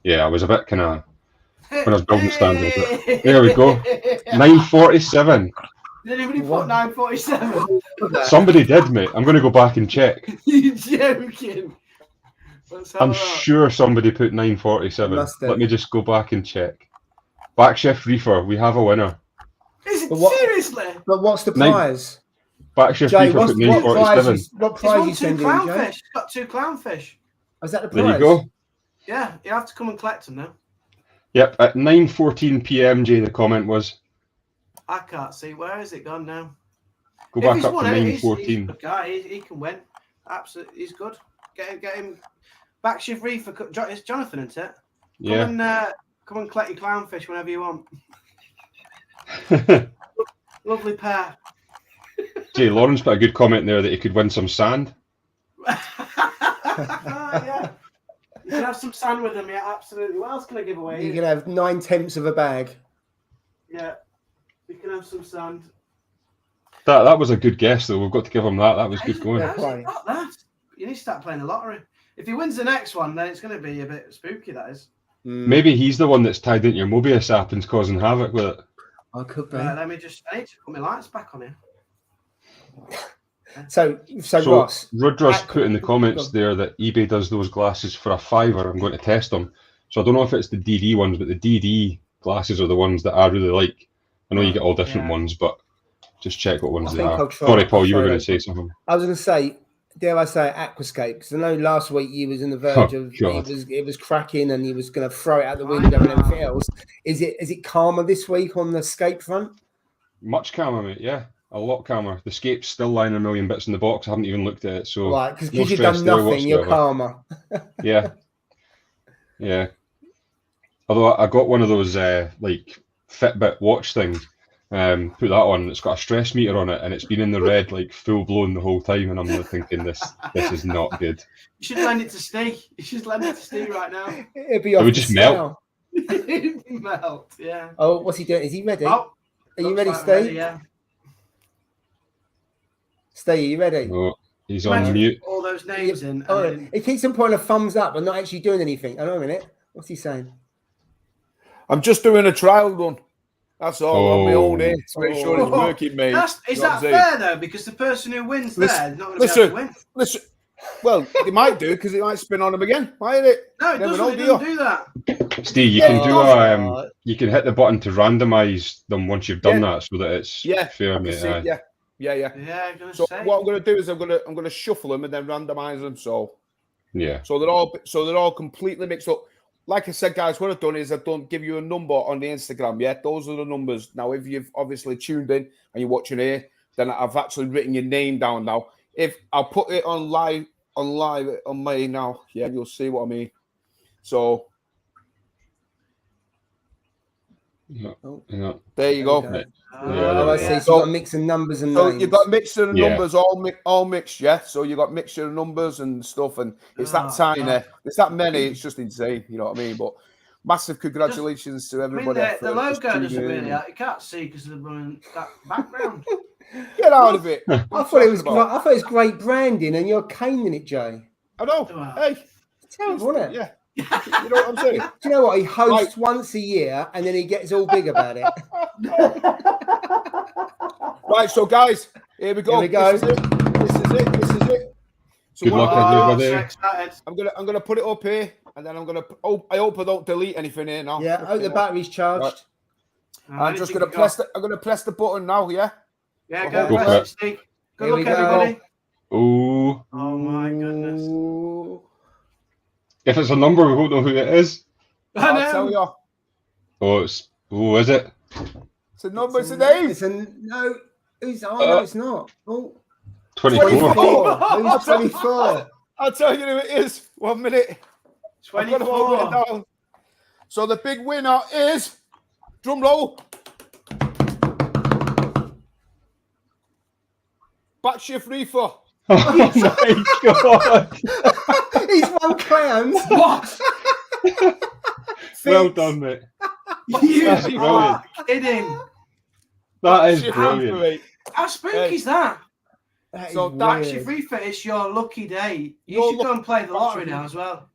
A: Yeah, I was a bit kind of, when I was building standards. There we go. 947.
D: Did anybody put 947?
A: Somebody did, mate. I'm going to go back and check.
D: You're joking.
A: I'm sure somebody put 947. Let me just go back and check. Backshift Reefer, we have a winner.
D: Is it seriously?
C: But what's the prize?
A: Backshift
C: Jay,
A: Reefer put 947.
C: What prize you sending, Jay?
D: He's got 2 clownfish.
C: Is that the prize?
A: There you go.
D: Yeah, you have to come and collect them now.
A: Yep, at 9:14 p.m. Jay, the comment was.
D: I can't see. Where has it gone now?
A: Go back up to 9:14.
D: He's a good guy. He can win. Absolutely, he's good. Get him. Backshift Reefer. It's Jonathan, isn't it?
A: Yeah.
D: Come and collect your clownfish whenever you want. Lovely pair.
A: Jay Lawrence put a good comment there that he could win some sand.
D: Yeah. You can have some sand with them, yeah, absolutely. What else can I give away?
C: You can have 9/10 of a bag.
D: Yeah, you can have some sand.
A: That was a good guess, though. We've got to give him that. That was good going.
D: Not that. You need to start playing the lottery. If he wins the next one, then it's going to be a bit spooky, that is.
A: Maybe he's the one that's tied into your Mobius app and's causing havoc with it.
C: I could be.
D: I need to put my lights back on here.
C: So Ross,
A: Rudra's put in the comments there that eBay does those glasses for $5. I'm going to test them. So I don't know if it's the DD ones, but the DD glasses are the ones that I really like. I know you get all different ones, but just check what ones they are. Sorry, Paul, you were going to say something.
C: I was going to say, dare I say, Aquascape? Because I know last week you was in the verge of it was cracking, and he was going to throw it out the window and everything else. Is it calmer this week on the scape front?
A: Much calmer, mate. Yeah. A lot calmer. The scape's still lying a million bits in the box. I haven't even looked at it. So
C: right, because you've done nothing, you're calmer.
A: Yeah. Although I got one of those like Fitbit watch things. Put that on. It's got a stress meter on it, and it's been in the red like full blown the whole time. And I'm thinking this is not good.
D: You should lend it to Steve. You should lend it to Steve right now.
C: It'd be.
A: It would just melt.
D: It'd melt. Yeah.
C: Oh, what's he doing? Is he ready?
D: Oh,
C: are you ready, Steve?
D: Ready, yeah.
C: Steve, are you ready?
A: Oh, he's on mute.
D: All those names in.
C: He keeps on putting a thumbs up and not actually doing anything. I know a minute. What's he saying?
E: I'm just doing a trial run. That's all on my own here to make sure it's working, mate.
D: Is that fair though? Because the person who wins there is not going to be able to win.
E: Well, they might do because it might spin on them again, might it?
D: No, it
E: Never
D: doesn't,
E: know,
D: it
E: do
D: doesn't
E: you?
D: do that.
A: Steve, you can do you can hit the button to randomize them once you've done that, so that it's fair, mate.
E: Yeah.
D: I'm gonna
E: So
D: say.
E: what I'm going to do is I'm going to shuffle them and then randomize them. So
A: Yeah.
E: So they're all completely mixed up. Like I said, guys, what I've done is I've done give you a number on the Instagram. Yeah, those are the numbers. Now, if you've obviously tuned in and you're watching here, then I've actually written your name down now. If I'll put it on live on my now, yeah, you'll see what I mean. So
A: Yeah.
E: there you go.
C: I see. So you've got a mix of numbers and names.
E: You've got mixture of numbers all mixed, yeah. So you've got mixture of numbers and stuff, and it's that tiny. It's that many. It's just insane. You know what I mean? But massive congratulations to everybody.
D: The logo doesn't really. You can't see because of that background.
E: Get out of it.
C: I thought it was great. I thought it was great branding, and you're caning it, Jay.
E: I know. Hey,
C: it's terrible, isn't it?
E: Yeah. You know what I'm saying?
C: Do you know what? He hosts once a year, and then he gets all big about it.
E: Right, so guys, here we go. This is it. So
A: good luck, everybody.
E: I'm gonna put it up here, and then I'm gonna. Oh, I hope I don't delete anything here now.
C: Yeah, I hope the battery's charged.
E: Right. I'm just gonna press. I'm gonna press the button now. Yeah.
D: Yeah, go press it, Steve. Good luck, everybody.
A: Oh.
D: Oh my goodness.
A: If it's a number, we won't know who it is.
E: I'll tell you.
A: Oh, is it?
E: It's a number. It's a name.
C: No, it's not. Oh,
A: 24.
C: Who's 24?
E: I'll tell you who it is. 1 minute.
D: 24.
E: So the big winner is, drum roll, Backshift Reefer.
A: Oh my God.
C: He's won clams.
D: What?
A: Well done, mate.
D: You are kidding.
A: That is brilliant.
D: How spooky is that?
C: So
D: Backshift Reefer, it's your lucky day. You should go and play the lottery now as well.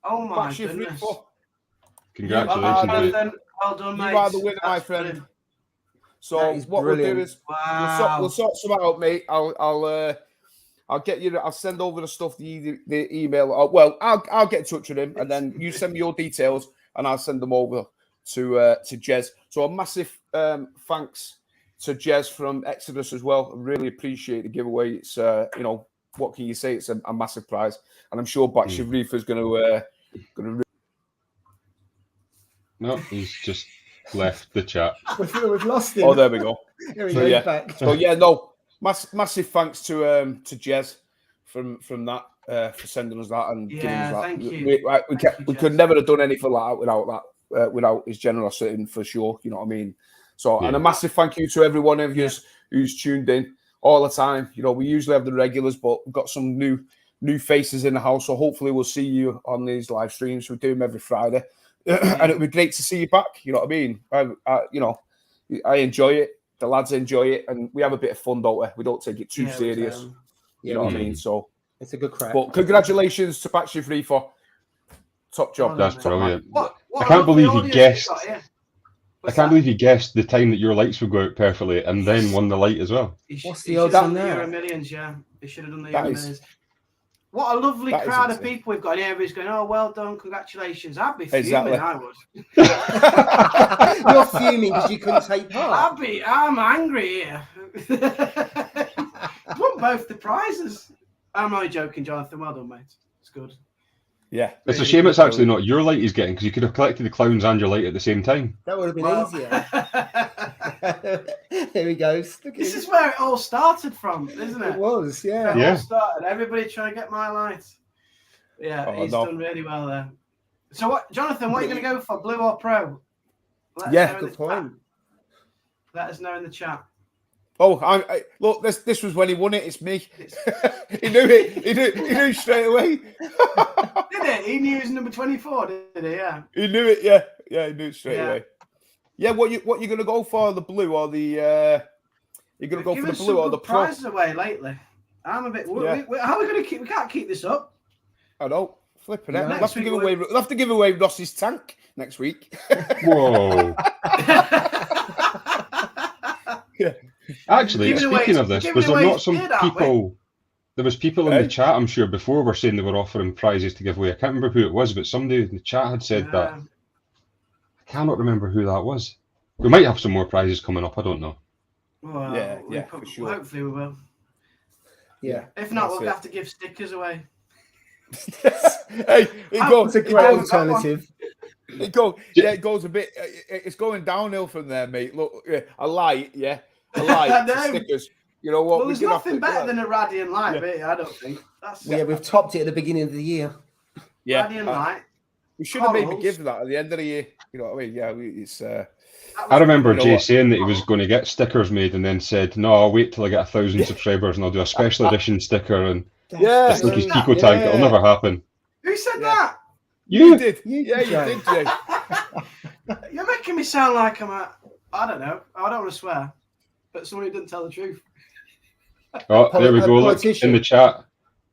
D: Oh my goodness.
A: Congratulations, mate.
D: Well done, mate.
E: You are the winner, my friend. So what we'll do is we'll sort some out, mate. I'll get you. I'll send over the stuff, the email. I'll get in touch with him, and then you send me your details, and I'll send them over to Jez. So a massive thanks to Jez from Exodus as well. I really appreciate the giveaway. It's what can you say? It's a massive prize, and I'm sure Backshift Reefer is going to.
A: No, he's just left the chat.
C: We've lost him.
E: Oh, there we go.
C: Here he goes back.
E: So yeah, no. Massive thanks to Jez from that for sending us that and giving us that.
D: Thank you.
E: We could never have done anything like that without his generosity, for sure. You know what I mean? So and a massive thank you to every one of you who's tuned in all the time. You know, we usually have the regulars, but we've got some new faces in the house. So hopefully we'll see you on these live streams. We do them every Friday, and it'd be great to see you back. You know what I mean? I enjoy it. The lads enjoy it, and we have a bit of fun, don't we? We don't take it too serious. You know what I mean? So
C: it's a good crack.
E: But congratulations to Backshift Reefer. Top job.
A: That's brilliant.
D: I
A: can't believe he guessed. I can't believe he guessed the time that your lights would go out perfectly, and then won the light as well.
C: What's the odds on that?
D: Euro Millions, yeah. He should have done the Euro Millions. What a lovely crowd of people we've got here. Everybody's going, oh, well done, congratulations. I'd be fuming, I would.
C: You're fuming because you couldn't take part.
D: I'm angry here. I won both the prizes. I'm only joking, Jonathan. Well done, mate. It's good.
E: Yeah.
A: It's a shame it's actually not your light he's getting, because you could have collected the clowns and your light at the same time.
C: That would have been easier. There he goes.
D: This is where it all started from, isn't it?
C: It was, yeah.
D: It all started. Everybody trying to get my light. Yeah, he's done really well there. So, what, Jonathan, what are you going to go for, blue or pro?
E: Good point.
D: Let us know in the chat.
E: Oh, I look! This was when he won it. It's me. He knew it. He knew straight away.
D: Did he? He knew he was number 24. Did he? Yeah.
E: He knew it. Yeah. He knew it straight away. Yeah. What you going to go for? The blue or the? You're going to go for the blue or the pro?
D: Prizes away lately. I'm a bit. How are we going to keep? We can't keep this up.
E: I know. Flipping it. We'll have to give away Ross's tank next week.
A: Whoa. Yeah. Actually, speaking of this, was there not some people? There was people in the chat, I'm sure, before were saying they were offering prizes to give away. I can't remember who it was, but somebody in the chat had said that. I cannot remember who that was. We might have some more prizes coming up. I don't know.
D: Well,
E: yeah, for sure.
D: Hopefully we will.
C: Yeah.
D: If not, we'll have to give stickers away.
E: Hey,
C: It's a great alternative.
E: It goes a bit. It's going downhill from there, mate. Look, a light, a light, stickers. You know what?
D: Well, there's nothing better than a Radion light, I don't think.
C: We've topped it at the beginning of the year.
E: Yeah,
D: Radion light.
E: We should have maybe given that at the end of the year. You know what I mean? Yeah, it's.
A: I remember Jay saying that he was going to get stickers made, and then said, "No, I'll wait till I get 1,000 subscribers, and I'll do a special edition sticker." And just like his Pico tank, it'll never happen.
D: Who said that?
E: You did. You did, Jay.
D: You're making me sound like I'm a. I don't know. I don't want to swear, but somebody didn't tell the truth.
A: Oh, there we go. Look, in the chat.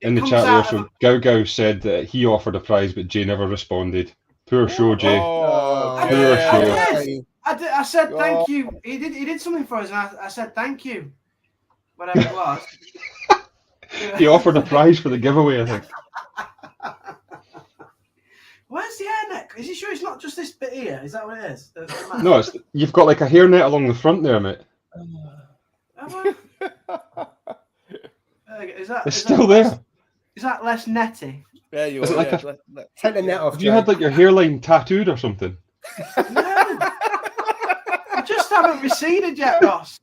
A: In the chat there, so Gao said that he offered a prize, but Jay never responded. Poor show, Jay. Poor show.
D: I said thank you. He did something for us, and I said thank you. Whatever it was.
A: He offered a prize for the giveaway, I think.
D: Where's the hairnet? Is he sure it's not just this bit here? Is that what it is?
A: No, you've got like a hairnet along the front there, mate. It's still there.
D: Is that less netty?
E: There you
A: are.
E: Like
C: take the net off.
A: Have you had like your hairline tattooed or something?
D: No. I just haven't receded yet, Ross.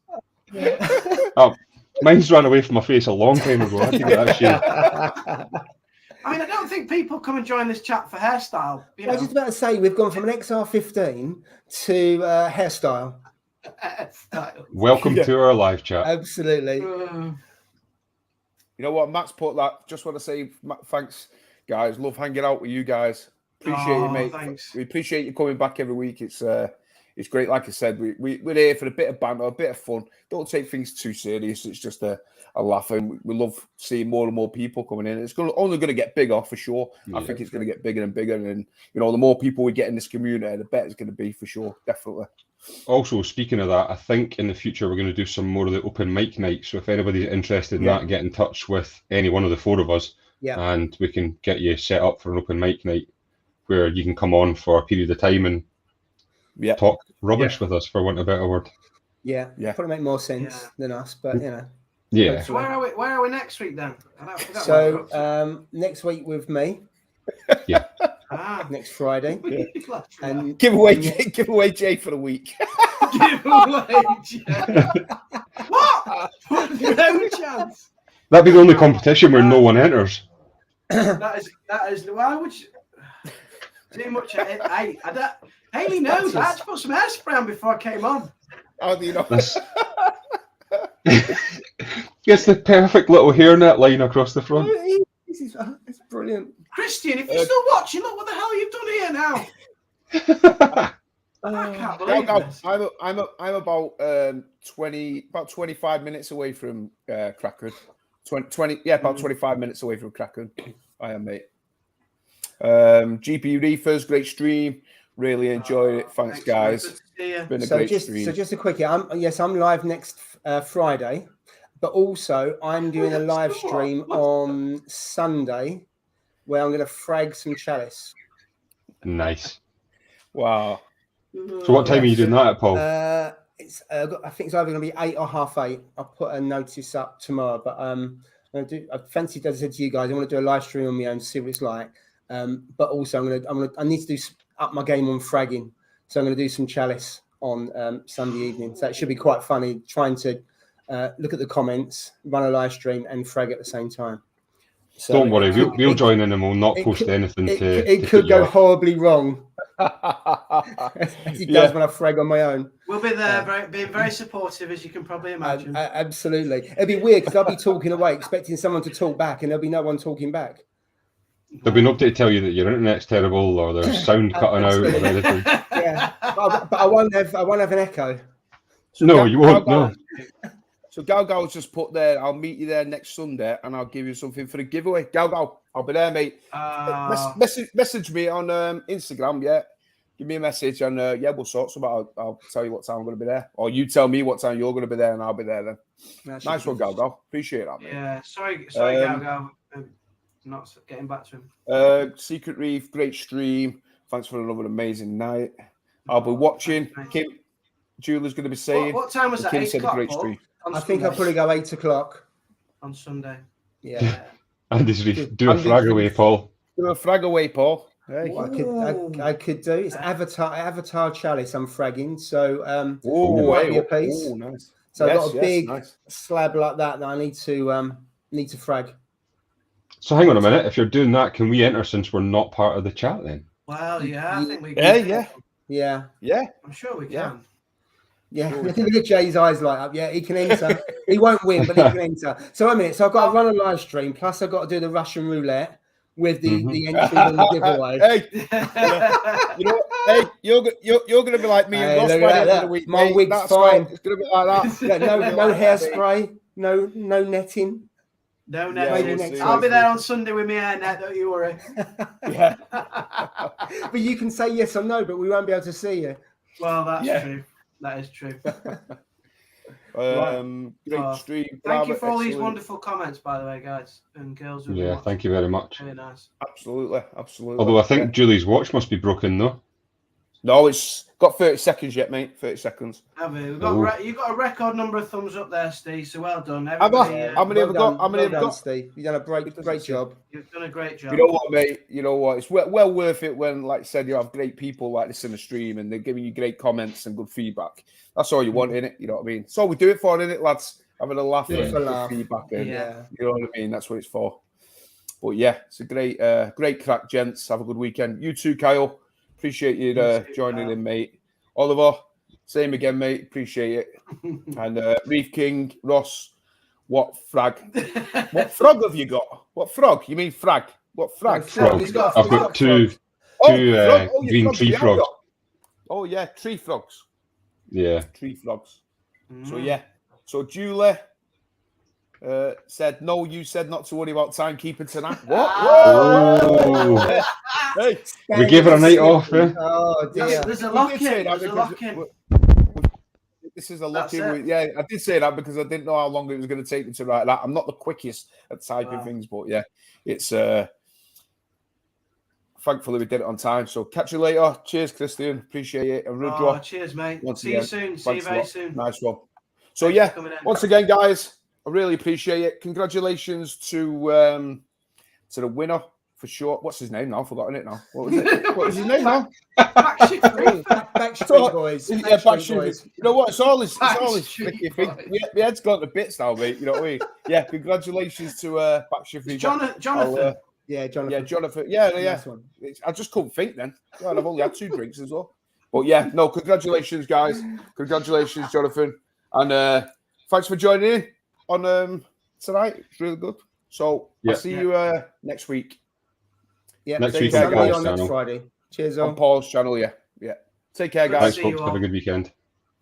A: Oh, mine's ran away from my face a long time ago. I had to get that shit.
D: I mean, I don't think people come and join this chat for hairstyle. You know?
C: I was just about to say, we've gone from an XR15 to hairstyle.
A: Welcome to our live chat.
C: Absolutely.
E: You know what? Matt's put that. Just want to say thanks, guys. Love hanging out with you guys. Appreciate you, mate.
D: Thanks.
E: We appreciate you coming back every week. It's great. Like I said, we're here for a bit of banter, a bit of fun. Don't take things too serious. It's just a laugh, and we love seeing more and more people coming in. It's only going to get bigger for sure. Yeah. I think it's going to get bigger and bigger, and the more people we get in this community, the better it's going to be for sure. Definitely.
A: Also, speaking of that, I think in the future we're going to do some more of the open mic nights. So if anybody's interested in that, get in touch with any one of the four of us, and we can get you set up for an open mic night where you can come on for a period of time and talk rubbish with us, for want of a better word.
C: Yeah, probably make more sense than us, but
A: Yeah.
D: So where are we next week then?
C: So next week with me.
A: Yeah.
C: Next Friday. And
E: give away Jay for a week.
D: Give away Jay. What? No chance.
A: That'd be the only competition where no one enters.
D: That is. Why would you? Too much. Haley knows. I had to put some hairspray on before I came on.
E: How do you know?
A: It's the perfect little hairnet line across the front.
C: It's brilliant.
D: Christian, if you're still watching, look what the hell you've done here now. I can't believe this.
E: I'm about 25 minutes away from Kraken. 20 about 25 minutes away from Kraken. I am, mate. GP Reefers, great stream. Really enjoyed it. Thanks, guys. It's been a great stream.
C: So just a quickie. I'm live next Friday, but also I'm doing a live stream on Sunday where I'm going to frag some chalice.
A: Nice.
E: Wow.
A: So what time are you doing that at, Paul?
C: I think it's either going to be 8 or 8:30. I'll put a notice up tomorrow, but I fancied, as I said to you guys, I want to do a live stream on my own to see what it's like. But also I need to up my game on fragging, so I'm going to do some chalice on Sunday evening. So it should be quite funny trying to look at the comments, run a live stream, and frag at the same time. So
A: don't worry, we'll join in and we'll not post anything.
C: It could go horribly wrong, as it does when I frag on my own.
D: We'll be there, being very supportive, as you can probably imagine.
C: Absolutely, it'd be weird because I'll be talking away, expecting someone to talk back, and there'll be no one talking back.
A: There'll be nobody to tell you that your internet's terrible or there's sound cutting out or anything.
C: Yeah, but I won't have an echo.
E: So
A: no, you won't. No.
E: So Gal's just put there. I'll meet you there next Sunday, and I'll give you something for a giveaway. Gal, I'll be there, mate. Message me on Instagram. Yeah, give me a message, and yeah, we'll sort some out. I'll tell you what time I'm going to be there, or you tell me what time you're going to be there, and I'll be there then. Nice one, Gal. Appreciate that, mate.
D: Yeah, sorry, Gal. Not getting back to him.
E: Secret Reef, great stream. Thanks for another amazing night. I'll be watching.
D: Nice.
E: Kim, Julie's going to be saying.
D: What time was that?
E: Kim
D: 8
E: said a
D: o'clock,
E: great
D: Paul?
E: stream.
C: I think I'll probably go 8 o'clock.
D: On Sunday.
C: Yeah.
A: Andy's Reef. Do a frag away, Paul.
E: Do a frag away, Paul. Hey.
C: I could do. It's Avatar Chalice I'm fragging. So piece.
E: Nice.
C: So I've got a big slab like that I need to frag.
A: So hang on a minute. If you're doing that, can we enter since we're not part of the chat then?
D: Well, yeah, I think we can.
C: Yeah.
D: I'm sure we can.
C: Yeah, look at Jay's eyes light up. Yeah, he can enter. He won't win, but he can enter. So a minute. So I've got to run a live stream. Plus I've got to do the Russian roulette with the entry and the giveaway.
E: Hey, you know, hey, you're going to be like me and Ross by the end of the week.
C: My wig's fine.
E: It's going to be like that.
C: No hairspray. No netting.
D: No netting. I'll be there on Sunday with my hair net. Don't you worry.
E: Yeah.
C: But you can say yes or no, but we won't be able to see you.
D: Well, that's true. That is true.
E: Great stream.
D: Thank you for all these wonderful comments, by the way, guys and girls.
A: Yeah, thank you very much.
D: Very nice.
E: Absolutely.
A: Although I think Julie's watch must be broken, though.
E: No, it's got 30 seconds yet, mate. 30 seconds.
D: Have you? You've got a record number of thumbs up there, Steve. So well done.
E: How many have I got?
C: Steve. You've done a great job.
D: You've done a great job.
E: You know what, mate? You know what? It's well worth it when, like I said, you have great people like this in the stream and they're giving you great comments and good feedback. That's all you want, innit? You know what I mean? So we do it for, innit, lads? Having a laugh and good feedback.
C: Yeah.
E: You know what I mean? That's what it's for. But yeah, it's a great crack, gents. Have a good weekend. You too, Kyle. Appreciate you joining in, mate. Oliver, same again, mate. Appreciate it. And Reef King, Ross, what frag? What frog have you got? What frog? You mean frag? What frag?
A: I've got two green tree frogs.
E: Oh, yeah, tree frogs.
A: Yeah.
E: Tree frogs. So, yeah. So, Julie said, no, you said not to worry about timekeeping tonight. What?
A: Oh.
E: Hey,
A: we gave her a night off.
C: Oh, dear.
D: There's a lock-in.
E: This is a lock-in. Yeah, I did say that because I didn't know how long it was going to take me to write that. I'm not the quickest at typing things, but yeah, it's thankfully we did it on time. So catch you later. Cheers, Christian. Appreciate it. And Rudra.
D: Cheers, mate.
E: See you
D: soon. See you very soon.
E: Nice one. So yeah, once again, guys, I really appreciate it. Congratulations to the winner. For sure. What's his name now? I've forgotten it now. What was it? What was his name now?
C: Backstreet Boys.
E: Yeah, Backstreet Boys. You know what? It's all his tricky thing. My head's gone to bits now, mate. You know what I mean? Yeah, congratulations to Backstreet Boys.
D: Jonathan.
C: Jonathan.
E: Yeah, Jonathan. Yeah. I just couldn't think then. God, I've only had 2 drinks as well. But yeah, no, congratulations, guys. Congratulations, Jonathan. And thanks for joining in on tonight. It's really good. So I'll see you next week.
C: Yeah,
A: next week
C: on next Friday. Cheers
E: on Paul's channel. Yeah. Take care, guys.
A: Thanks, folks. Have a good weekend.